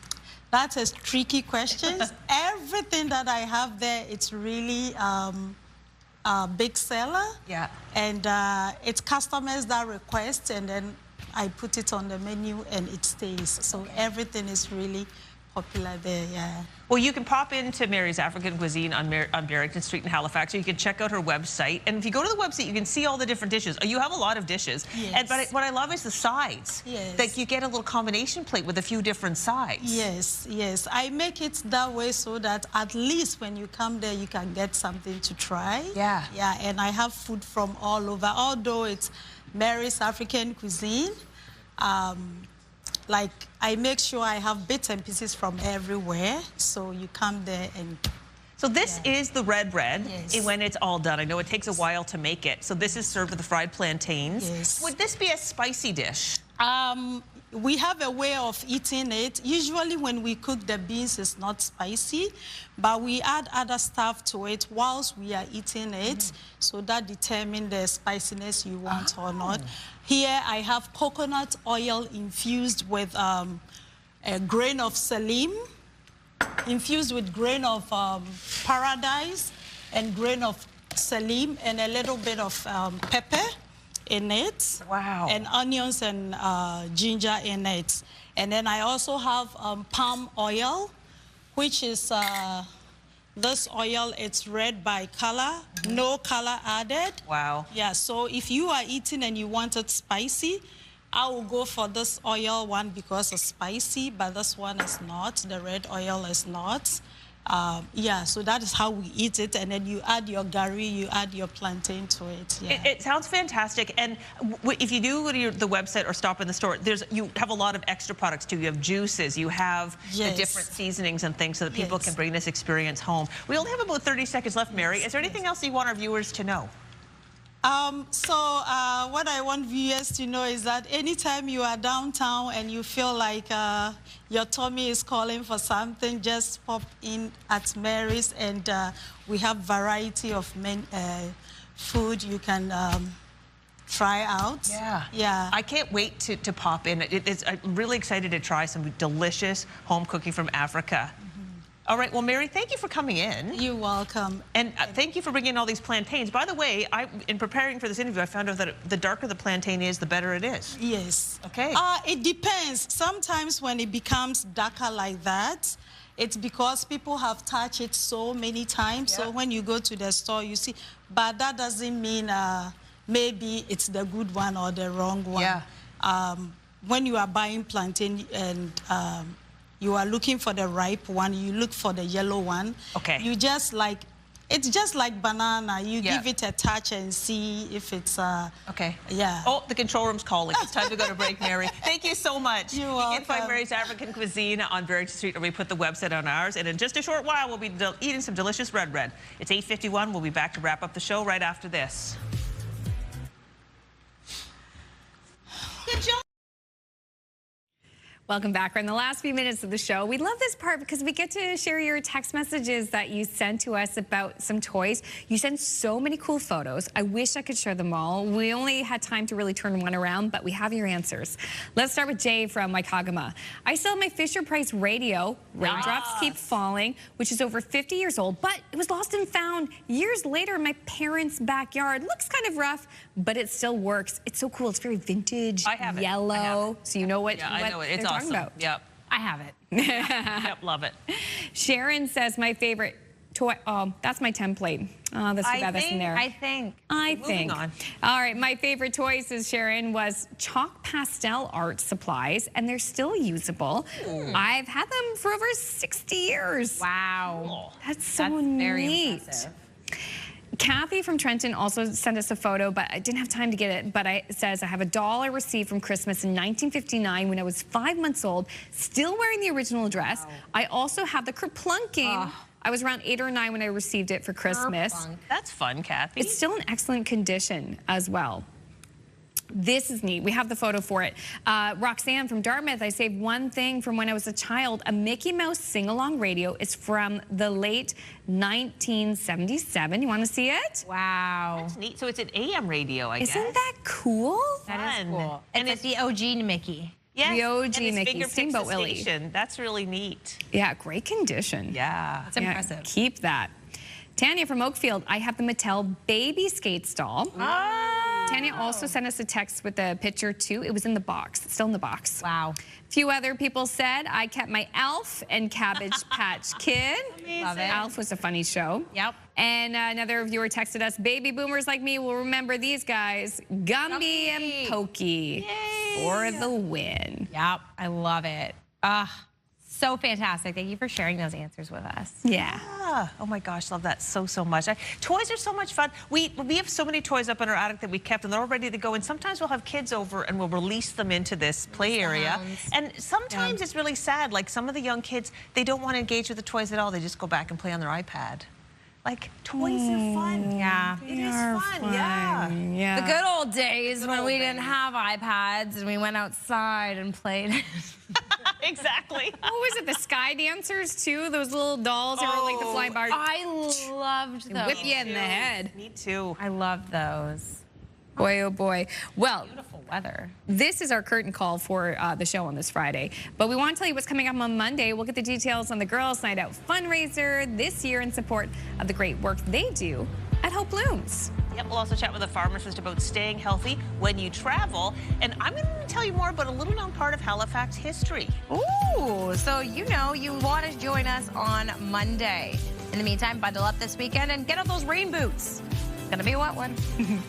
That's a tricky question. Everything that I have there, it's really a big seller. Yeah. And it's customers that request, and then I put it on the menu and it stays. So everything is really popular there, yeah. Well, you can pop into Mary's African Cuisine on Barrington Street in Halifax, or you can check out her website. And if you go to the website, you can see all the different dishes. You have a lot of dishes. Yes. But what I love is the sides. Yes. Like you get a little combination plate with a few different sides. Yes, yes. I make it that way so that at least when you come there, you can get something to try. Yeah. Yeah, and I have food from all over. Although it's Mary's African Cuisine, like, I make sure I have bits and pieces from everywhere, so you come there and... So this is the red when it's all done. I know it takes a while to make it. So this is served with the fried plantains. Yes. Would this be a spicy dish? We have a way of eating it. Usually when we cook the beans, it's not spicy, but we add other stuff to it whilst we are eating it, so that determines the spiciness you want or not. Here I have coconut oil infused with a grain of salim, infused with grain of paradise and grain of salim and a little bit of pepper in it. Wow. And onions and ginger in it. And then I also have palm oil, which is this oil. It's red by color, no color added. Wow. Yeah, so if you are eating and you want it spicy, I will go for this oil one because it's spicy, but this one is not. The red oil is not. Yeah, so that is how we eat it, and then you add your gari, you add your plantain to it. Yeah. It sounds fantastic, and if you do go to the website or stop in the store, you have a lot of extra products too. You have juices, you have the different seasonings and things so that people can bring this experience home. We only have about 30 seconds left, Mary. Is there anything else you want our viewers to know? What I want viewers to know is that anytime you are downtown and you feel like your tummy is calling for something, just pop in at Mary's, and we have variety of food you can try out. Yeah. Yeah. I can't wait to pop in. I'm really excited to try some delicious home cooking from Africa. All right, well, Mary, thank you for coming in. You're welcome. And thank you for bringing in all these plantains. By the way, in preparing for this interview, I found out that the darker the plantain is, the better it is. Yes. Okay. It depends. Sometimes when it becomes darker like that, it's because people have touched it so many times. Yeah. So when you go to the store, you see. But that doesn't mean maybe it's the good one or the wrong one. Yeah. When you are buying plantain and you are looking for the ripe one, you look for the yellow one. Okay. You just like, it's just like banana. You give it a touch and see if it's... okay. Yeah. Oh, the control room's calling. It's time to go to break, Mary. Thank you so much. You're welcome. You can find Mary's African Cuisine on Barrington Street, or we put the website on ours. And in just a short while, we'll be eating some delicious red bread. It's 8:51. We'll be back to wrap up the show right after this. Good job. Welcome back. We're in the last few minutes of the show. We love this part because we get to share your text messages that you sent to us about some toys. You sent so many cool photos. I wish I could share them all. We only had time to really turn one around, but we have your answers. Let's start with Jay from Waikagama. I still have my Fisher-Price radio, Raindrops Keep Falling, which is over 50 years old, but it was lost and found years later in my parents' backyard. Looks kind of rough, but it still works. It's so cool. It's very vintage, yellow, so you know what, I know it. It's awesome. About. Yep. I have it. Yep, love it. Sharon says my favorite toy. Oh, that's my template. Oh, that's too bad that's in there. I think. Moving on. All right, my favorite toy, says Sharon, was chalk pastel art supplies, and they're still usable. Ooh. I've had them for over 60 years. Wow. That's so neat. Very impressive. Kathy from Trenton also sent us a photo, but I didn't have time to get it. But it says, I have a doll I received from Christmas in 1959 when I was 5 months old, still wearing the original dress. Wow. I also have the Kerplunking. Oh. I was around 8 or 9 when I received it for Christmas. Kerplunk. That's fun, Kathy. It's still in excellent condition as well. This is neat. We have the photo for it. Roxanne from Dartmouth, I saved one thing from when I was a child, a Mickey Mouse sing-along radio. It's from the late 1977. You want to see it? Wow. That's neat. So it's an AM radio, I guess. Isn't that cool? That is cool. And it's the OG Mickey. Yes, the OG and Mickey, Steamboat Willie. That's really neat. Yeah, great condition. Yeah. It's impressive. Keep that. Tanya from Oakfield, I have the Mattel Baby Skates doll. Tanya also sent us a text with a picture too. It was in the box. It's still in the box. Wow. A few other people said, I kept my Alf and Cabbage Patch Kid. Love it. Alf was a funny show. Yep. And another viewer texted us, baby boomers like me will remember these guys, Gumby and Pokey. Yay. For the win. Yep, I love it. So fantastic. Thank you for sharing those answers with us. Yeah. Oh my gosh, love that so much. Toys are so much fun. We have so many toys up in our attic that we kept, and they're all ready to go. And sometimes we'll have kids over and we'll release them into this play area. And sometimes it's really sad. Like some of the young kids, they don't want to engage with the toys at all. They just go back and play on their iPad. Like, toys are fun. Yeah. It is fun. Yeah. The good old days when we didn't have iPads and we went outside and played. Exactly. What was it, the Sky Dancers too? Those little dolls that were like the flying bars. I loved those. Whip you in the head. Me too. I loved those. Boy, oh boy. Well, beautiful weather. This is our curtain call for the show on this Friday. But we want to tell you what's coming up on Monday. We'll get the details on the Girls' Night Out fundraiser this year in support of the great work they do at Hope Looms. Yep, we'll also chat with a pharmacist about staying healthy when you travel. And I'm going to tell you more about a little known part of Halifax history. Ooh, so you know you want to join us on Monday. In the meantime, bundle up this weekend and get out those rain boots. It's going to be a wet one.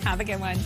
Have a good one.